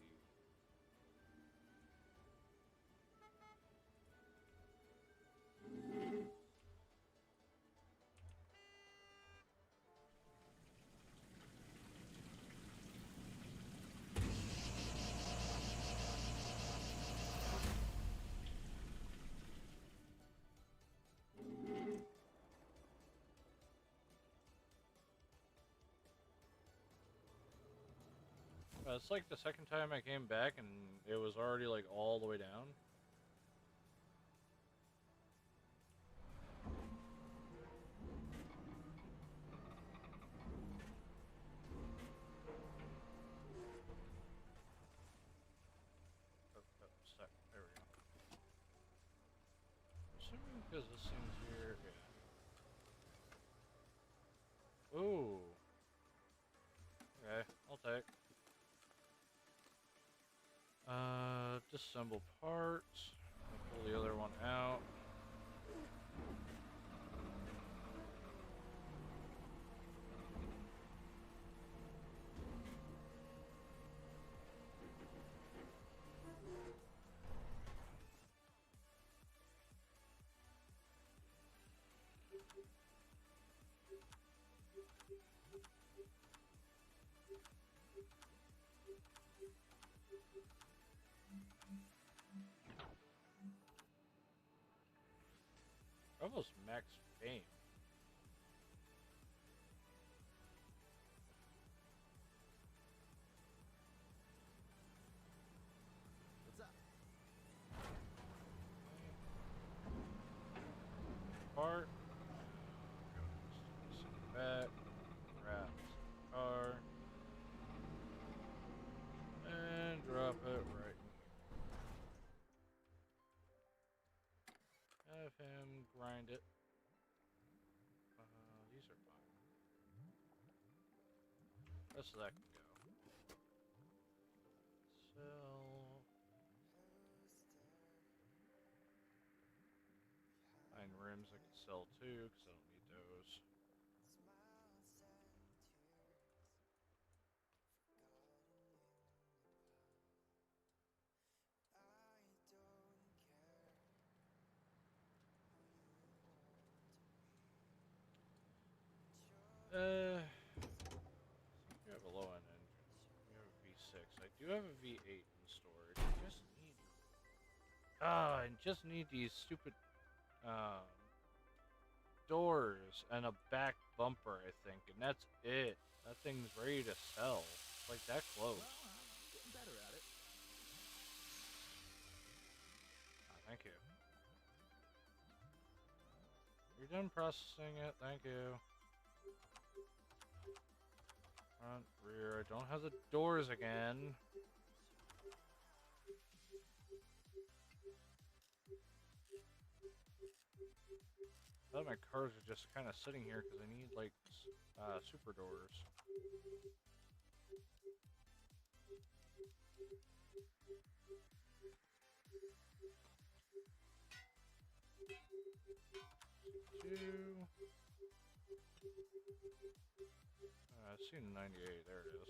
It's like the second time I came back and it was already like all the way down. Oh, stuck. There we go. Assuming because this thing's here, yeah. Ooh. Okay, I'll take. Disassemble parts. I'll pull the other one out. Almost max fame. What's up? Part. Send it back. Wrap the car. And drop it right in here. Have him grind it. These are fine. Rest of that can go. Sell. Iron rims I can sell too, because I don't need those. You have a low end engine. You have a V6. I do have a V8 in storage. I just need these stupid um, doors and a back bumper, I think, and that's it. That thing's ready to sell. It's like that close. Well, I'm getting better at it. Thank you. You're done processing it. Thank you. Front, rear. I don't have the doors again. I thought my cars are just kind of sitting here because I need like super doors. Two. I've seen 98. There it is.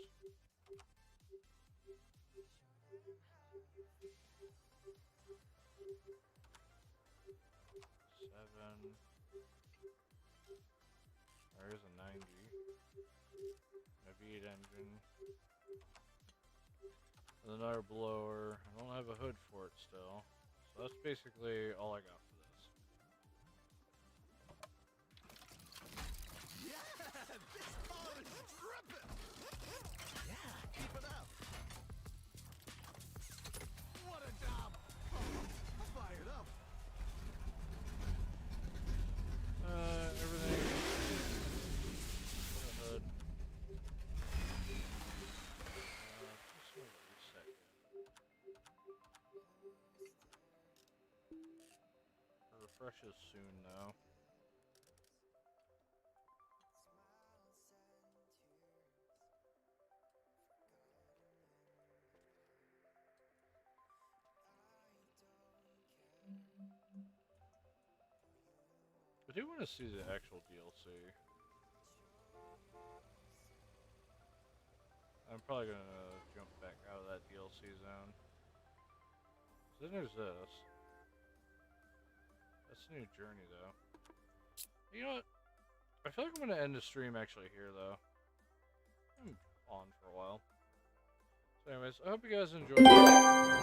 Seven. There's a 90. A V8 engine. Another blower. I don't have a hood for it still. So that's basically all I got for this. Yeah, this car is dripping. Yeah, keep it up. refreshes soon, though. I do want to see the actual DLC. I'm probably gonna jump back out of that DLC zone. So then there's this. That's a new journey, though. You know what? I feel like I'm gonna end the stream actually here, though. I'm on for a while. So anyways, I hope you guys enjoyed.